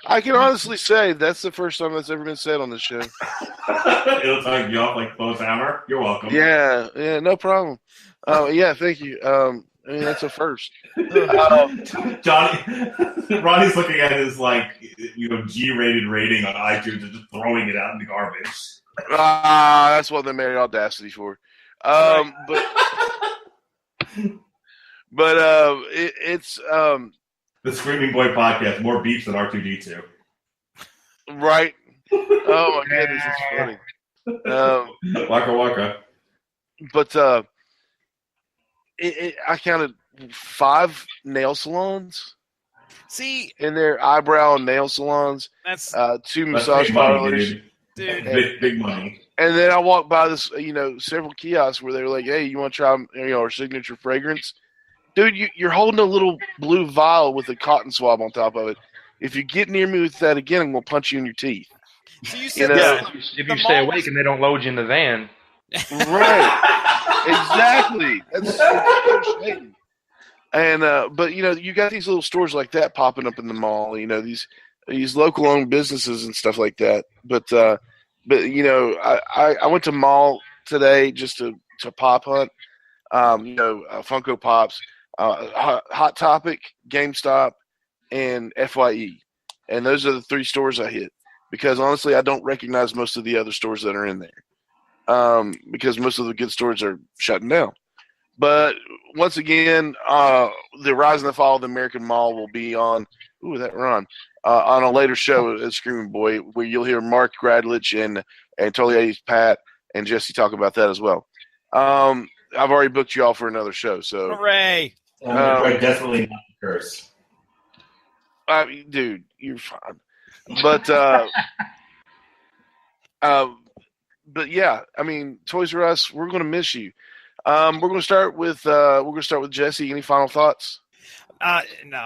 I can honestly say that's the first time that's ever been said on this show. He'll tug you off like Close Hammer. You're welcome. Yeah, no problem. Yeah, thank you. I mean, that's a first. Johnny, Ronnie's looking at his G-rated rating on iTunes and just throwing it out in the garbage. That's what they made Audacity for. It's The Screaming Boy podcast, more beeps than R2D2. right. Oh my goodness, it's funny. Waka waka. But I counted 5 nail salons. See, in their eyebrow and nail salons. that's 2 That's massage big money, parlors. dude. Big money. And then I walked by this, several kiosks where they were like, "Hey, you want to try, our signature fragrance?" Dude, you're holding a little blue vial with a cotton swab on top of it. If you get near me with that again, I'm gonna punch you in your teeth. So you said If you stay awake and they don't load you in the van. Right. Exactly. That's so shady. And but you got these little stores like that popping up in the mall. These local owned businesses and stuff like that. But I went to mall today just to pop hunt. Funko Pops, Hot Topic, GameStop, and FYE, and those are the 3 stores I hit because honestly I don't recognize most of the other stores that are in there because most of the good stores are shutting down. But once again, the rise and the fall of the American Mall will be on a later show at Screaming Boy, where you'll hear Mark Gradlich and Totally 80s Pat and Jesse talk about that as well. I've already booked you all for another show, so Hooray! I definitely not to curse. I mean, dude, you're fine. But but yeah, I mean, Toys R Us, we're gonna miss you. We're gonna start with Jesse. Any final thoughts? No,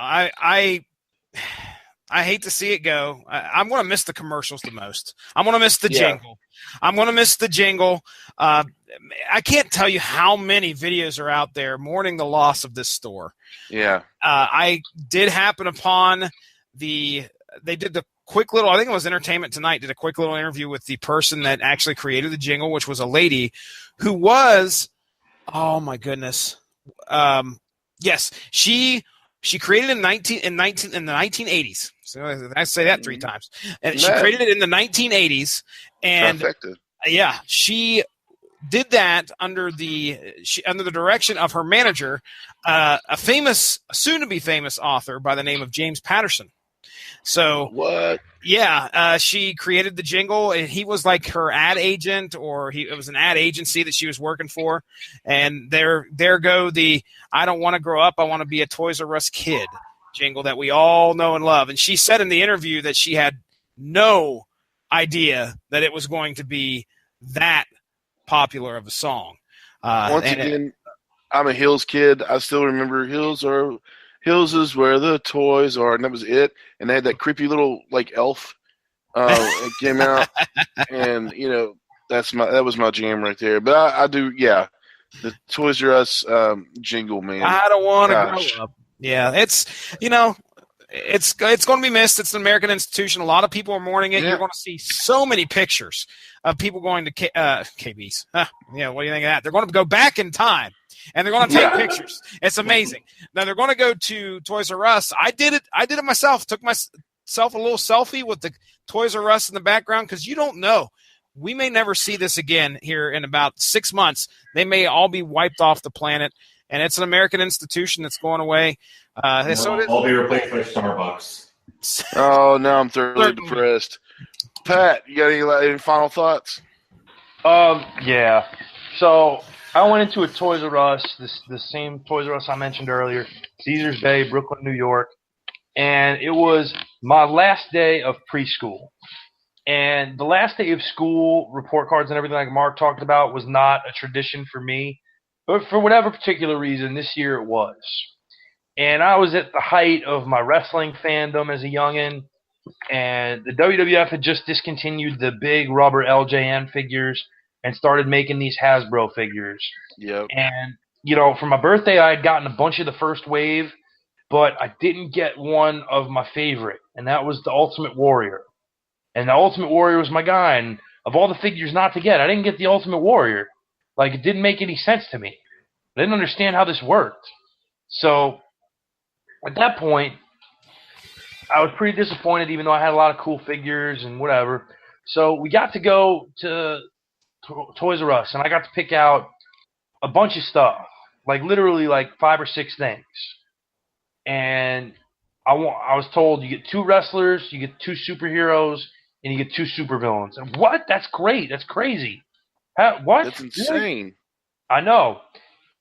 I hate to see it go. I'm going to miss the commercials the most. I'm going to miss the jingle. I'm going to miss the jingle. I can't tell you how many videos are out there mourning the loss of this store. Yeah. I did happen upon they did the quick little, I think it was Entertainment Tonight, did a quick little interview with the person that actually created the jingle, which was a lady who was, oh my goodness. Yes, she created it in the 1980s. So I say that 3 times. And she created it in the 1980s. And yeah, she did that under the direction of her manager, a soon to be famous author by the name of James Patterson. So what? Yeah, she created the jingle, and he was like her ad agent, or it was an ad agency that she was working for. And there go the "I don't want to grow up, I want to be a Toys R Us kid" jingle that we all know and love. And she said in the interview that she had no idea that it was going to be that popular of a song. Once again, I'm a Hills kid. I still remember Hills is where the toys are, and that was it. And they had that creepy little elf. It came out, and that was my jam right there. But I do, yeah, the Toys R Us jingle, man. I don't want to grow up. Yeah, it's it's going to be missed. It's an American institution. A lot of people are mourning it. Yeah. You're going to see so many pictures of people going to KBs. Yeah, what do you think of that? They're going to go back in time. And they're going to take pictures. It's amazing. Now they're going to go to Toys R Us. I did it myself. Took myself a little selfie with the Toys R Us in the background because you don't know. We may never see this again here in about 6 months. They may all be wiped off the planet, and it's an American institution that's going away. So I'll be replaced by Starbucks. Oh, now I'm thoroughly depressed. Pat, you got any final thoughts? Yeah. So I went into a Toys R Us, the same Toys R Us I mentioned earlier, Caesars Bay, Brooklyn, New York, and it was my last day of preschool. And the last day of school, report cards and everything like Mark talked about was not a tradition for me, but for whatever particular reason, this year it was. And I was at the height of my wrestling fandom as a youngin', and the WWF had just discontinued the big rubber LJN figures. and started making these Hasbro figures. Yep. And, for my birthday, I had gotten a bunch of the first wave, but I didn't get one of my favorite, and that was the Ultimate Warrior. And the Ultimate Warrior was my guy, and of all the figures not to get, I didn't get the Ultimate Warrior. Like, it didn't make any sense to me. I didn't understand how this worked. So, at that point, I was pretty disappointed, even though I had a lot of cool figures and whatever. So, we got to go to Toys R Us, and I got to pick out a bunch of stuff. Like, literally, 5 or 6 things. And I was told you get 2 wrestlers, you get 2 superheroes, and you get 2 supervillains. And what? That's great. That's crazy. What? That's insane. I know.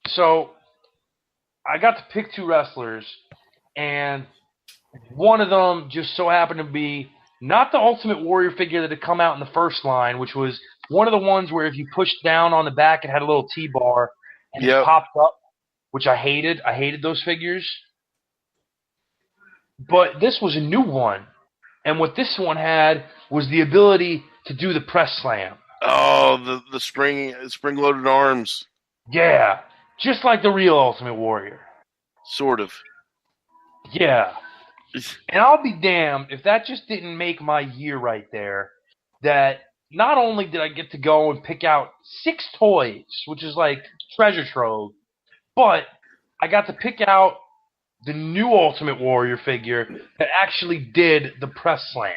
So I got to pick 2 wrestlers, and one of them just so happened to be not the Ultimate Warrior figure that had come out in the first line, which was one of the ones where if you pushed down on the back, it had a little T-bar and it popped up, which I hated. I hated those figures. But this was a new one. And what this one had was the ability to do the press slam. Oh, the spring-loaded arms. Yeah. Just like the real Ultimate Warrior. Sort of. Yeah. And I'll be damned if that just didn't make my year right there. That not only did I get to go and pick out 6 toys, which is like treasure trove, but I got to pick out the new Ultimate Warrior figure that actually did the press slam.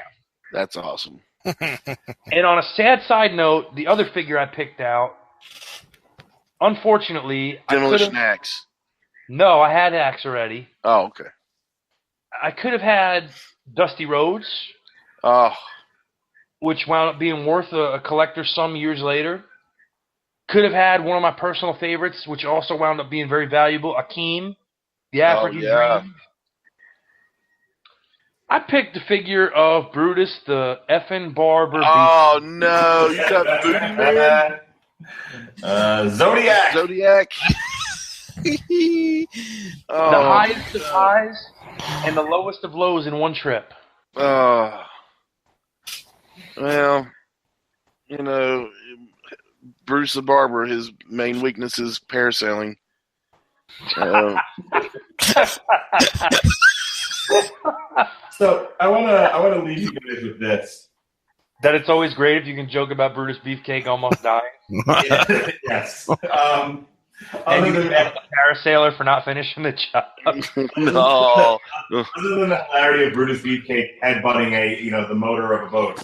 That's awesome. And on a sad side note, the other figure I picked out, unfortunately, Demolition Axe. No, I had Axe already. Oh, okay. I could have had Dusty Rhodes. Oh. Which wound up being worth a collector's sum years later. Could have had one of my personal favorites, which also wound up being very valuable, Akeem, the African Dream. I picked the figure of Brutus, the effing barber. Oh, no. You got Booty Man? Zodiac. The highest of highs and the lowest of lows in one trip. Well, Bruce the Barber, his main weakness is parasailing. So I wanna leave you guys with this. That it's always great if you can joke about Brutus Beefcake almost dying. Yes. And you can ask the parasailer for not finishing the job. No. Other than the hilarity of Brutus Beefcake headbutting the motor of a boat.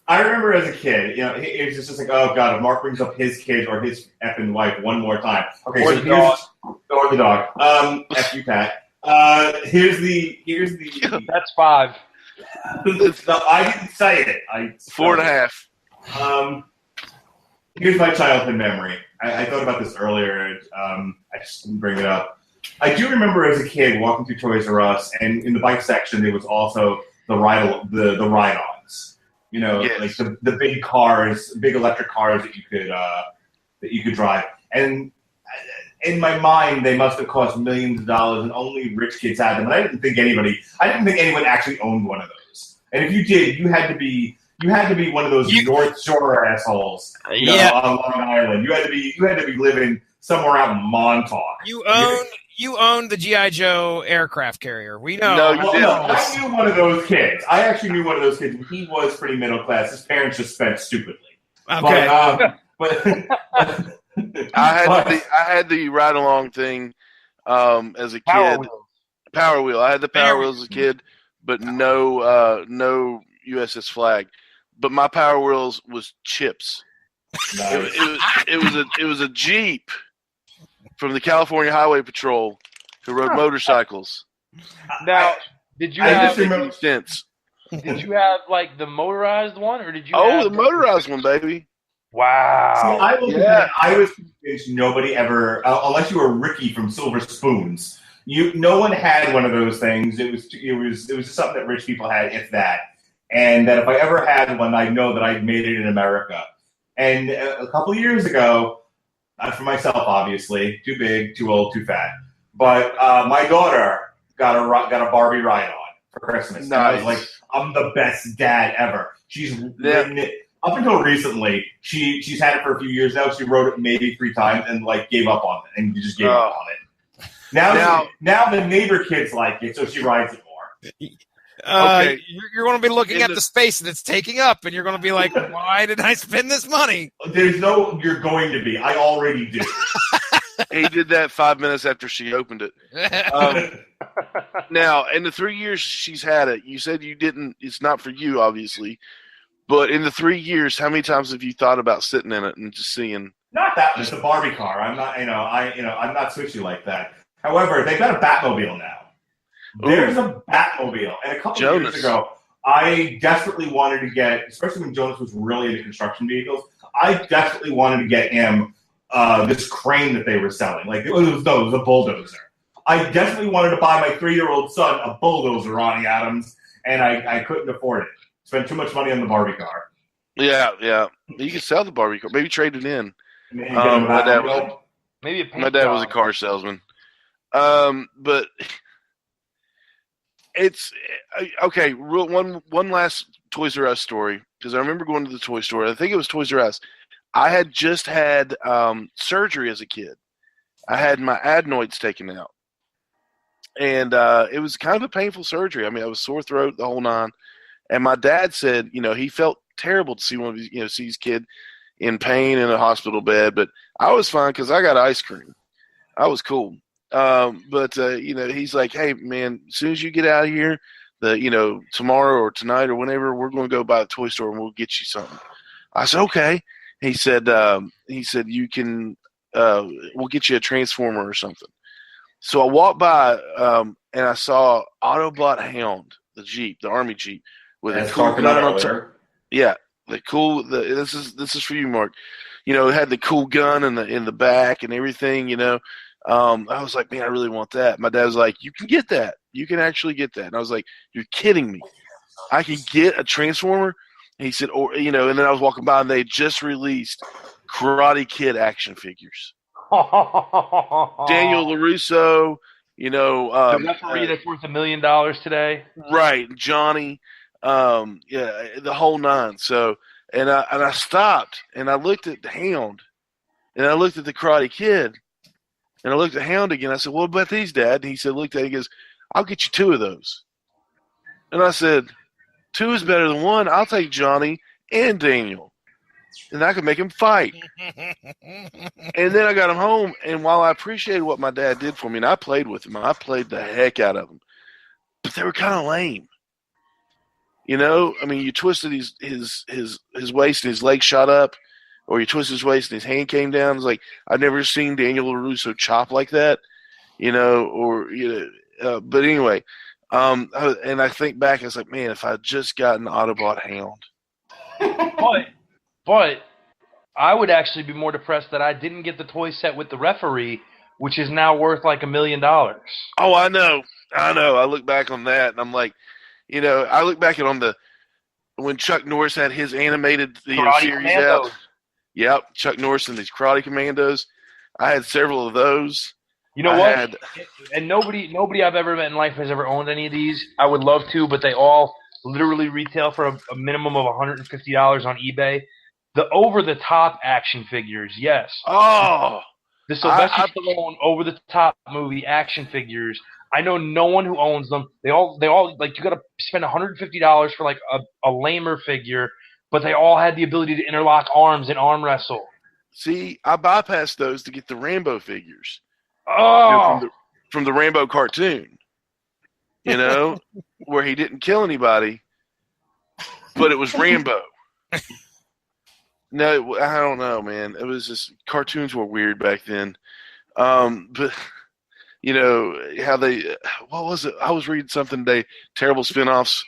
I remember as a kid, it was just like, oh god, if Mark brings up his kid or his effing wife one more time. Okay, or so the dog. Or the dog. F you, Pat. Here's the. That's 5. I didn't say it. 4.5. Here's my childhood memory. I thought about this earlier. I just didn't bring it up. I do remember as a kid walking through Toys R Us, and in the bike section there was also the ride-ons. Yes. Like the big cars, big electric cars that you could drive. And in my mind, they must have cost millions of dollars, and only rich kids had them. And I didn't think anyone actually owned one of those. And if you did, you had to be one of those North Shore assholes. On Long Island. You had to be living somewhere out in Montauk. You owned the G.I. Joe aircraft carrier. We know. No, you didn't. I knew one of those kids. I actually knew one of those kids. He was pretty middle class. His parents just spent stupidly. Okay. But I had the ride along thing as a kid. Power Wheel. I had the Power Wheel as a kid, but no USS Flag. But my Power Wheels was Chips. Nice. It was a Jeep from the California Highway Patrol who rode motorcycles. Now, did you Did you have like the motorized one, or did you? Oh, the motorized one, baby! Wow. So I was convinced nobody ever, unless you were Ricky from Silver Spoons, no one had one of those things. It was just something that rich people had, if that. And that if I ever had one, I'd know that I'd made it in America. And a couple of years ago, not for myself, obviously, too big, too old, too fat. But my daughter got a Barbie ride-on for Christmas. And I was like, I'm the best dad ever. She's written it up until recently. She's had it for a few years now. She wrote it maybe 3 times and like gave up on it and just gave up on it. Now the neighbor kids like it, so she rides it more. Okay. You're going to be looking at the space that it's taking up, and you're going to be like, why did I spend this money? There's no, you're going to be. I already do. He did that 5 minutes after she opened it. Now, in the 3 years she's had it, you said you didn't, it's not for you, obviously, but in the 3 years, how many times have you thought about sitting in it and just seeing? Not that much. The Barbie car. I'm not, I'm not switchy like that. However, they've got a Batmobile now. There's a Batmobile. And a couple of years ago, I desperately wanted to get, especially when Jonas was really into construction vehicles, I desperately wanted to get him this crane that they were selling. Like, it was a bulldozer. I desperately wanted to buy my 3-year-old son a bulldozer, Ronnie Adams, and I couldn't afford it. Spent too much money on the Barbie car. Yeah. You can sell the Barbie car. Maybe trade it in. Maybe a paint My dad was a job. car salesman. But it's okay. One last Toys R Us story, because I remember going to the toy store. I think it was Toys R Us. I had just had surgery as a kid. I had my adenoids taken out, and it was kind of a painful surgery. I mean, I was sore throat, the whole nine. And my dad said, he felt terrible to see one of his, see his kid in pain in a hospital bed, but I was fine because I got ice cream. I was cool. But he's like, hey man, as soon as you get out of here, tomorrow or tonight or whenever, we're going to go by the toy store and we'll get you something. I said, okay. He said, you can, we'll get you a Transformer or something. So I walked by, and I saw Autobot Hound, the Jeep, the Army Jeep, with a cool gun on top. Yeah, this is for you, Mark. It had the cool gun in the back and everything. I was like, man, I really want that. My dad was like, you can get that. You can actually get that. And I was like, you're kidding me. I can get a Transformer? And he said, and then I was walking by and they just released Karate Kid action figures. Daniel LaRusso, the referee that's worth $1 million today. Right, Johnny, the whole nine. So, and I stopped and I looked at the Hound, and I looked at the Karate Kid, and I looked at Hound again. I said, "What about these, Dad?" And he said, "Looked at it, he goes, I'll get you 2 of those." And I said, 2 is better than 1. I'll take Johnny and Daniel, and I could make him fight. And then I got him home, and while I appreciated what my dad did for me, and I played with him, I played the heck out of them, but they were kind of lame. I mean, you twisted his waist and his leg shot up, or you twisted his waist and his hand came down. It's like, I've never seen Daniel LaRusso chop like that, but anyway, and I think back, I was like, man, if I had just gotten Autobot Hound. But I would actually be more depressed that I didn't get the toy set with the referee, which is now worth like $1 million. Oh, I know. I look back on that, and I'm like, I look back at when Chuck Norris had his animated series Commandos. out. Yep, Chuck Norris and these Karate Commandos. I had several of those. You know what? And nobody I've ever met in life has ever owned any of these. I would love to, but they all literally retail for a minimum of $150 on eBay. The over-the-top action figures, yes. Oh! The Sylvester Stallone over-the-top movie action figures. I know no one who owns them. They all like, you got to spend $150 for like a lamer figure, but they all had the ability to interlock arms and arm wrestle. See, I bypassed those to get the Rambo figures. Oh! From the Rambo cartoon. Where he didn't kill anybody, but it was Rambo. No, I don't know, man. It was just, cartoons were weird back then. But how what was it? I was reading something today, terrible spinoffs.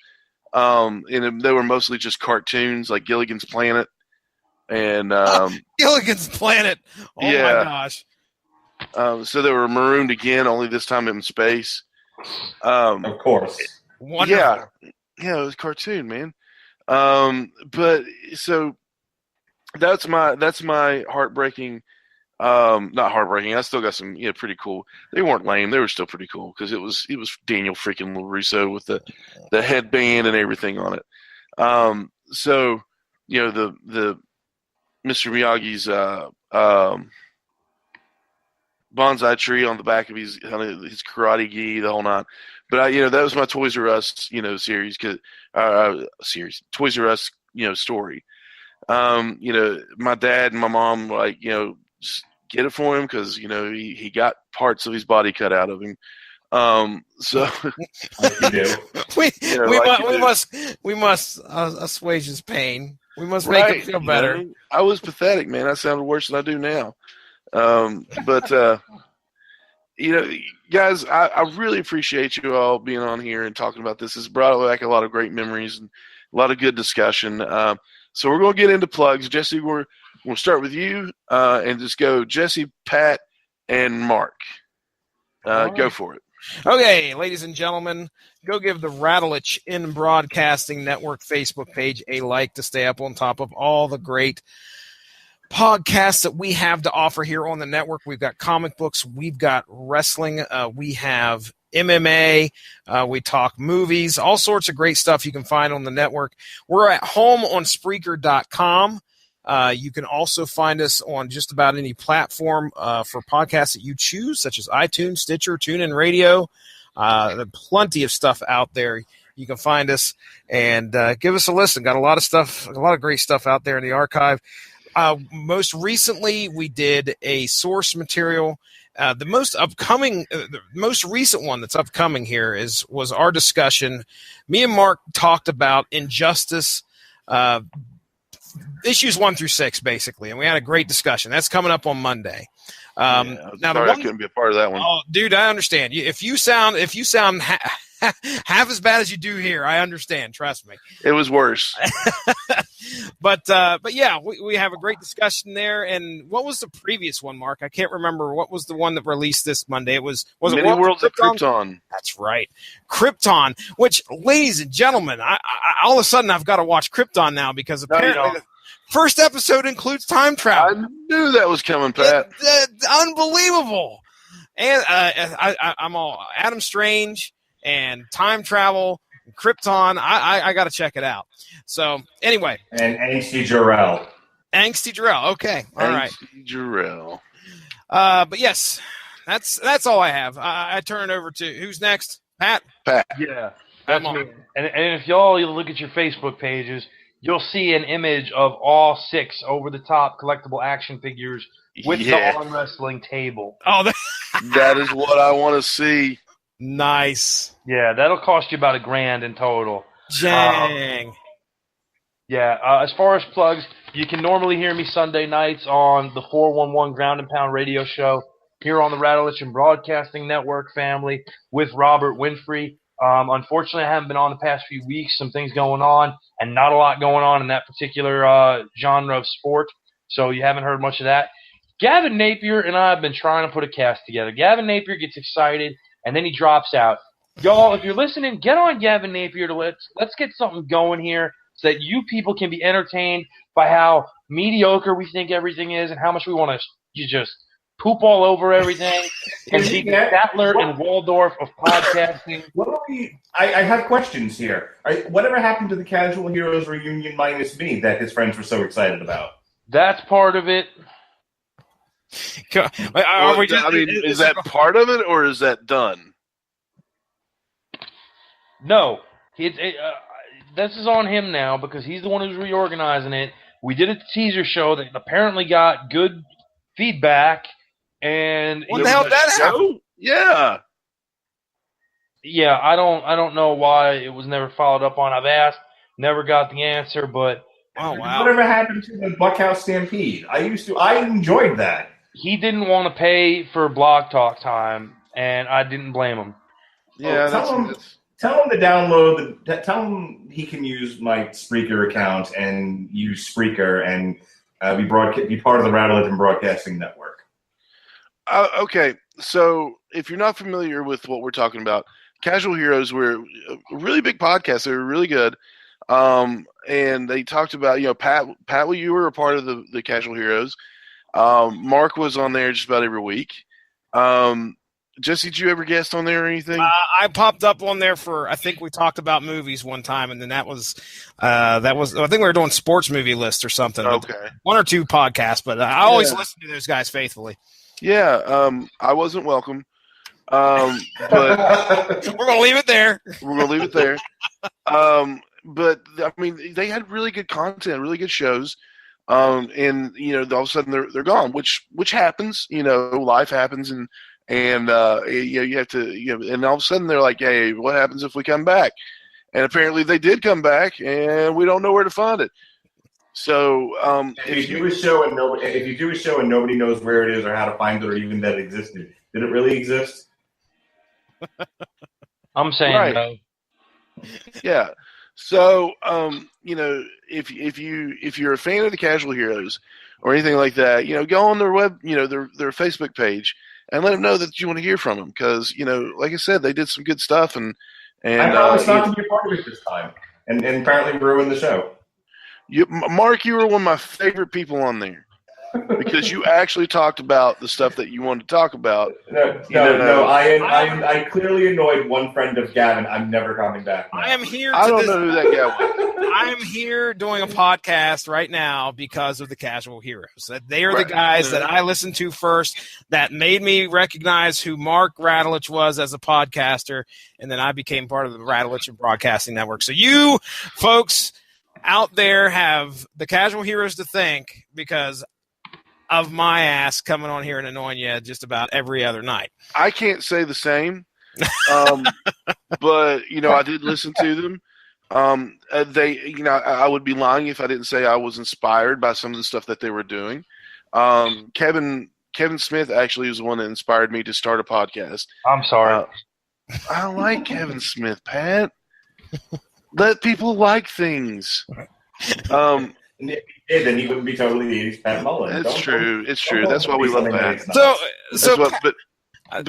And they were mostly just cartoons, like Gilligan's Planet. And Gilligan's Planet. Oh yeah. My gosh. So they were marooned again, only this time in space. Of course. Wonderful. Yeah, it was a cartoon, man. But so that's my heartbreaking Not heartbreaking. I still got some, pretty cool. They weren't lame. They were still pretty cool because it was Daniel freaking LaRusso with the headband and everything on it. So, the Mr. Miyagi's bonsai tree on the back of his karate gi, the whole nine. But that was my Toys R Us, series, Toys R Us, story. My dad and my mom were like, just get it for him because he got parts of his body cut out of him. So You do. we must assuage his pain. We must make him feel better. I was pathetic, man. I sounded worse than I do now. But guys, I really appreciate you all being on here and talking about this. It's brought back a lot of great memories and a lot of good discussion. So we're going to get into plugs. Jesse, we'll start with you and just go Jesse, Pat, and Mark. Go for it. Okay, ladies and gentlemen, go give the Rattlich in Broadcasting Network Facebook page a like to stay up on top of all the great podcasts that we have to offer here on the network. We've got comic books, we've got wrestling, we have MMA, we talk movies, all sorts of great stuff you can find on the network. We're at home on Spreaker.com. You can also find us on just about any platform for podcasts that you choose, such as iTunes, Stitcher, TuneIn Radio. There's plenty of stuff out there. You can find us and give us a listen. Got a lot of stuff, a lot of great stuff out there in the archive. Most recently, we did a source material. The most recent one that's upcoming here was our discussion. Me and Mark talked about Injustice, issues 1 through 6, basically, and we had a great discussion. That's coming up on Monday. Now, sorry, I couldn't be a part of that one. Oh, dude, I understand. If you sound half as bad as you do here, I understand. Trust me. It was worse. But yeah, we have a great discussion there. And what was the previous one, Mark? I can't remember. What was the one that released this Monday? Was it Many Worlds of Krypton? That's right, Krypton. Which, ladies and gentlemen, I all of a sudden I've got to watch Krypton now because apparently the first episode includes time travel. I knew that was coming, Pat. Unbelievable. And I'm all Adam Strange and time travel, and Krypton. I got to check it out. So anyway, and Angsty Jarrell. Okay, all right. Angsty Jarrell. But yes, that's all I have. I turn it over to who's next? Pat. Yeah, that's me. And if y'all look at your Facebook pages, you'll see an image of all 6 over-the-top collectible action figures with the arm wrestling table. Oh, that is what I want to see. Nice. Yeah, that'll cost you about $1,000 in total. Dang. As far as plugs, you can normally hear me Sunday nights on the 411 Ground and Pound radio show here on the Rattlich and Broadcasting Network family with Robert Winfrey. Unfortunately, I haven't been on the past few weeks. Some things going on, and not a lot going on in that particular genre of sport. So you haven't heard much of that. Gavin Napier and I have been trying to put a cast together. Gavin Napier gets excited, and then he drops out. Y'all, if you're listening, get on Gavin Napier to let's get something going here so that you people can be entertained by how mediocre we think everything is and how much we want to just poop all over everything and be the Statler and Waldorf of podcasting. I have questions here. Whatever happened to the Casual Heroes reunion minus me that his friends were so excited about? That's part of it. Is that part of it or is that done? No. This is on him now because he's the one who's reorganizing it. We did a teaser show that apparently got good feedback. And what the hell did that happen? Yeah. Yeah, I don't know why it was never followed up on. I've asked, never got the answer, but whatever happened to the Buckhouse Stampede? I enjoyed that. He didn't want to pay for Blog Talk time, and I didn't blame him. Yeah, tell him to download tell him he can use my Spreaker account and use Spreaker and be part of the Rattlich and Broadcasting Network. Okay, so if you're not familiar with what we're talking about, Casual Heroes were a really big podcast. They were really good. And they talked about, Pat, you were a part of the Casual Heroes. Mark was on there just about every week. Jesse, did you ever guest on there or anything? I popped up on there I think we talked about movies one time, and then that was I think we were doing sports movie list or something. Okay. One or two podcasts, but I always listen to those guys faithfully. Yeah, I wasn't welcome. But we're going to leave it there. But I mean, they had really good content, really good shows. And all of a sudden they're gone, which happens, life happens and you have to, and all of a sudden they're like, hey, what happens if we come back? And apparently they did come back, and we don't know where to find it. So if you do a show and nobody knows where it is or how to find it or even that it existed, did it really exist? I'm saying no. Yeah. So if you're a fan of the Casual Heroes or anything like that, go on their web, their Facebook page, and let them know that you want to hear from them because, like I said, they did some good stuff. And I promised not to be a part of it this time, and apparently ruined the show. Mark, you were one of my favorite people on there because you actually talked about the stuff that you wanted to talk about. No. I clearly annoyed one friend of Gavin. I'm never coming back now. I am here. I don't know who that guy was. I am here doing a podcast right now because of the Casual Heroes. They are the guys that I listened to first that made me recognize who Mark Radulich was as a podcaster, and then I became part of the Radulich and Broadcasting Network. So you folks out there have the Casual Heroes to thank because of my ass coming on here and annoying you just about every other night. I can't say the same, but I did listen to them. I would be lying if I didn't say I was inspired by some of the stuff that they were doing. Kevin Smith actually was the one that inspired me to start a podcast. I'm sorry. I don't like Kevin Smith, Pat. Let people like things. Then he wouldn't be totally 80s Pat Mullen. It's true. It's true. That's why we love Pat. I'm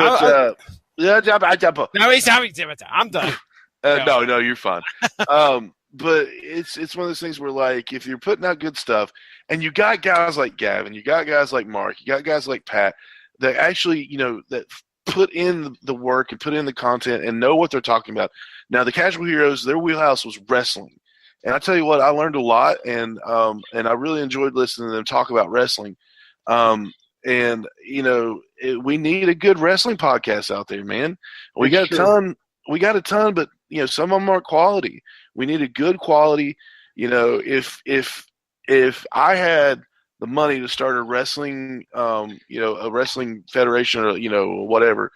done. No, you're fine. But it's one of those things where, like, if you're putting out good stuff, and you got guys like Gavin, you got guys like Mark, you got guys like Pat that actually, that put in the work and put in the content and know what they're talking about. Now, the Casual Heroes, their wheelhouse was wrestling. And I tell you what, I learned a lot, and I really enjoyed listening to them talk about wrestling. We need a good wrestling podcast out there, man. We got a ton, but some of them aren't quality. We need a good quality. If I had the money to start a wrestling, a wrestling federation or whatever,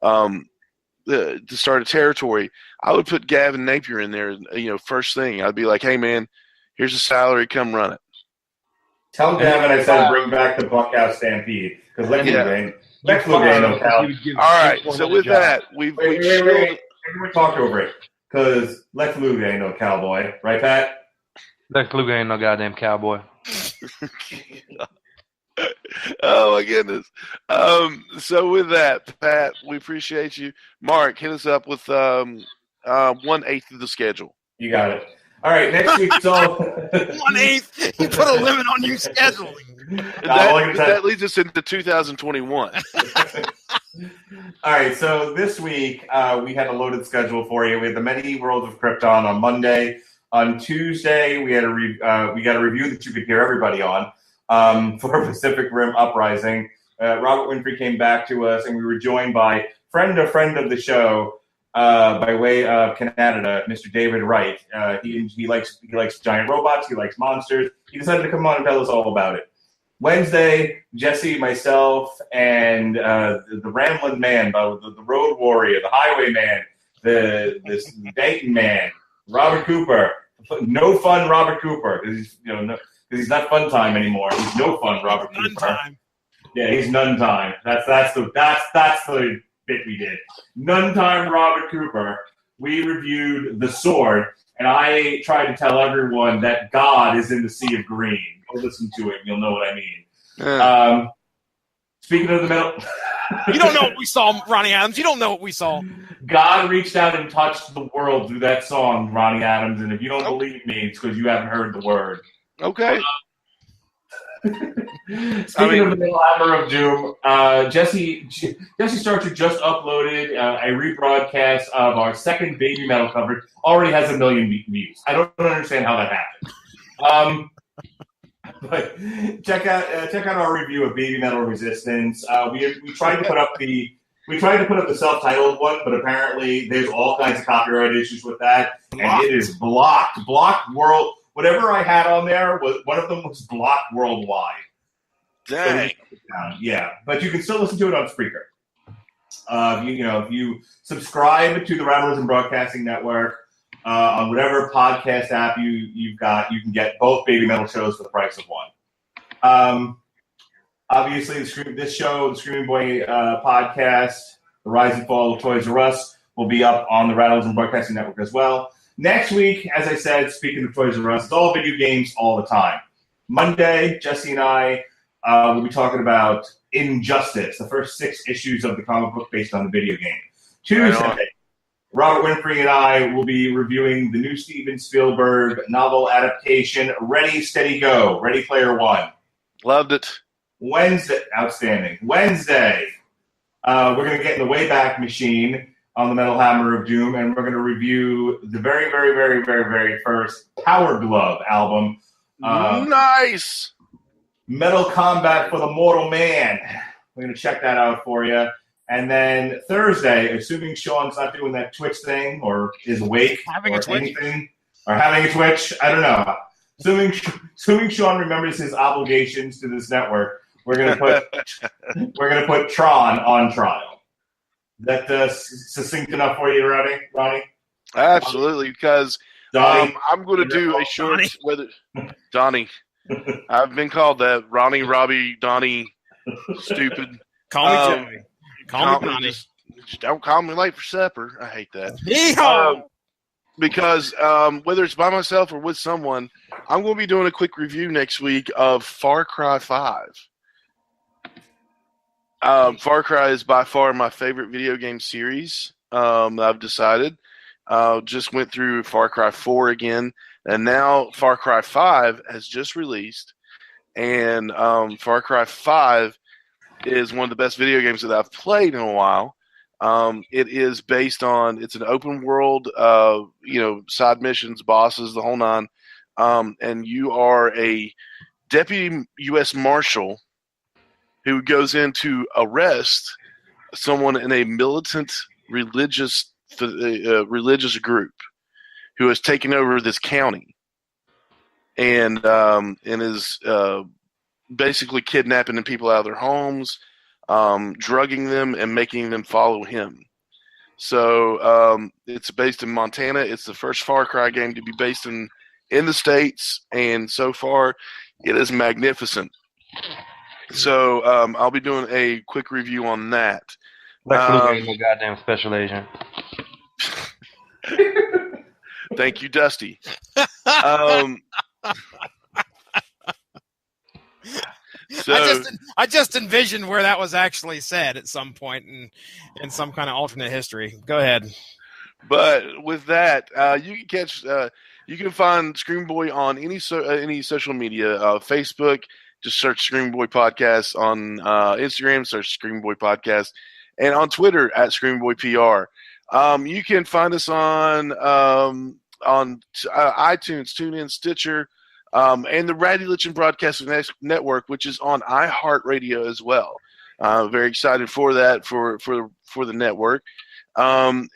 to start a territory, I would put Gavin Napier in there. First thing, I'd be like, "Hey, man, here's a salary. Come run it." Tell Gavin I said bring back the Buckhouse Stampede because Lex Luger ain't no cow. All right, so with that, we've everyone talk over it because Lex Luger ain't no cowboy, right, Pat? Lex Luger ain't no goddamn cowboy. Oh my goodness. So with that, Pat, we appreciate you. Mark, hit us up with 1/8 of the schedule. You got it. All right, next week. So 1/8. You put a limit on your scheduling. That leads us into 2021. All right, so this week we had a loaded schedule for you. We had the Many Worlds of Krypton on Monday. On Tuesday, we got a review that you could hear everybody on. For Pacific Rim Uprising. Robert Winfrey came back to us, and we were joined by friend of the show by way of Canada, Mr. David Wright. He likes giant robots. He likes monsters. He decided to come on and tell us all about it. Wednesday, Jesse, myself, and the Ramblin' Man, the Road Warrior, the Highwayman, the Dayton Man, Robert Cooper. No fun, Robert Cooper. Because he's not fun time anymore. He's no fun, Robert Cooper. None time. Yeah, he's none time. That's the bit we did. None time, Robert Cooper. We reviewed The Sword, and I tried to tell everyone that God is in the Sea of Green. Go listen to it, and you'll know what I mean. Speaking of the metal, you don't know what we saw, Ronnie Adams. You don't know what we saw. God reached out and touched the world through that song, Ronnie Adams. And if you don't believe me, it's because you haven't heard the word. Okay. Speaking of the Metal Hammer of Doom, Jesse Starcher just uploaded a rebroadcast of our second Baby Metal coverage. Already has 1 million views. I don't understand how that happened. But check out our review of Baby Metal Resistance. We tried to put up the self-titled one, but apparently there's all kinds of copyright issues with that, and it is blocked world. Whatever I had on there was one of them was blocked worldwide. Dang. So yeah, but you can still listen to it on Spreaker. If you subscribe to the Radicalism Broadcasting Network on whatever podcast app you've got, you can get both Baby Metal shows for the price of one. Obviously, the Screaming Boy podcast, The Rise and Fall of Toys R Us, will be up on the Radicalism Broadcasting Network as well. Next week, as I said, speaking of Toys R Us, it's all video games all the time. Monday, Jesse and I will be talking about Injustice, the first 6 issues of the comic book based on the video game. Tuesday, Robert Winfrey and I will be reviewing the new Steven Spielberg novel adaptation, Ready, Steady, Go, Ready Player One. Loved it. Wednesday, outstanding. Wednesday, we're going to get in the Wayback Machine on the Metal Hammer of Doom, and we're going to review the very, very, very, very, very first Power Glove album. Nice! Metal Combat for the Mortal Man. We're going to check that out for you. And then Thursday, assuming Sean's not doing that Twitch thing or is awake anything, or having a Twitch, I don't know. Assuming Sean remembers his obligations to this network, we're going to put Tron on trial. Is that succinct enough for you, Ronnie? Absolutely, because I'm going to do a short Donnie. I've been called that. Ronnie, Robbie, Donnie, stupid. Call me Joey. Call me Donnie. Just don't call me late for supper. I hate that. Because whether it's by myself or with someone, I'm going to be doing a quick review next week of Far Cry 5. Far Cry is by far my favorite video game series. I've decided. Just went through Far Cry 4 again, and now Far Cry 5 has just released. And Far Cry 5 is one of the best video games that I've played in a while. It is based on, it's an open world, side missions, bosses, the whole nine. And you are a deputy U.S. Marshal who goes in to arrest someone in a militant religious group who has taken over this county and is basically kidnapping people out of their homes, drugging them, and making them follow him. So it's based in Montana. It's the first Far Cry game to be based in the States, and so far it is magnificent. So I'll be doing a quick review on that. Lex Luger ain't no goddamn special agent. Thank you, Dusty. So, I just envisioned where that was actually said at some point in some kind of alternate history. Go ahead. But with that, you can find Scream Boy on any social media. Facebook, just search Scream Boy Podcast. On Instagram, search Scream Boy Podcast, and on Twitter at Scream Boy PR. You can find us on iTunes, TuneIn, Stitcher. And the Radicalism Broadcasting Network, which is on iHeartRadio as well. Very excited for that, for the network. And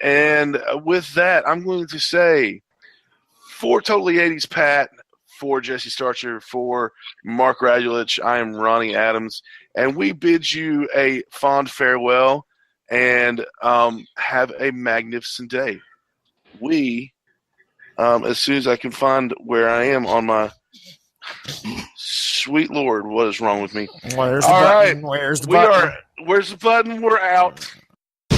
with that, I'm going to say, for Totally 80s Pat, for Jesse Starcher, for Mark Radulich, I am Ronnie Adams, and we bid you a fond farewell and have a magnificent day. We, as soon as I can find where I am on my sweet Lord, what is wrong with me? Where's the button? Where's the button? Where's the button? We're out. My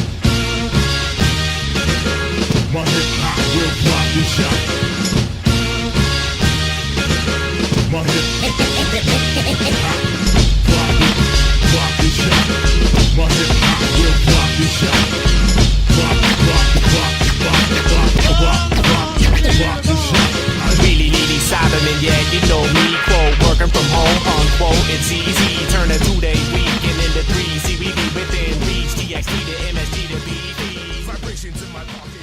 hip hop will block the shot. My hip hop block the shot. My hip hop will block the shot. Block the shot. Really, Solomon, yeah, you know me, quote, working from home, unquote. visions in my pocket.